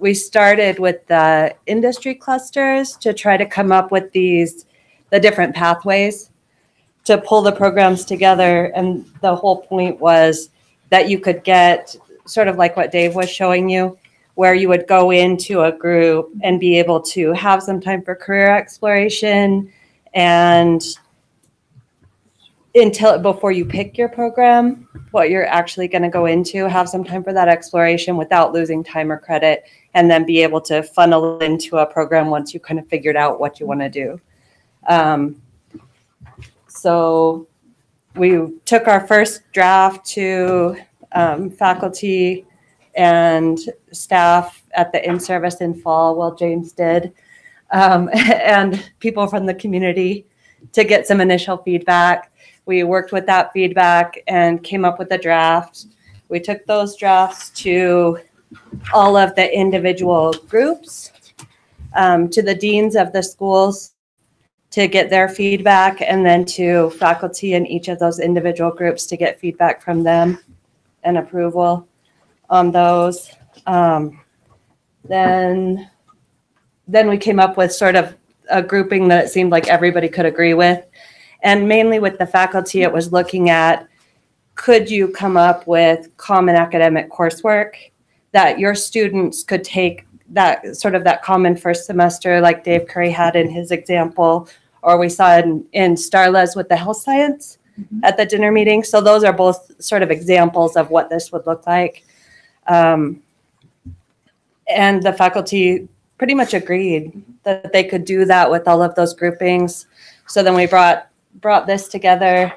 We started with the industry clusters to try to come up with the different pathways to pull the programs together. And the whole point was that you could get sort of like what Dave was showing you, where you would go into a group and be able to have some time for career exploration and before you pick your program, what you're actually going to go into, have some time for that exploration without losing time or credit, and then be able to funnel into a program once you kind of figured out what you want to do. So we took our first draft to faculty and staff at the in-service in fall, well, James did, and people from the community to get some initial feedback. We worked with that feedback and came up with a draft. We took those drafts to all of the individual groups, to the deans of the schools to get their feedback, and then to faculty in each of those individual groups to get feedback from them and approval on those. Then we came up with sort of a grouping that it seemed like everybody could agree with. And mainly with the faculty, it was looking at, could you come up with common academic coursework that your students could take, that sort of that common first semester like Dave Curry had in his example, or we saw in Starla's with the health science at the dinner meeting. So those are both sort of examples of what this would look like. And the faculty pretty much agreed that they could do that with all of those groupings. So then we brought this together,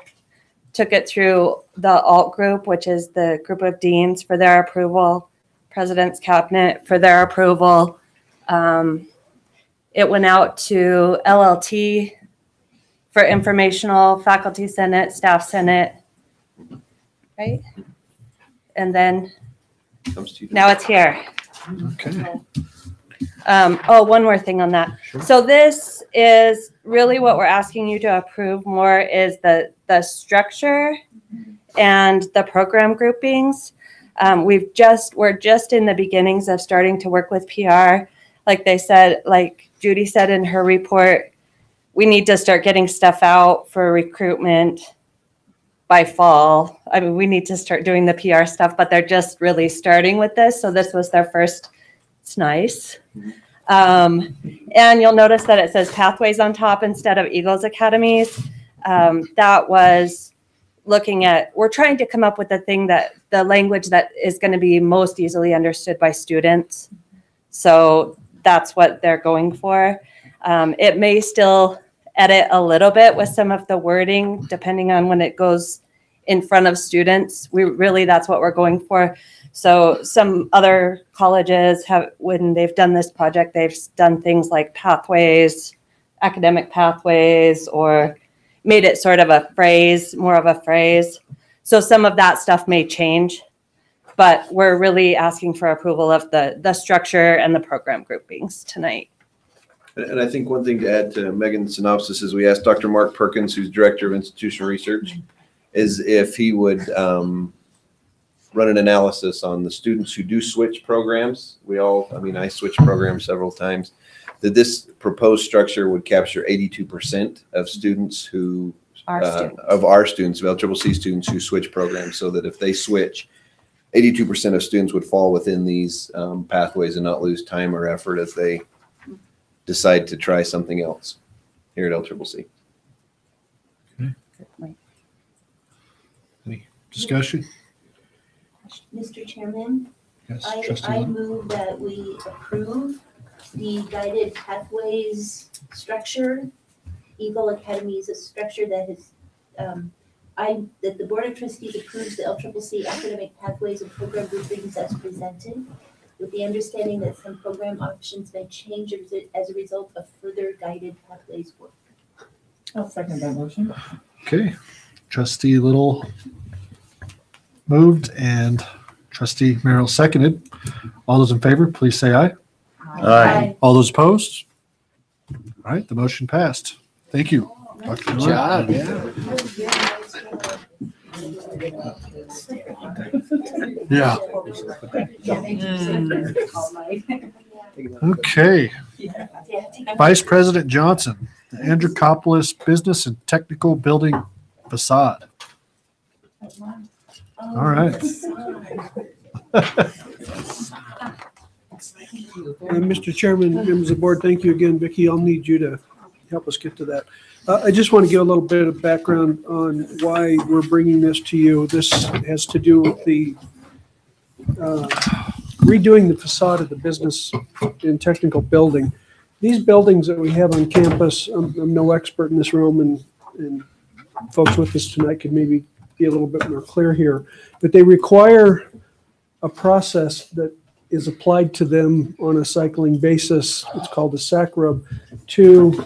took it through the alt group, which is the group of deans for their approval, president's cabinet for their approval. It went out to LLT for informational, faculty senate, staff senate, right? And then now it's here. Okay. One more thing on that. Sure. So this is really what we're asking you to approve more is the structure and the program groupings. We're just in the beginnings of starting to work with PR. Like they said, like Judy said in her report, we need to start getting stuff out for recruitment by fall. I mean, we need to start doing the PR stuff, but they're just really starting with this. So this was their first. It's nice. And you'll notice that it says Pathways on top instead of Eagles Academies. That was looking at, we're trying to come up with the language that is going to be most easily understood by students. So that's what they're going for. It may still edit a little bit with some of the wording, depending on when it goes in front of students. That's what we're going for. So some other colleges when they've done this project, they've done things like pathways, academic pathways, or made it sort of more of a phrase. So some of that stuff may change, but we're really asking for approval of the structure and the program groupings tonight. And I think one thing to add to Megan's synopsis is we asked Dr. Mark Perkins, who's Director of Institutional Research, is if he would run an analysis on the students who do switch programs. I switched programs several times, that this proposed structure would capture 82% of students of our students, of LCCC students who switch programs, so that if they switch, 82% of students would fall within these pathways and not lose time or effort as they decide to try something else here at LCCC. Okay. Any discussion? Mr. Chairman, Yes, I move that we approve the guided pathways structure. Eagle Academy is a structure that has, that the Board of Trustees approves the LCCC academic pathways and program groupings as presented, with the understanding that some program options may change as a result of further guided pathways work. I'll second that motion. Okay. Trustee Little moved and Trustee Merrill seconded. All those in favor, please say aye. Aye. All those opposed? All right, the motion passed. Thank you. Dr. Good job. Yeah. Okay. Vice President Johnson, the Androcopoulos Business and Technical Building Facade. All right. Mr. Chairman, members of the board, thank you again. Vicki, I'll need you to help us get to that. I just want to give a little bit of background on why we're bringing this to you. This has to do with the redoing the facade of the business and technical building. These buildings that we have on campus, I'm no expert in this room, and folks with us tonight could maybe be a little bit more clear here, but they require a process that is applied to them on a cycling basis. It's called a SAC rub, to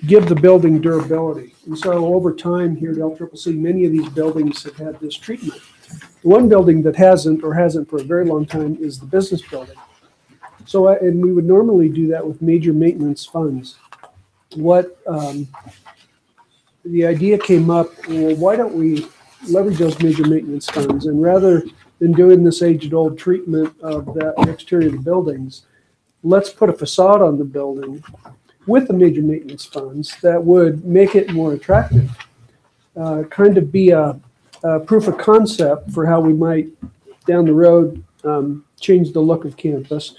give the building durability. And so over time here at LCCC, many of these buildings have had this treatment. The one building that hasn't, or hasn't for a very long time, is the business building. So, and we would normally do that with major maintenance funds. What the idea came up, well, why don't we leverage those major maintenance funds, and rather than doing this age-old treatment of that exterior of the buildings, let's put a facade on the building with the major maintenance funds that would make it more attractive. Kind of be a proof of concept for how we might, down the road, change the look of campus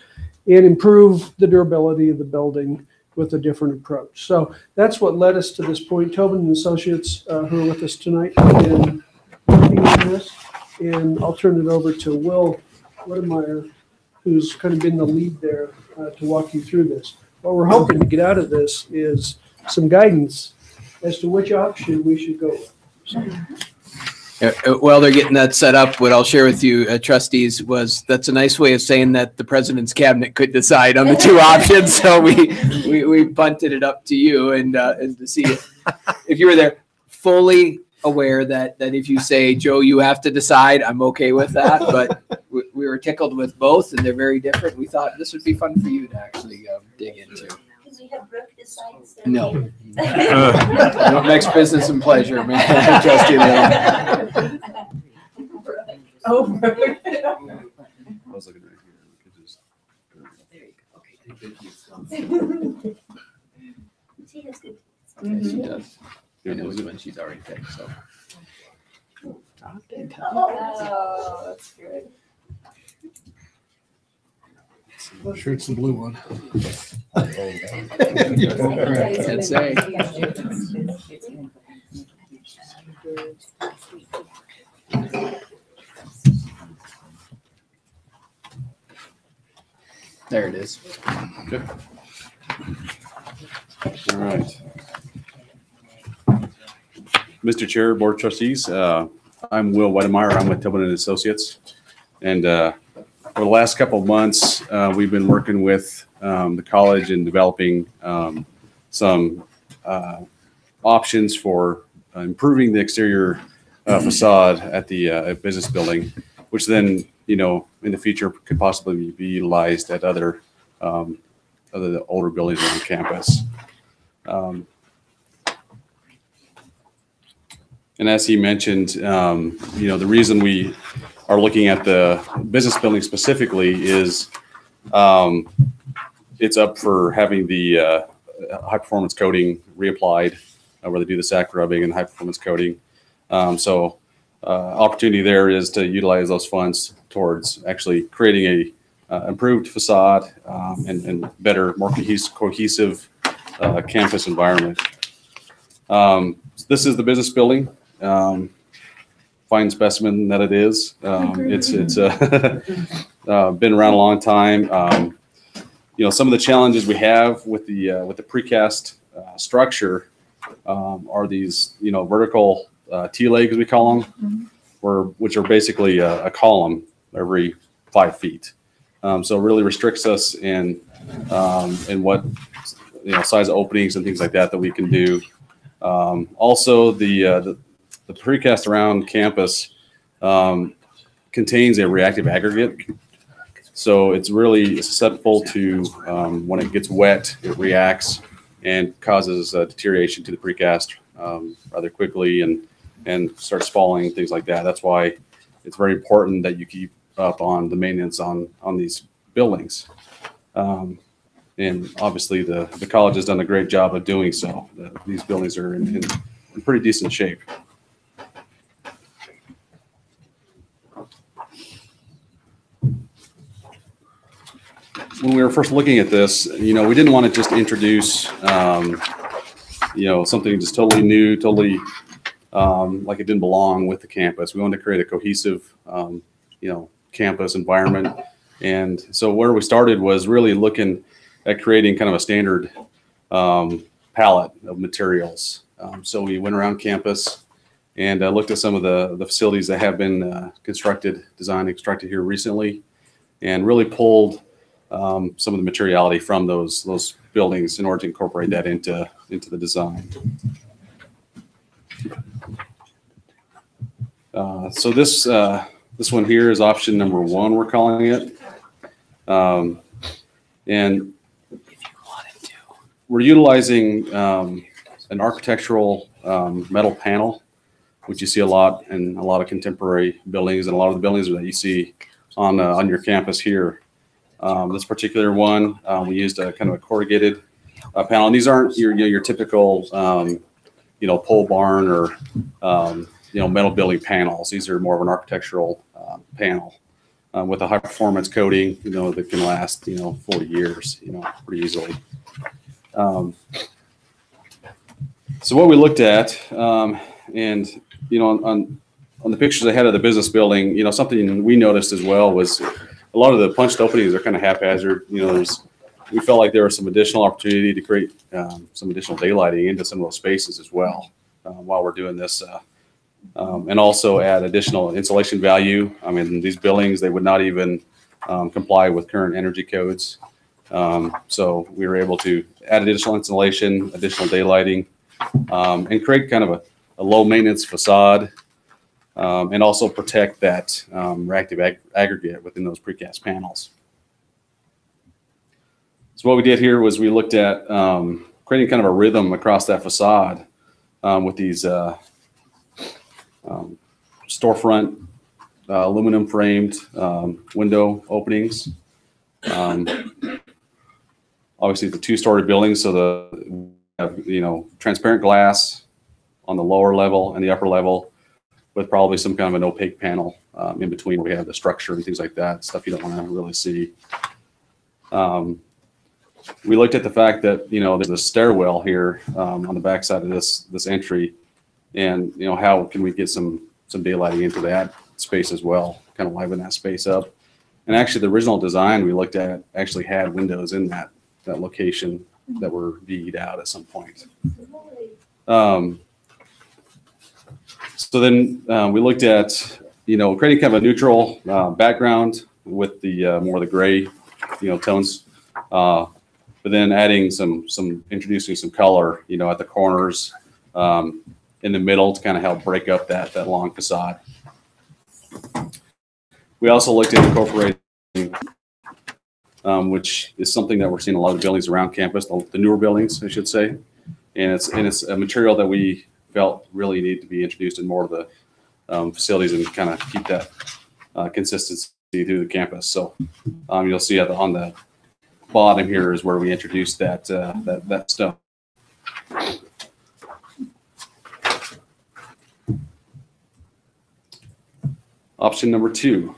and improve the durability of the building with a different approach. So that's what led us to this point. Tobin and Associates, who are with us tonight, have been working on this, and I'll turn it over to Will Wedemeyer, who's kind of been the lead there, to walk you through this. What we're hoping to get out of this is some guidance as to which option we should go with. While they're getting that set up, what I'll share with you, trustees, was that's a nice way of saying that the president's cabinet could decide on the two options. So we bunted it up to you and to see if you were there, fully aware that if you say, Joe, you have to decide, I'm okay with that. But we were tickled with both, and they're very different. We thought this would be fun for you to actually dig into. Can we have Brooke decide? No. Don't mix business and pleasure, man. Trustee Lane. Oh, Brooke. I was looking right here. We could just. There you go. Okay. She has good. She does. I know when she's already picked, so. Oh, that's good. I'm sure it's the blue one. Can't say. There it is. Okay. All right. Mr. Chair, Board of Trustees, I'm Will Wedemeyer. I'm with Tobin and Associates. And for the last couple of months, we've been working with the college in developing some options for improving the exterior facade at the business building, which then, in the future could possibly be utilized at other older buildings on campus. And as he mentioned, the reason we are looking at the business building specifically is it's up for having the high performance coating reapplied, where they do the SAC rubbing and high performance coating. So opportunity there is to utilize those funds towards actually creating a improved facade and better, more cohesive campus environment. This is the business building. Fine specimen that it is. It's been around a long time. Some of the challenges we have with the precast structure are these, vertical T-legs, we call them, which are basically a column every 5 feet. So it really restricts us in what size of openings and things like that we can do. Also, the precast around campus contains a reactive aggregate. So it's really susceptible to, when it gets wet, it reacts and causes deterioration to the precast rather quickly and starts falling, things like that. That's why it's very important that you keep up on the maintenance on these buildings. And obviously the college has done a great job of doing so. These buildings are in pretty decent shape. When we were first looking at this, we didn't want to just introduce, something just totally new, totally like it didn't belong with the campus. We wanted to create a cohesive, campus environment. And so where we started was really looking at creating kind of a standard palette of materials. So we went around campus and looked at some of the facilities that have been designed and constructed here recently, and really pulled some of the materiality from those buildings in order to incorporate that into the design. So this one here is option number 1, we're calling it. And we're utilizing an architectural metal panel, which you see a lot in a lot of contemporary buildings and a lot of the buildings that you see on your campus here. This particular one, we used a kind of a corrugated panel. And these aren't your typical, pole barn or, metal building panels. These are more of an architectural panel with a high performance coating, that can last, 40 years, pretty easily. So what we looked at, and, on the pictures I had of the business building, something we noticed as well was a lot of the punched openings are kind of haphazard. We felt like there was some additional opportunity to create some additional daylighting into some of those spaces as well while we're doing this, and also add additional insulation value. I mean, these buildings, they would not even comply with current energy codes. So we were able to add additional insulation, additional daylighting, and create kind of a low maintenance facade, and also protect that reactive aggregate within those precast panels. So what we did here was we looked at creating kind of a rhythm across that facade with these storefront aluminum framed window openings. Obviously, the 2-story building, so transparent glass on the lower level and the upper level, with probably some kind of an opaque panel in between where we have the structure and things like that, stuff you don't want to really see. We looked at the fact that, there's a stairwell here on the backside of this entry, and, how can we get some daylighting into that space as well, kind of liven that space up. And actually, the original design we looked at actually had windows in that location that were VE'd out at some point. So then we looked at, creating kind of a neutral background with the more of the gray, tones, but then adding introducing some color, at the corners, in the middle to kind of help break up that long facade. We also looked at incorporating, which is something that we're seeing a lot of buildings around campus, the newer buildings, I should say, and it's a material that we felt really need to be introduced in more of the facilities and kind of keep that consistency through the campus. So you'll see on the bottom here is where we introduced that stuff. Option number 2.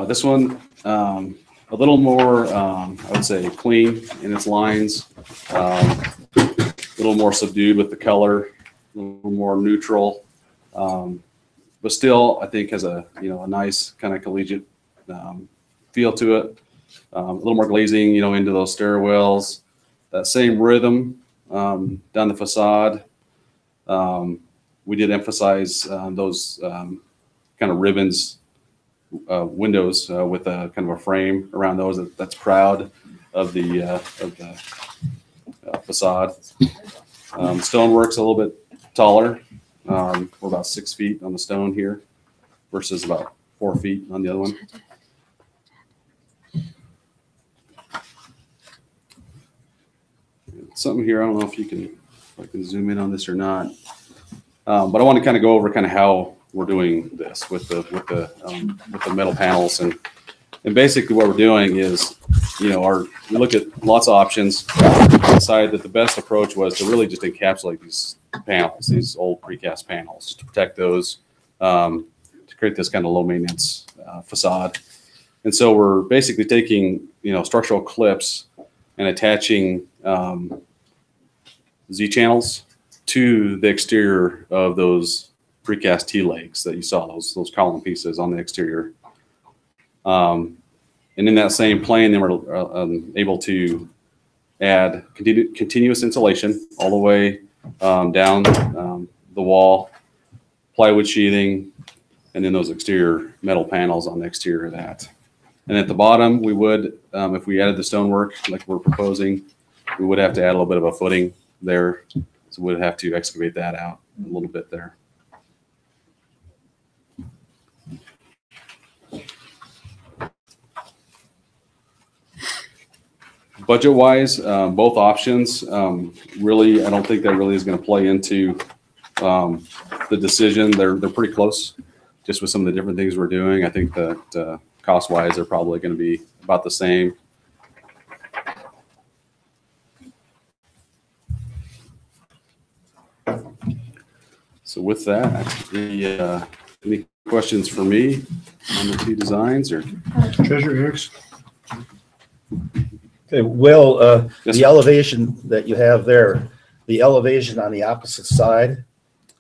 This one, a little more, I would say, clean in its lines, a little more subdued with the color, a little more neutral, but still, I think has a nice kind of collegiate feel to it. A little more glazing, into those stairwells. That same rhythm down the facade. We did emphasize those kind of ribbons, windows with a kind of a frame around those that's proud of the facade. Stonework's a little bit taller. We're about 6 feet on the stone here versus about 4 feet on the other one. Something here, I don't know if I can zoom in on this or not, but I want to kind of go over kind of how we're doing this with the metal panels, and basically what we're doing is, we look at lots of options, decided that the best approach was to really just encapsulate these panels, these old precast panels, to protect those, to create this kind of low maintenance facade. And so we're basically taking, structural clips and attaching Z channels to the exterior of those precast T-legs that you saw, those column pieces on the exterior. And in that same plane, they were able to add continuous insulation all the way down the wall, plywood sheathing, and then those exterior metal panels on the exterior of that. And at the bottom, we would, if we added the stonework like we're proposing, we would have to add a little bit of a footing there. So we'd have to excavate that out a little bit there. Budget-wise, both options, really, I don't think that really is going to play into the decision. They're pretty close, just with some of the different things we're doing. I think that cost-wise, they're probably going to be about the same. So with that, any questions for me on the two designs or? Treasurer Erickson. Okay, Will, Yes, the sir. elevation that you have there, the elevation on the opposite side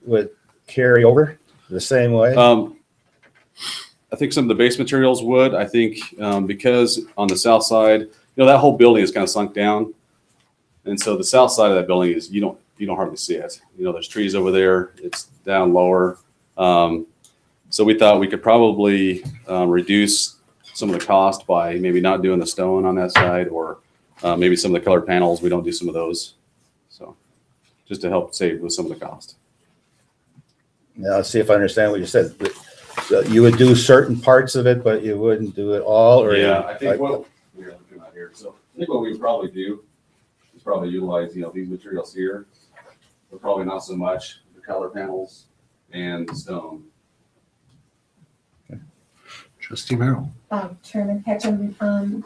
would carry over the same way? I think some of the base materials would. I think because on the south side, that whole building is kind of sunk down. And so the south side of that building is, you don't hardly see it. There's trees over there. It's down lower. So we thought we could probably reduce some of the cost by maybe not doing the stone on that side, or maybe some of the colored panels, we don't do some of those. So just to help save with some of the cost. Now, let's see if I understand what you said. You would do certain parts of it, but you wouldn't do it all, or? Yeah, I think what we're looking at here. So I think what we would probably do is probably utilize, these materials here, but probably not so much the color panels and the stone. Trustee Merrill. Chairman Ketchum,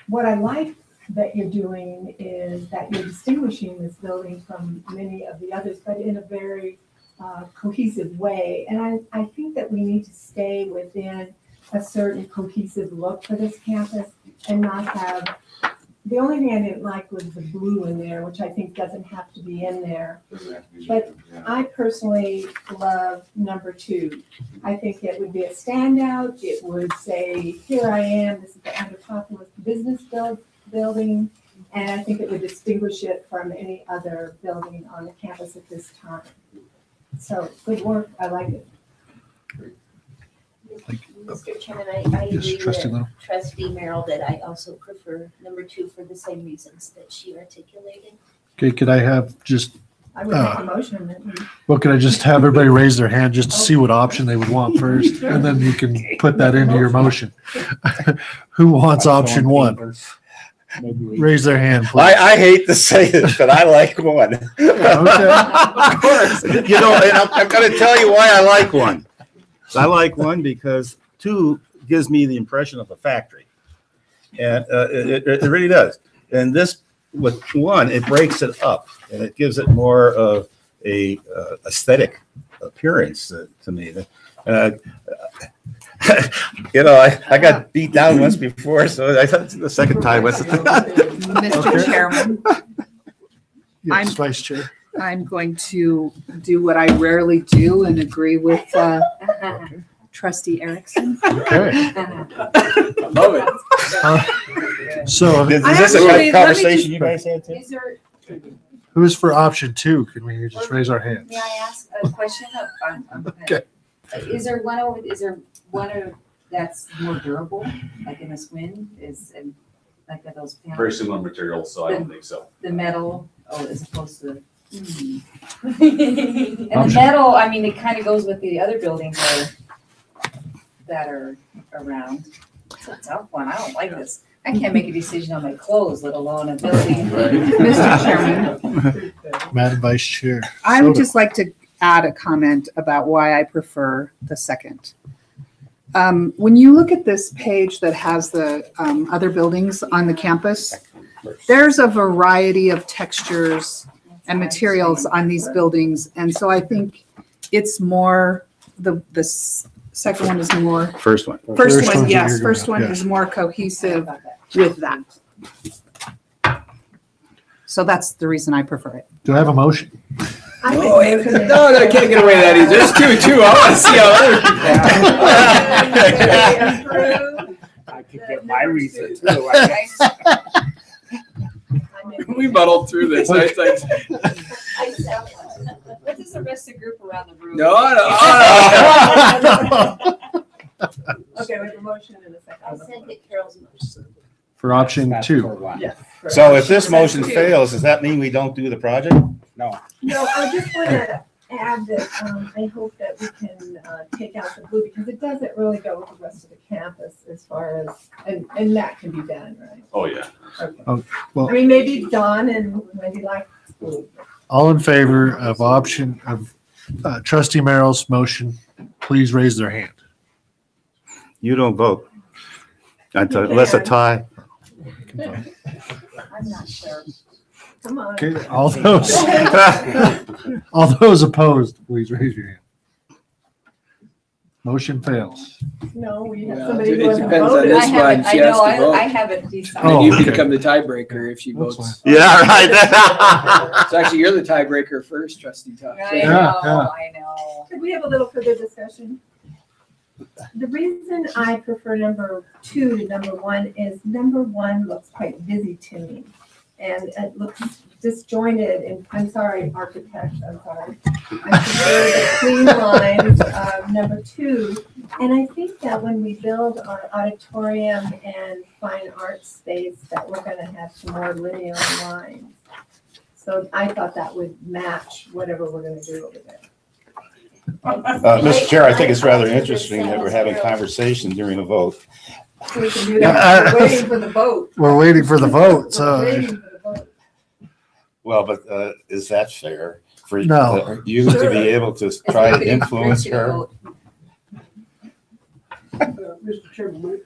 what I like that you're doing is that you're distinguishing this building from many of the others, but in a very cohesive way. And I think that we need to stay within a certain cohesive look for this campus and not have, the only thing I didn't like was the blue in there, which I think doesn't have to be in there. But I personally love number 2. I think it would be a standout. It would say, here I am, this is the Anthropopoulos Business Building. And I think it would distinguish it from any other building on the campus at this time. So good work. I like it. Mr. Chairman, I Yes, agree Trustee with Little. Trustee Merrill that I also prefer number 2 for the same reasons that she articulated. Okay, could I have just, I would make a motion that well, could I just have everybody raise their hand just to see what option they would want first? And then you can put that into your motion. Who wants option 1? Raise their hand, please. I hate to say this, but I like 1. Okay. Of course. And I'm going to tell you why I like 1. I like 1 because 2 gives me the impression of a factory. And it really does. And this, with 1, it breaks it up and it gives it more of a aesthetic appearance to me. I got beat down once before, so I thought the second time was. Mr. Chairman, I'm- Yes, Vice Chair. I'm going to do what I rarely do and agree with Trustee Erickson. Okay. Love it. So Is I this actually- a let me conversation just- you guys had too? Is there, who's for option 2? Can we just raise our hands? may I ask a question? Okay. Is there one that's more durable, like in this wind, like those panels? Very similar materials, so I don't think so. The metal, as opposed to. And the metal, it kind of goes with the other buildings that are around. It's a tough one. I don't like this. I can't make a decision on my clothes, let alone a building. Mr. Chairman, Madam Vice Chair. I would just like to add a comment about why I prefer the second. When you look at this page that has the other buildings on the campus, there's a variety of textures and materials on these buildings. And so I think it's more, the second one is more. First one. First one, one's yes, what you're first going one with, is more cohesive with that. So that's the reason I prefer it. Do I have a motion? No, I can't get away that easy. There's two. I want to see how I could get my reason too. I guess. we muddled through this. What does the rest of the group around the room? No. Okay, we have a motion in a second. I sent it Carol's motion. For option That's two. for one. Yes. So if this motion fails, does that mean we don't do the project? No. No, I just want to add that I hope that we can take out the blue because it doesn't really go with the rest of the campus as far as, and that can be done, right? Oh, yeah. Okay. Oh, well, I mean, maybe Dawn and maybe like blue. all in favor of option of trustee Merrill's motion, please raise their hand. You don't vote. Unless a tie. I'm not sure. Come on. Okay, all those opposed, please raise your hand. Motion fails. No, we have Well, somebody it who hasn't depends on voted. this one. She has to vote. I haven't decided. Oh, You okay. become the tiebreaker if she That's votes. Yeah, right. So actually, you're the tiebreaker first, trustee Tom. I Yeah, know, yeah. I know. Could we have a little further discussion? The reason I prefer number 2 to number 1 is number 1 looks quite busy to me. And it looks disjointed, and I'm sorry, architects, I'm sorry. I prefer the clean lines of number 2. And I think that when we build our auditorium and fine art space, that we're gonna have some more linear lines. So I thought that would match whatever we're gonna do over there. Mr. Chair, I think it's rather interesting that we're having conversation during a vote. We can do that, we're waiting for the vote. We're waiting for the vote, We're so waiting for the vote. Well, but is that fair for No. you to be able to try to influence her? Mr. Chairman,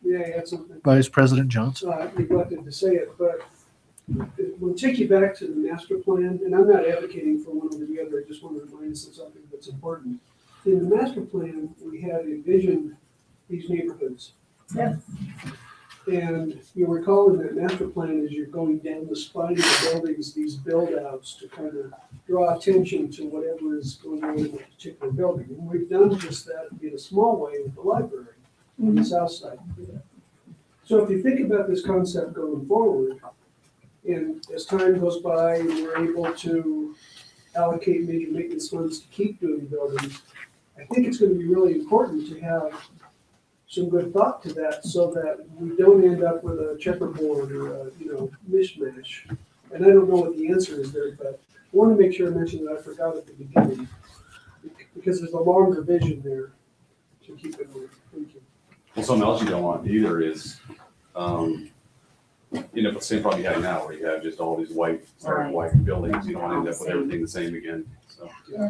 may I add something? Vice President Johnson. I neglected to say it, but we'll take you back to the master plan, and I'm not advocating for one over the other, I just want to remind us of something that's important. In the master plan, we had envisioned these neighborhoods. Yes. And you'll recall in that master plan, as you're going down the spine of the buildings, these build-outs to kind of draw attention to whatever is going on in a particular building. And we've done just that in a small way with the library on the south side. So if you think about this concept going forward, and as time goes by and we're able to allocate major maintenance funds to keep doing buildings, I think it's going to be really important to have some good thought to that so that we don't end up with a checkerboard or a, mishmash. And I don't know what the answer is there, but I want to make sure I mention that I forgot at the beginning because there's a longer vision there to keep in mind. Thank you. Well, something else you don't want either is, you know, the same problem you have now, where you have just all these white buildings. You don't want to end up with everything the same again. So.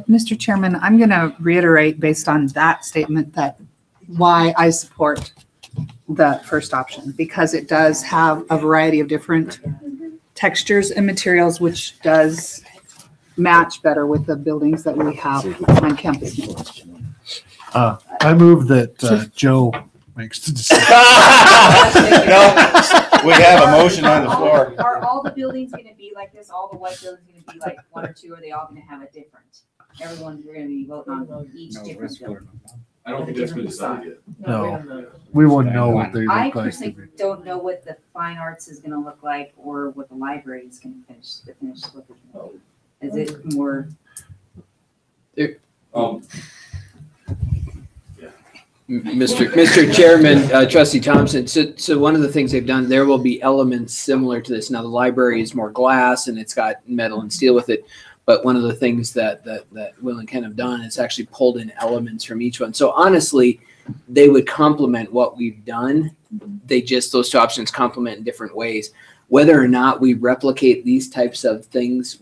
Mr. Chairman, I'm going to reiterate based on that statement that why I support the first option, because it does have a variety of different textures and materials, which does match better with the buildings that we have on campus. I move that Joe makes the decision. No, we have a motion on the floor. Are all the buildings gonna be like this? All the white buildings gonna be like 1 or 2? Or are they all gonna have a different? Everyone's gonna be voting on each different building. I don't think that's been decided yet. No, we wouldn't know what they I look like. personally don't know what the fine arts is gonna look like or what the library is gonna finish with it. Is it more? Mr. Chairman, Trustee Thompson, so one of the things they've done, there will be elements similar to this. Now, the library is more glass and it's got metal and steel with it. But one of the things that Will and Ken have done is actually pulled in elements from each one. So honestly, they would complement what we've done. Those two options complement in different ways. Whether or not we replicate these types of things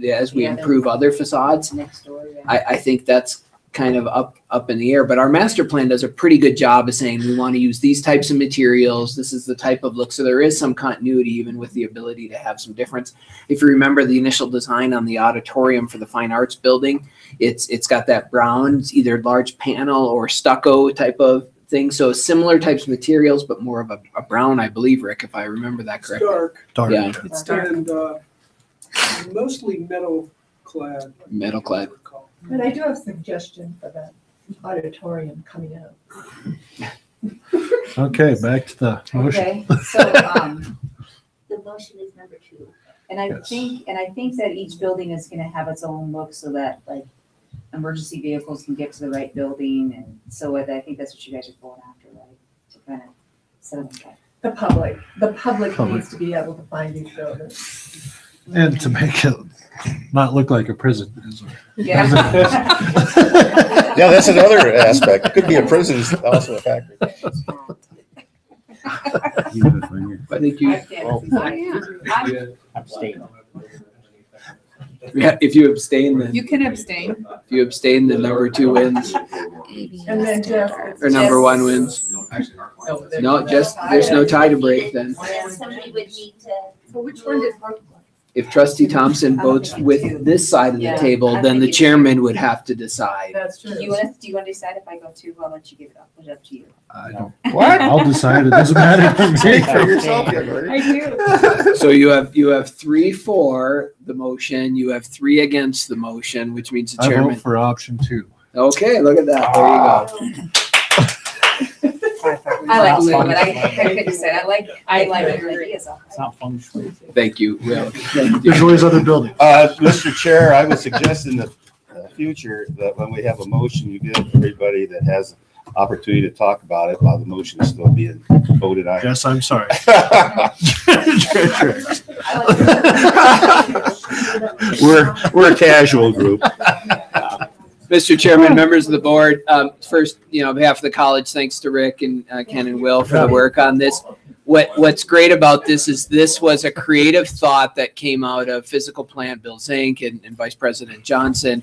as we improve other facades, next door, yeah. I think that's kind of up in the air. But our master plan does a pretty good job of saying we want to use these types of materials. This is the type of look. So there is some continuity even with the ability to have some difference. If you remember the initial design on the auditorium for the fine arts building, it's got that brown, either large panel or stucco type of thing. So similar types of materials, but more of a brown, I believe, Rick, if I remember that correctly. Dark. Yeah. It's dark. And mostly metal clad. Metal clad. But I do have a suggestion for the auditorium coming up. Okay, back to the motion. Okay, so, The motion is number 2. and I think that each building is gonna have its own look so that like emergency vehicles can get to the right building, and so I think that's what you guys are going after, right? To kind of set them up. The public needs to be able to find these buildings. And to make it not look like a prison. Yeah. Yeah, that's another aspect. It could be a prison, also a factory. I think you, if you abstain, then You can abstain. if you abstain, then number 2 wins And then just. or number 1 wins. No, just there's no tie to break then. Then somebody would need to. So which one did? If Trustee Thompson votes with this side of the Yeah, table, I then think the it's- chairman would have to decide. That's true. Do you want to decide if I go 2? I'll let you give it up. It's up to you. What? I'll decide. It doesn't matter to me. Speak for yourself, young lady. I do. So you have 3 for the motion, you have 3 against the motion, which means the I vote chairman. for option 2. Okay, look at that. There you go. I like blue, but I couldn't decide. I like your ideas. It's not feng shui. Thank you, Will. Thank There's you. always other buildings. Mr. Chair, I would suggest in the future that when we have a motion, you give everybody that has opportunity to talk about it while the motion is still being voted on. Yes, I'm sorry. We're a casual group. Mr. Chairman, members of the board, first, on behalf of the college, thanks to Rick and Ken and Will for the work on this. What's great about this is this was a creative thought that came out of physical plant Bill Zink and Vice President Johnson.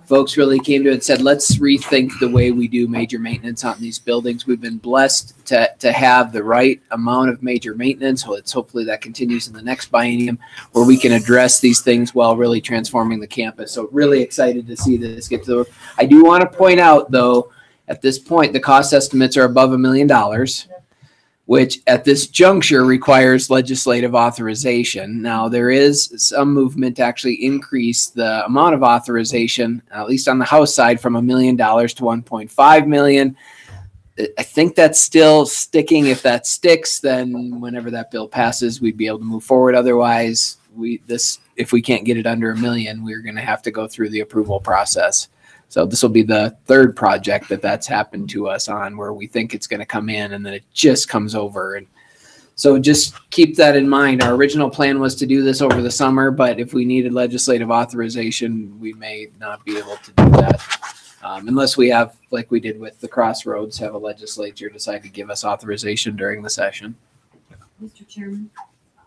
Folks really came to it and said, let's rethink the way we do major maintenance on these buildings. We've been blessed to have the right amount of major maintenance. So hopefully that continues in the next biennium where we can address these things while really transforming the campus. So really excited to see this get to the work. I do want to point out, though, at this point, the cost estimates are above $1 million, which at this juncture requires legislative authorization. Now, there is some movement to actually increase the amount of authorization, at least on the House side, from $1 million to $1.5 million. I think that's still sticking. If that sticks, then whenever that bill passes, we'd be able to move forward. Otherwise, if we can't get it under $1 million, we're going to have to go through the approval process. So this will be the 3rd project that's happened to us on where we think it's going to come in and then it just comes over. And so just keep that in mind. Our original plan was to do this over the summer, but if we needed legislative authorization, we may not be able to do that. Unless we have, like we did with the Crossroads, have a legislature decide to give us authorization during the session. Mr. Chairman,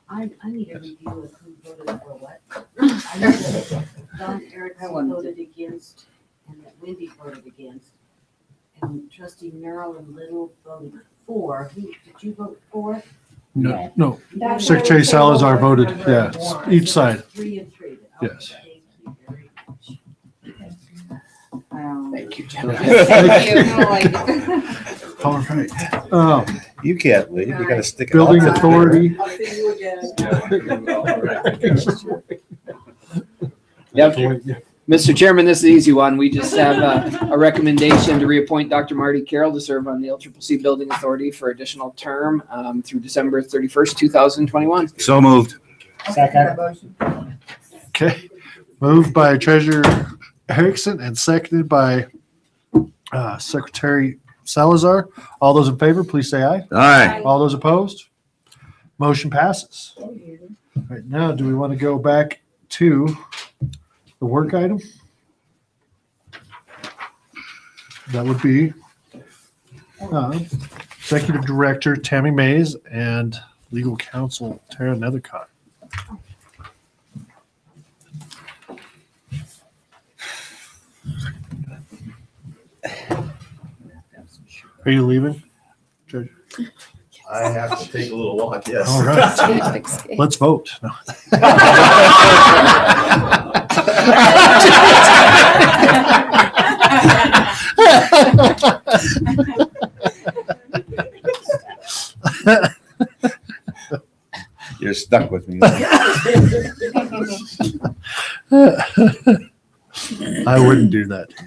I need a review of who voted for what. I know that Don Erickson voted against and that Wendy voted against. And Trustee Merrill and Little voted for. Did you vote for? No. Secretary Salazar voted, yes, each side. 3 and 3. Yes. Thank you, All right. You can't leave. You got to stick it Building out. authority. I'll see you again. Yep. Mr. Chairman, this is an easy one. We just have a recommendation to reappoint Dr. Marty Carroll to serve on the LCCC Building Authority for additional term through December 31st, 2021. So moved. Second. Okay. Moved by Treasurer Erickson and seconded by Secretary Salazar. All those in favor, please say aye. Aye. All those opposed? Motion passes. Right now, do we want to go back to the work item? That would be Executive Director Tammy Mays and Legal Counsel Tara Nethercott. Are you leaving, Judge? I have to take a little walk, yes. All right. Let's vote. No. just stuck with me. I wouldn't do that to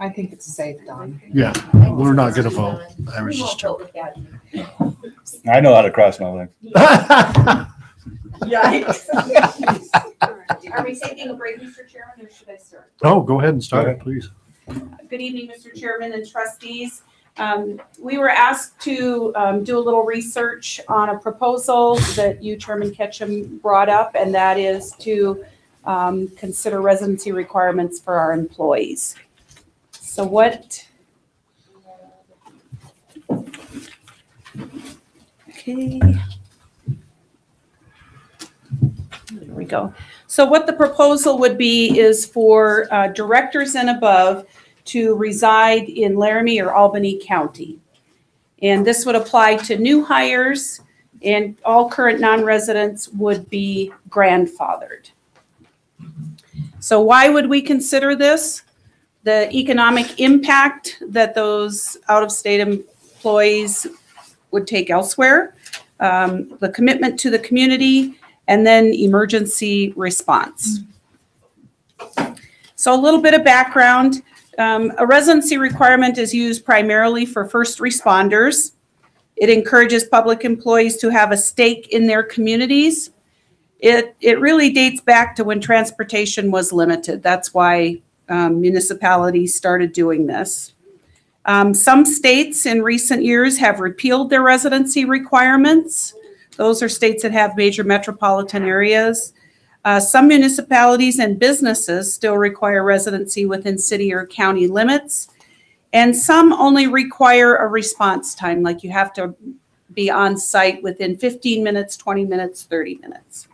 I think it's safe, Don. you. Yeah, we're not gonna vote. I was just joking. I know how to cross my legs. Yikes. Are we taking a break, Mr. Chairman, or should I start? Oh, go ahead and start it, please. Good evening, Mr. Chairman and trustees. We were asked to do a little research on a proposal that you, Chairman Ketchum, brought up, and that is to consider residency requirements for our employees. So what? Okay. There we go. So what the proposal would be is for directors and above to reside in Laramie or Albany County. And this would apply to new hires, and all current non-residents would be grandfathered. So why would we consider this? The economic impact that those out-of-state employees would take elsewhere, the commitment to the community, and then emergency response. So a little bit of background. A residency requirement is used primarily for first responders. It encourages public employees to have a stake in their communities. It really dates back to when transportation was limited. That's why municipalities started doing this. Some states in recent years have repealed their residency requirements. Those are states that have major metropolitan areas. Some municipalities and businesses still require residency within city or county limits. And some only require a response time, like you have to be on site within 15 minutes, 20 minutes, 30 minutes.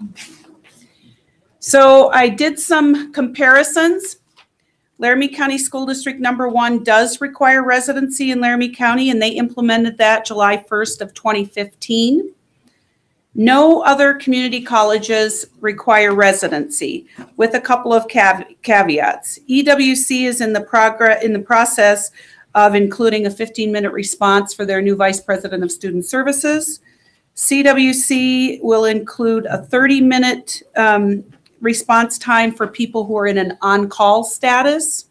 So I did some comparisons. Laramie County School District number 1 does require residency in Laramie County, and they implemented that July 1st of 2015. No other community colleges require residency, with a couple of caveats. EWC is in the process of including a 15-minute response for their new Vice President of Student Services. CWC will include a 30-minute response time for people who are in an on-call status.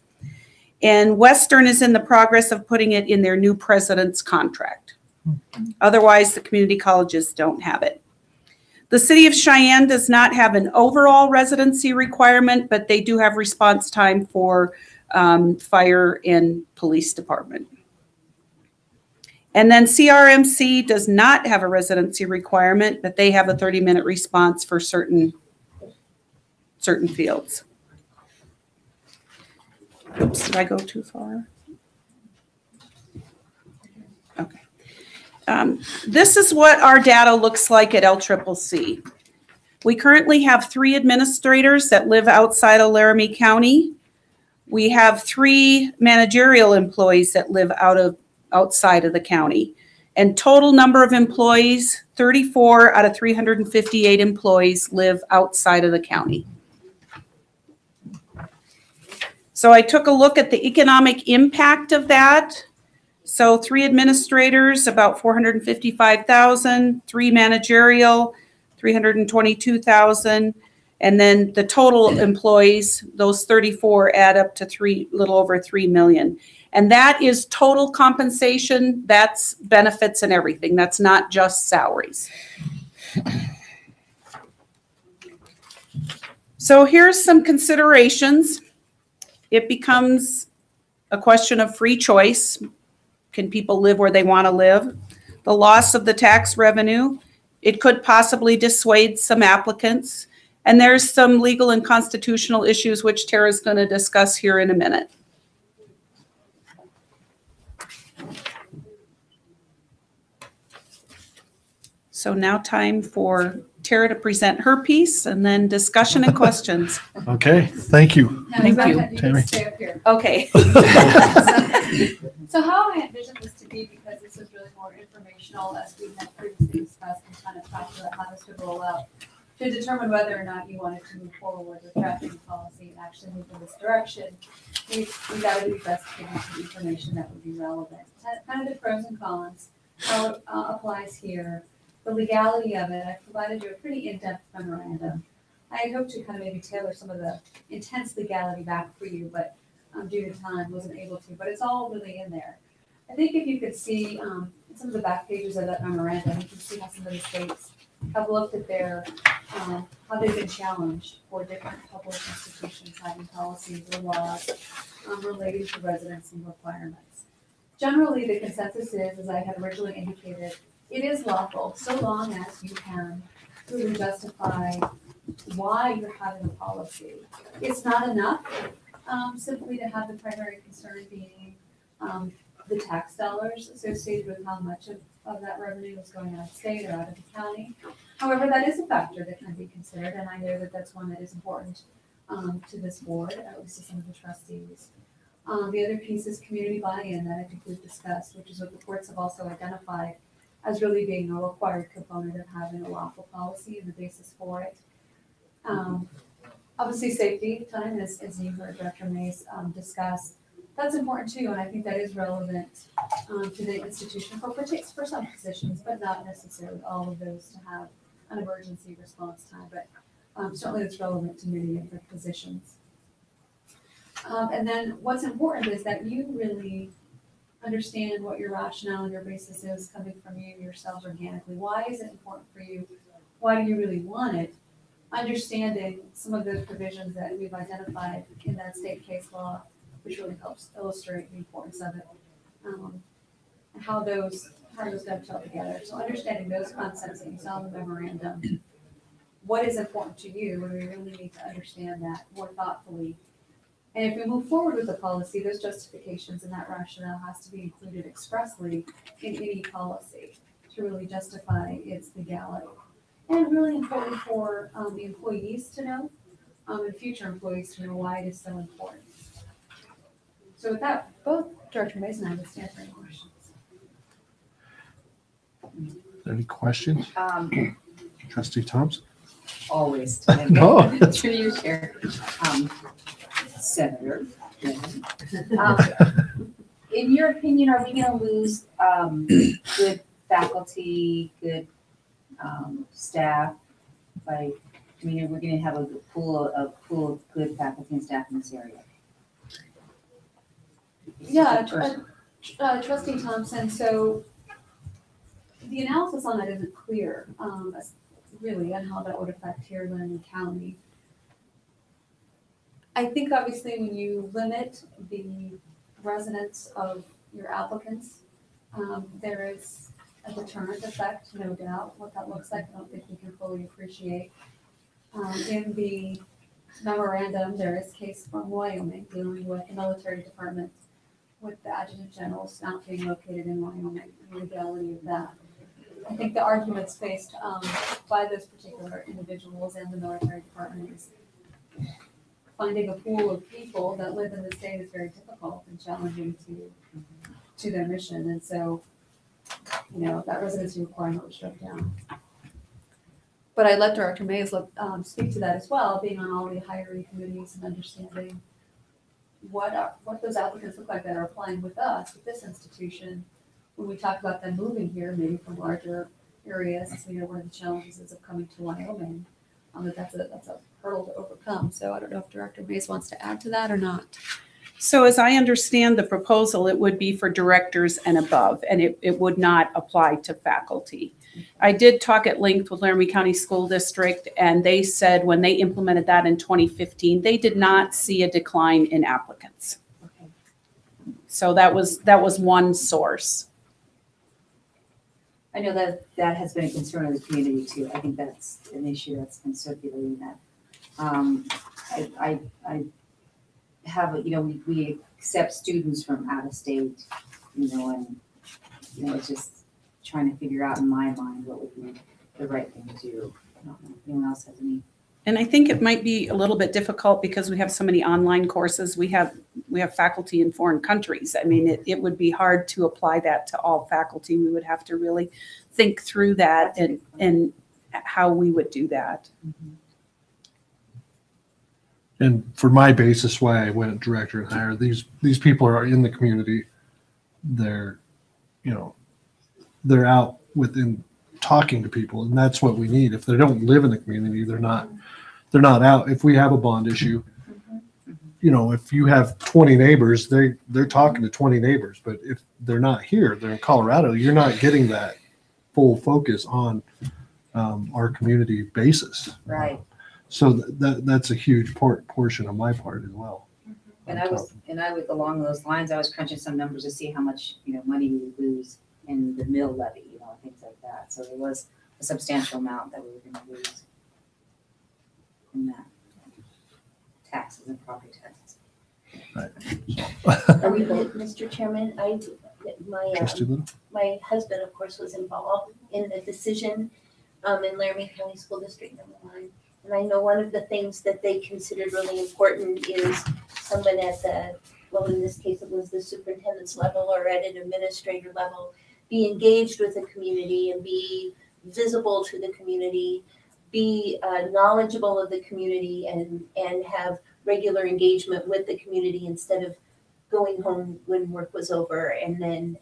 And Western is in the progress of putting it in their new president's contract. Otherwise, the community colleges don't have it. The city of Cheyenne does not have an overall residency requirement, but they do have response time for fire and police department. And then CRMC does not have a residency requirement, but they have a 30-minute response for certain fields. Oops, did I go too far? Okay. This is what our data looks like at LCCC. We currently have 3 administrators that live outside of Laramie County. We have 3 managerial employees that live outside of the county. And total number of employees, 34 out of 358 employees live outside of the county. So I took a look at the economic impact of that. So 3 administrators, about $455,000, 3 managerial, $322,000, and then the total employees, those 34 add up to little over $3 million. And that is total compensation. That's benefits and everything. That's not just salaries. So here's some considerations. It becomes a question of free choice. Can people live where they want to live? The loss of the tax revenue. It could possibly dissuade some applicants. And there's some legal and constitutional issues which Tara's going to discuss here in a minute. So now time for Tara to present her piece and then discussion and questions. Okay, thank you. Thank you, Tammy. Okay. So how I envisioned this to be, because this was really more informational as we had previously discussed and kind of talked about how this would roll out. to determine whether or not you wanted to move forward with drafting a policy and actually move in this direction, we got to do best to give you some information that would be relevant. Kind of the pros and cons, how it applies here, the legality of it. I provided you a pretty in-depth memorandum. I had hoped to kind of maybe tailor some of the intense legality back for you, but due to time, wasn't able to, but it's all really in there. I think if you could see some of the back pages of that memorandum, you can see how some of the states have looked at their, how they've been challenged for different public institutions having policies or laws related to residency requirements. Generally, the consensus is, as I had originally indicated, it is lawful so long as you can really justify why you're having a policy. It's not enough simply to have the primary concern being the tax dollars associated with how much of that revenue is going out of state or out of the county. However, that is a factor that can be considered, and I know that that's one that is important to this board, at least to some of the trustees. The other piece is community buy-in that I think we've discussed, which is what the courts have also identified as really being a required component of having a lawful policy and the basis for it. Obviously, safety time, as you heard Dr. Mays discuss, that's important too, and I think that is relevant to the institution for some positions, but not necessarily all of those to have an emergency response time, but certainly it's relevant to many of the positions. And then what's important is that you really understand what your rationale and your basis is coming from you yourselves organically. Why is it important for you? Why do you really want it? Understanding some of the provisions that we've identified in that state case law, which really helps illustrate the importance of it, and how those dovetail together. So understanding those concepts that you saw in the memorandum, what is important to you, and we really need to understand that more thoughtfully. And if we move forward with the policy, those justifications and that rationale has to be included expressly in any policy to really justify its legality. And really important for the employees to know, and future employees to know why it is so important. So with that, both Director Mays and I would stand for any questions. Any questions? Trustee Thompson? Always. No. Through you, Chair. Senator. In your opinion, are we going to lose good faculty, good staff? We're going to have a pool of good faculty and staff in this area. Yeah, Trustee Thompson, so the analysis on that isn't clear, really, on how that would affect here Laramie County. I think obviously when you limit the residents of your applicants, there is a deterrent effect, no doubt. What that looks like, I don't think we can fully appreciate. In the memorandum, there is case from Wyoming dealing with the military department with the adjutant generals not being located in Wyoming, the legality of that. I think the arguments faced by those particular individuals and the military department is finding a pool of people that live in the state is very difficult and challenging to their mission. And so, that residency requirement was struck down. But I let Director Mays speak to that as well, being on all the hiring committees and understanding what those applicants look like that are applying with us, with this institution. When we talk about them moving here, maybe from larger areas, one of the challenges is of coming to Wyoming. That's a hurdle to overcome. So I don't know if Director Mays wants to add to that or not. So as I understand the proposal, it would be for directors and above, and it would not apply to faculty. I did talk at length with Laramie County School District, and they said when they implemented that in 2015, they did not see a decline in applicants. Okay. So that was one source. I know that has been a concern of the community too. I think that's an issue that's been circulating that. I have, we accept students from out of state, and, it's just trying to figure out in my mind what would be the right thing to do. I don't know if anyone else has any. And I think it might be a little bit difficult because we have so many online courses. We have faculty in foreign countries. I mean, it would be hard to apply that to all faculty. We would have to really think through that and how we would do that. And for my basis, why I went director and hire these people are in the community. They're, they're out within talking to people, and that's what we need. If they don't live in the community, they're not out. If we have a bond issue, if you have 20 neighbors, they're talking to 20 neighbors. But if they're not here, they're in Colorado, you're not getting that full focus on our community basis. Right. So that's a huge portion of my part as well. And I was along those lines, I was crunching some numbers to see how much, money we would lose in the mill levy, things like that. So there was a substantial amount that we were going to lose in that. Taxes and property taxes. Are we both, Mr. Chairman? Trustee Little? My husband, of course, was involved in the decision in Laramie County School District number 1. And I know one of the things that they considered really important is someone at in this case, it was the superintendent's level or at an administrator level, be engaged with the community and be visible to the community, be knowledgeable of the community and have regular engagement with the community instead of going home when work was over and then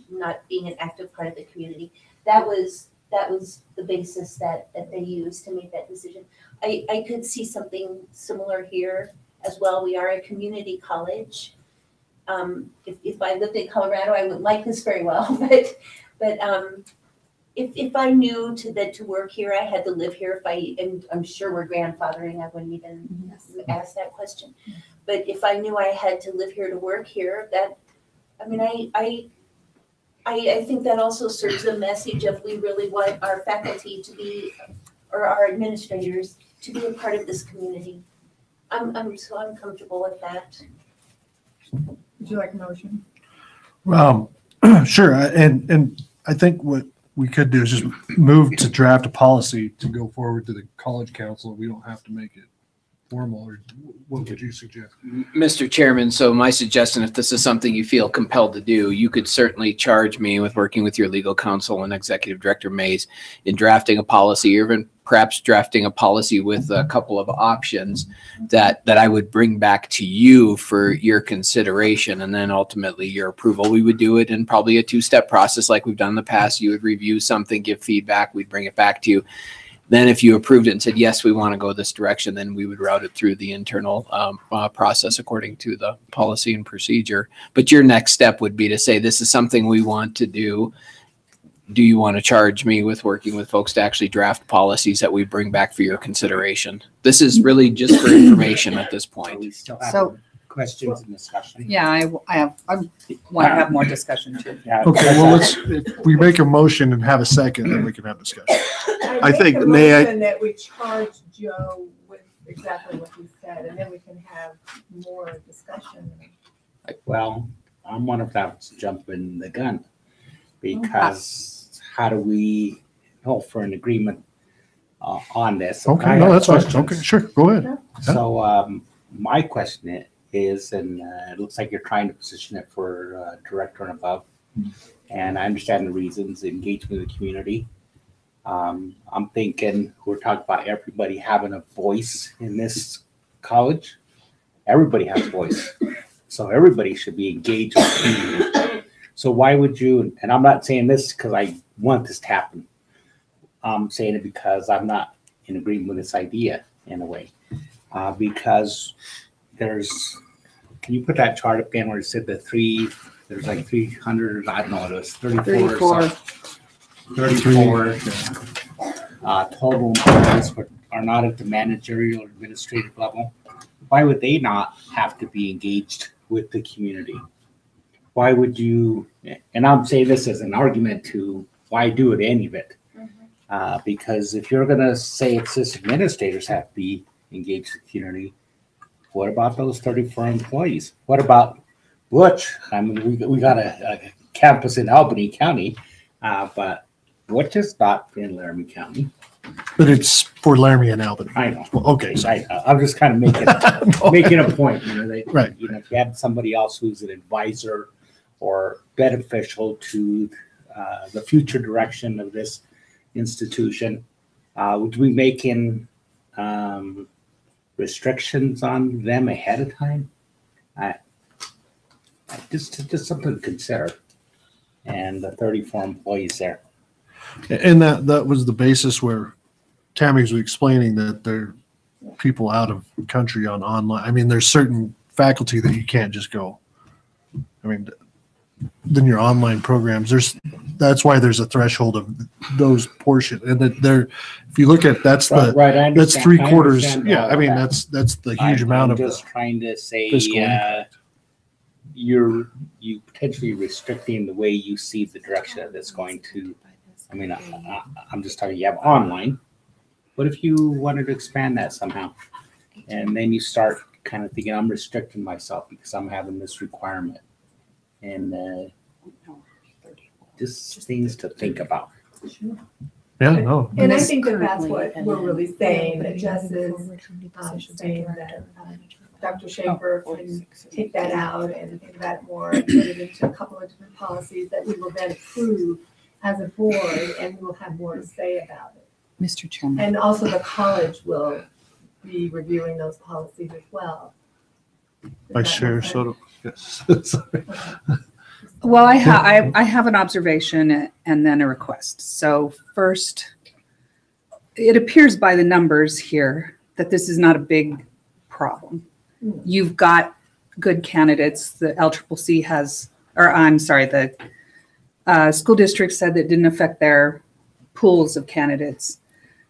not being an active part of the community. That was the basis that they used to make that decision. I could see something similar here as well. We are a community college. If I lived in Colorado, I wouldn't like this very well, but if I knew that to work here, I had to live here. And I'm sure we're grandfathering, I wouldn't even ask that question. But if I knew I had to live here to work here, I think that also serves a message of we really want our faculty to be, or our administrators to be a part of this community. I'm comfortable with that. Would you like a motion? Sure. And I think what we could do is just move to draft a policy to go forward to the college council. We don't have to make it formal, or what would you suggest? Mr. Chairman, so my suggestion, if this is something you feel compelled to do, you could certainly charge me with working with your legal counsel and Executive Director Mays in drafting a policy, or even perhaps drafting a policy with a couple of options that I would bring back to you for your consideration and then ultimately your approval. We would do it in probably a 2-step process like we've done in the past. You would review something, give feedback, we'd bring it back to you. Then if you approved it and said, yes, we want to go this direction, then we would route it through the internal process according to the policy and procedure. But your next step would be to say, this is something we want to do. Do you want to charge me with working with folks to actually draft policies that we bring back for your consideration? This is really just for information at this point. We still have So- questions and discussion. Yeah, I want to have more discussion too. Yeah, Okay, well, if we make a motion and have a second, then we can have discussion. I think, make a may I- motion that we charge Joe with exactly what he said, and then we can have more discussion. Well, I'm one of that's jumping the gun because how do we hope for an agreement on this? Okay, I no, have that's fine. questions. Okay, sure, go ahead. So my question is, and it looks like you're trying to position it for director and above, and I understand the reasons, engagement of the community. I'm thinking we're talking about everybody having a voice in this college. Everybody has a voice. So everybody should be engaged with the community. So why would you, and I'm not saying this because I want this to happen. I'm saying it because I'm not in agreement with this idea in a way. Because there's, can you put that chart up again where it said there's like 300, I don't know what it was, 34 or something. 34 total employees but are not at the managerial or administrative level. Why would they not have to be engaged with the community? Why would you, and I'm saying this as an argument to why do it, any of it? Because if you're going to say it's just administrators have to be engaged with the community, what about those 34 employees? What about Butch? I mean, we got a campus in Albany County, but Butch is not in Laramie County. But it's for Laramie and Albany. I know. Well, okay. So. I'm just kind of making a point. You know, Right. You know, if you had somebody else who's an advisor or beneficial to the future direction of this institution, Would we make in restrictions on them ahead of time? Just something to consider. And the 34 employees there. And that was the basis where Tammy was explaining that there are people out of country on online. I mean, there's certain faculty that you can't just go. I mean, then your online programs, that's why there's a threshold of those portion. And that there, if you look at, that's the, Right, I that's understand. 3/4. I understand Yeah. all I of mean, that. that's the huge amount I'm of just trying to say, fiscal impact. you potentially restricting the way you see the direction that it's going to. I mean, I'm just talking, you have online. What if you wanted to expand that somehow? And then you start kind of thinking, I'm restricting myself because I'm having this requirement. And just things to think about. Yeah, no. And I think that that's what we're really saying, that Jess is saying that Dr. Schaefer can take that out and think about it more and put it into a couple of different policies that we will then approve as a board, and we will have more to say about it. Mr. Chairman. And also the college will be reviewing those policies as well. Vice Chair Soto. Yes. Sorry. Well, I have an observation and then a request. So first, it appears by the numbers here that this is not a big problem. You've got good candidates. The LCCC has, or I'm sorry, the school district said that didn't affect their pools of candidates.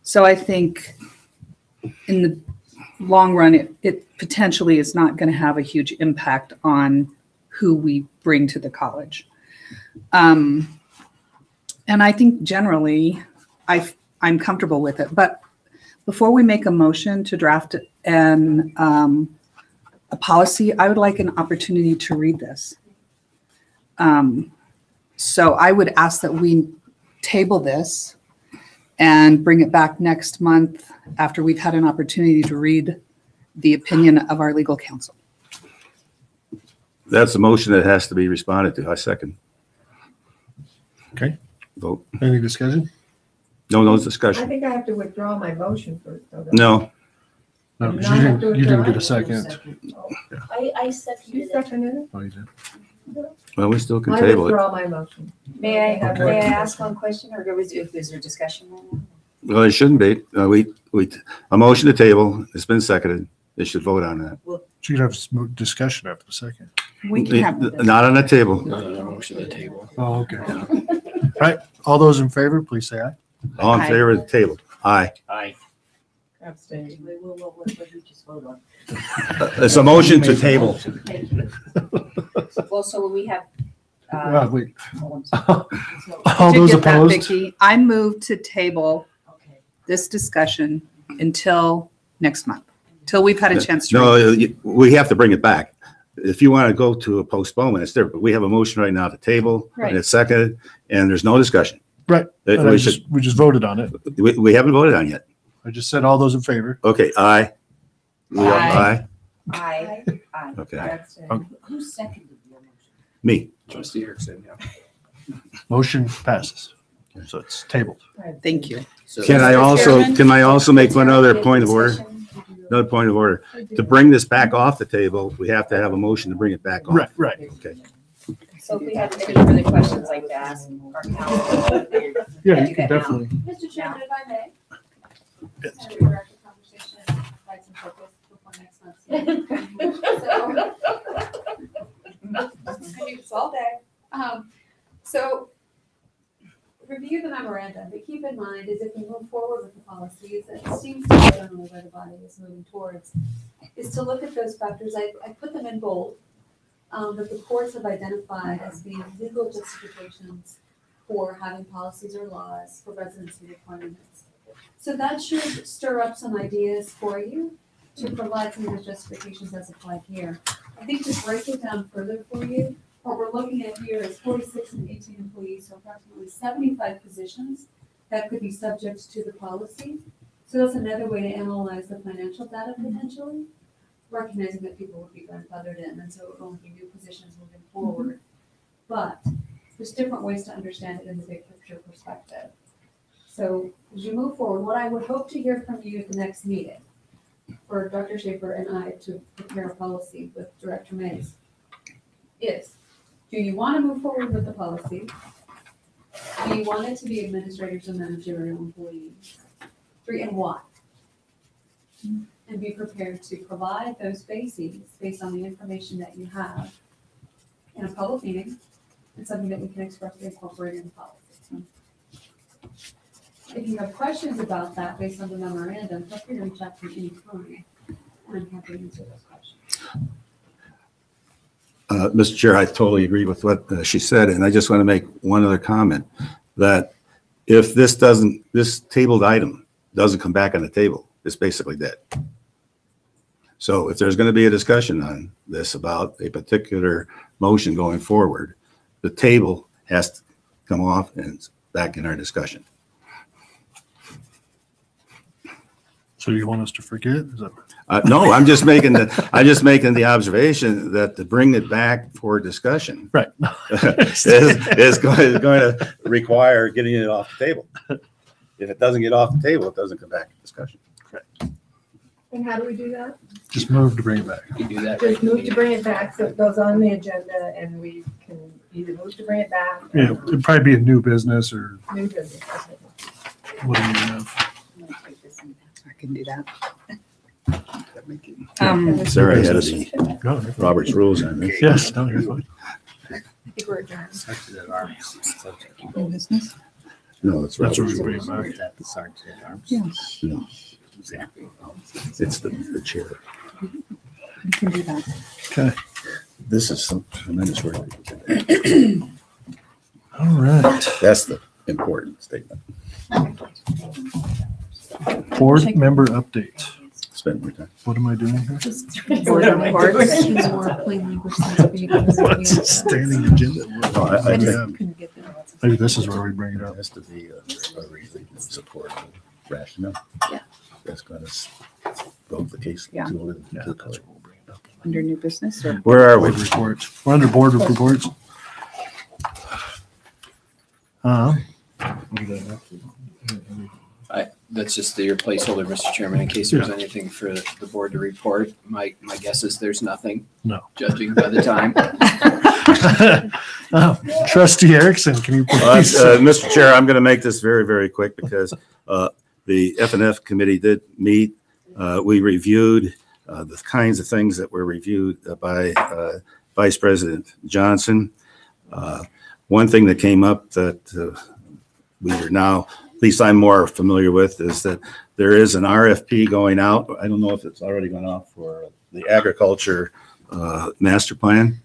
So I think in the long run, it potentially is not going to have a huge impact on who we bring to the college. And I think generally I'm comfortable with it. But before we make a motion to draft a policy, I would like an opportunity to read this. So I would ask that we table this and bring it back next month after we've had an opportunity to read the opinion of our legal counsel. That's a motion that has to be responded to. I second. Okay. Vote. Any discussion? No I discussion. think I have to withdraw my motion first. Though, don't No. No, I? because Do not have to you didn't withdraw? get a second. I seconded You it. seconded it? Oh, you did. Well, we still can I table it. withdraw my motion. May I, Okay. may I ask one question, or is there discussion right now? Well, it shouldn't be. A motion to table. It's been seconded. They should vote on that. So you can have some discussion after the second. We can have Not on the table. Motion to table. Oh, okay. All right. All those in favor, please say aye. All in favor of the table? Aye. Aye. Abstain. What did you just vote on? It's a motion to table. Thank you. Well, so we have. Wait. Oh, I'm sorry. All Did you those get that, opposed? Vicki? I move to table Okay. this discussion until next month, till we've had a chance to. No, read. we have to bring it back. If you want to go to a postponement, it's there, but we have a motion right now to table Right. and it's seconded and there's no discussion. Right. We And should- we just voted on it. We haven't voted on yet. I just said all those in favor. Okay, aye. Aye. Aye. Aye. Okay, Okay. Who seconded your motion? me. Trustee Erickson, yeah. Motion passes. So it's tabled. Thank you. Can I also make one other point of order? Another point of order. To bring this back off the table, we have to have a motion to bring it back off. Right. Okay. So if we have any further questions like to ask our council. Yeah, you can definitely. Mr. Chairman, if I may. Have a directed conversation, provide some focus before next month's meeting. I do this all day. So review the memorandum, but keep in mind is if we move forward with the policies, and it seems to be generally where the body is moving towards, is to look at those factors. I put them in bold, that the courts have identified as being legal justifications for having policies or laws for residency requirements. So that should stir up some ideas for you to provide some of those justifications as applied here. I think to break it down further for you, what we're looking at here is 46 and 18 employees, so approximately 75 positions that could be subject to the policy. So that's another way to analyze the financial data potentially, recognizing that people would be grandfathered in, and so it would only be new positions moving forward. But there's different ways to understand it in the big picture perspective. So as you move forward, what I would hope to hear from you at the next meeting for Dr. Schaefer and I to prepare a policy with Director Mays is, do you want to move forward with the policy? Do you want it to be administrators and managerial employees? 3, and why? And be prepared to provide those bases based on the information that you have in a public meeting and something that we can expressly incorporate in the policy. If you have questions about that based on the memorandum, feel free to reach out to me anytime. I'm happy to answer those questions. Mr. Chair, I totally agree with what she said, and I just want to make one other comment, that if this tabled item doesn't come back on the table, it's basically dead. So if there's going to be a discussion on this about a particular motion going forward, the table has to come off and it's back in our discussion. So you want us to forget? Is that no, I'm just making the observation that to bring it back for discussion, right, is going to require getting it off the table. If it doesn't get off the table, it doesn't come back to discussion. Correct. And how do we do that? Just move to bring it back. You do that. Just move to bring it back, so it goes on the agenda and we can either move to bring it back. Yeah, it'd probably be a new business or New business. what do you have? I can do that. Sarah had the Robert's rules on this. Yes, no, you're fine. I think we're adjourned. New business? No, it's That's Robert's what we rules. bring back. Yes, No, it's the chair. you can do that. Okay. This is some tremendous work. All right. That's the important statement. Board member update. Spend more time. What am I doing here? Board reports. What's the standing agenda? I Maybe this is where we bring it up. has to be a reason support rationale. Yeah. That's going to vote the case. Yeah. To Yeah, the that's court. what we'll bring it up. Under new business or? Where are we? Board reports. We're under board reports. What did I have to? That's just your placeholder, Mr. Chairman, in case there's anything for the board to report. My guess is there's nothing. No. Judging by the time. Trustee Erickson, can you please? Mr. Chair, I'm going to make this very, very quick because the F&F committee did meet. We reviewed the kinds of things that were reviewed by Vice President Johnson. One thing that came up that we are now, at least I'm more familiar with, is that there is an RFP going out. I don't know if it's already gone out for the agriculture master plan,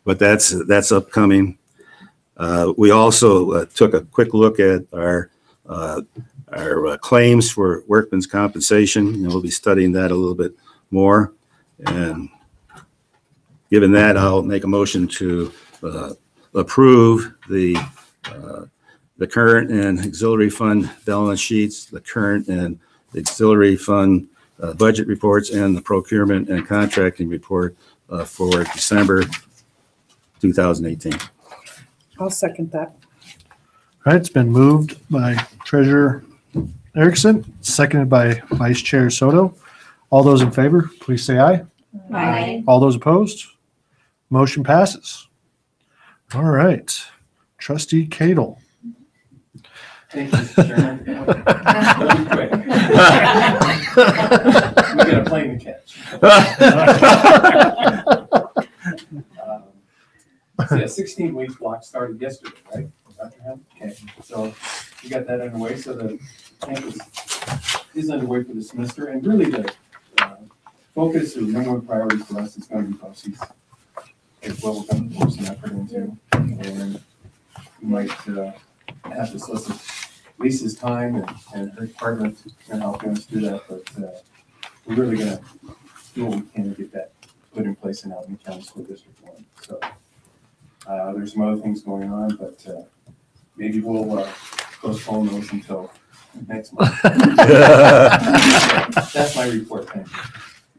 but that's upcoming. We also took a quick look at our claims for workman's compensation, and we'll be studying that a little bit more. And given that, I'll make a motion to approve the current and auxiliary fund balance sheets, the current and auxiliary fund budget reports, and the procurement and contracting report for December 2018. I'll second that. All right, it's been moved by Treasurer Erickson, seconded by Vice Chair Soto. All those in favor, please say aye. Aye. All those opposed? Motion passes. All right. Trustee Cadle. Thank you, Mr. Chairman. Quick. We got a plane to catch. So yeah, 16 weeks block started yesterday, right? Dr. Hemp? Okay, so we got that underway. So the campus is underway for the semester, and really the focus or number one priority for us is going to be buses. Is what we're going to put some effort into, and we might have to solicit Lisa's time and her department in helping us do that, but we're really going to do what we can to get that put in place in Allegheny County School District 1. So there's some other things going on, but maybe we'll postpone those until next month. That's my report. Thank you.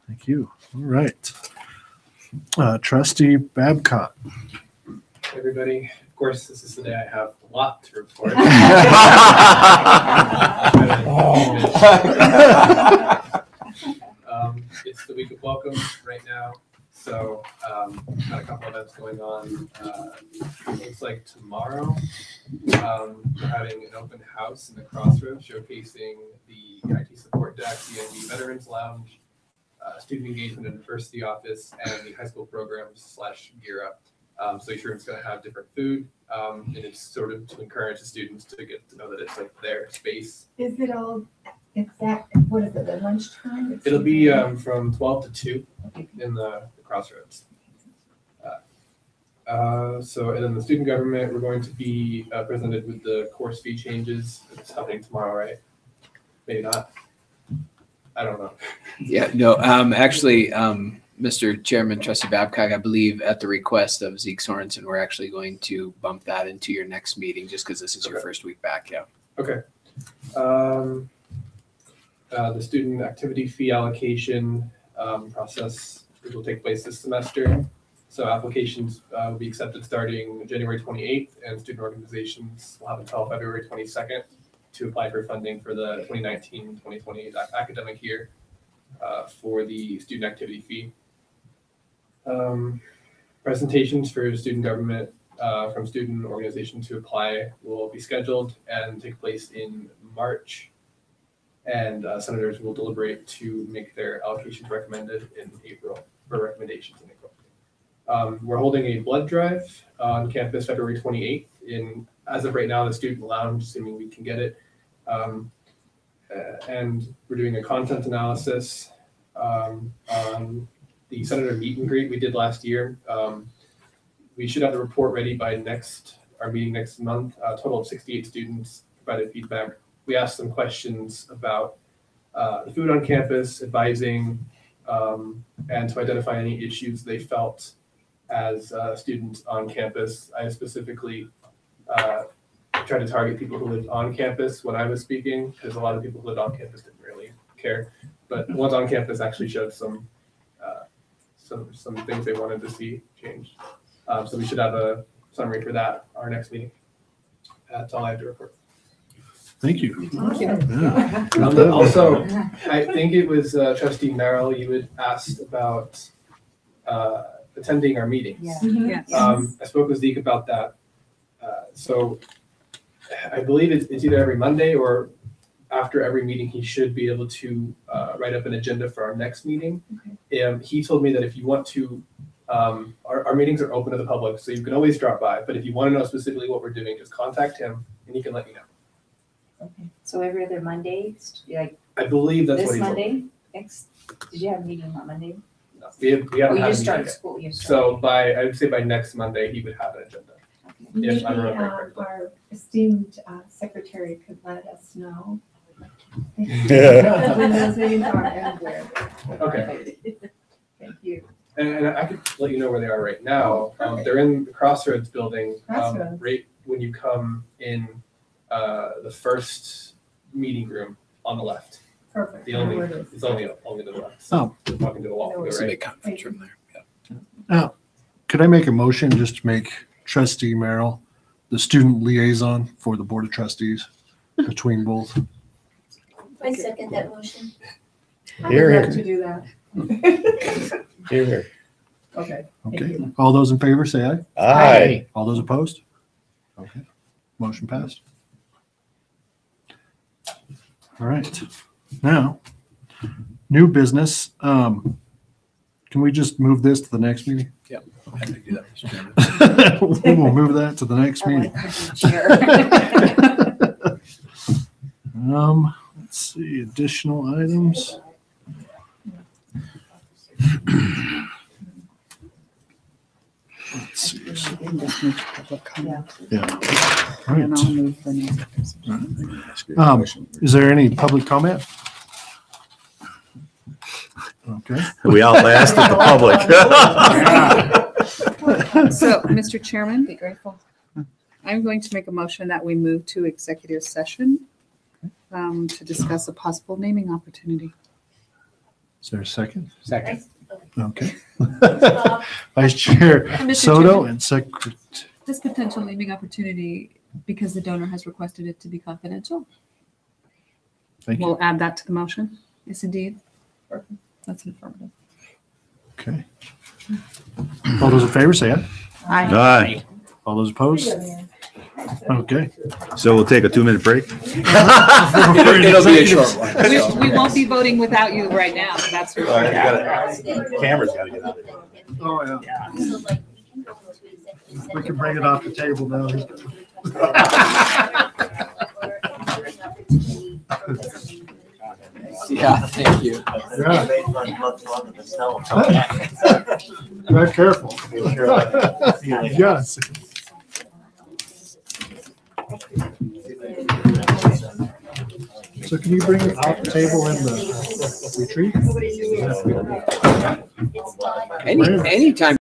Thank you. All right. Trustee Babcock. Everybody, Of course, this is the day I have a lot to report. It's the week of welcome right now, so got a couple events going on. Looks like tomorrow we're having an open house in the Crossroads showcasing the IT support deck, the Veterans Lounge, student engagement and diversity office, and the high school programs / Gear Up. So each room's going to have different food, and it's sort of to encourage the students to get to know that it's like their space. Is it all exact, what is it, at lunchtime? It'll be from 12 to 2 in the Crossroads. So, and then the student government, we're going to be presented with the course fee changes. It's happening tomorrow, right? Maybe not. I don't know. Yeah, no, actually, Mr. Chairman, Trustee Babcock, I believe at the request of Zeke Sorensen, we're actually going to bump that into your next meeting just because this is your first week back. Yeah. Okay. The student activity fee allocation process will take place this semester. So applications will be accepted starting January 28th, and student organizations will have until February 22nd to apply for funding for the 2019-2020 academic year for the student activity fee. Presentations for student government from student organizations who apply will be scheduled and take place in March. And senators will deliberate to make their allocations recommended in April, for recommendations in April. We're holding a blood drive on campus February 28th in, as of right now, the student lounge, assuming we can get it. And we're doing a content analysis on the senator meet and greet we did last year. We should have the report ready by our meeting next month. A total of 68 students provided feedback. We asked them questions about the food on campus, advising, and to identify any issues they felt as students on campus. I specifically tried to target people who lived on campus when I was speaking, because a lot of people who lived on campus didn't really care. But the ones on campus actually showed some things they wanted to see changed. So we should have a summary for that, our next meeting. That's all I have to report. Thank you. Yeah. Also, I think it was Trustee Merrill, you had asked about attending our meetings. Yes. I spoke with Zeke about that. So I believe it's either every Monday or after every meeting, he should be able to write up an agenda for our next meeting. Okay. He told me that if you want to, our meetings are open to the public, so you can always drop by. But if you want to know specifically what we're doing, just contact him and he can let you know. Okay. So every other Monday, like I believe that's this what he told Monday? me. Did you have a meeting on Monday? No, we haven't had a meeting started yet. school. You So I would say by next Monday, he would have an agenda. Maybe If I remember correctly. our esteemed secretary could let us know. Yeah. When those meetings are and where. Okay. Thank you. And I could let you know where they are right now. They're in the Crossroads building, Crossroads. right when you come in the first meeting room on the left. Perfect. The I know only, where it is. it's only to the left. So you're walking to the wall. There's a Right. big conference room there. Yeah. Now, could I make a motion just to make Trustee Merrill the student liaison for the Board of Trustees between both? I second that motion. I would Here, love here. to do that. Here, here. Okay. Thank Okay, you. all those in favor say aye. Aye. All those opposed? Okay, motion passed. All right, now, new business. Can we just move this to the next meeting? Yeah. I'm happy to do that, Mr. Chairman. We will move that to the next meeting. Let's see, additional items. Let's see. Yeah. All And I'll right. move the next. Is there any public comment? Okay. We outlasted the public. So, Mr. Chairman, Be grateful. I'm going to make a motion that we move to executive session to discuss a possible naming opportunity. Is there a second? Second. Okay. Vice Chair Mr. Soto Chairman. and this potential naming opportunity because the donor has requested it to be confidential? Thank you. We'll add that to the motion. Yes, indeed. That's an affirmative. Okay. All those in favor say aye. Aye. All those opposed? Okay. So we'll take a 2-minute break. It'll be a short one. We won't be voting without you right now. That's for sure. Camera's gotta get out of there. Oh, yeah. So like, we can go into executive We session. can bring it off the table now. Yeah, thank you. Yeah. Be careful. Yes. So can you bring it off the table in the retreat? Anytime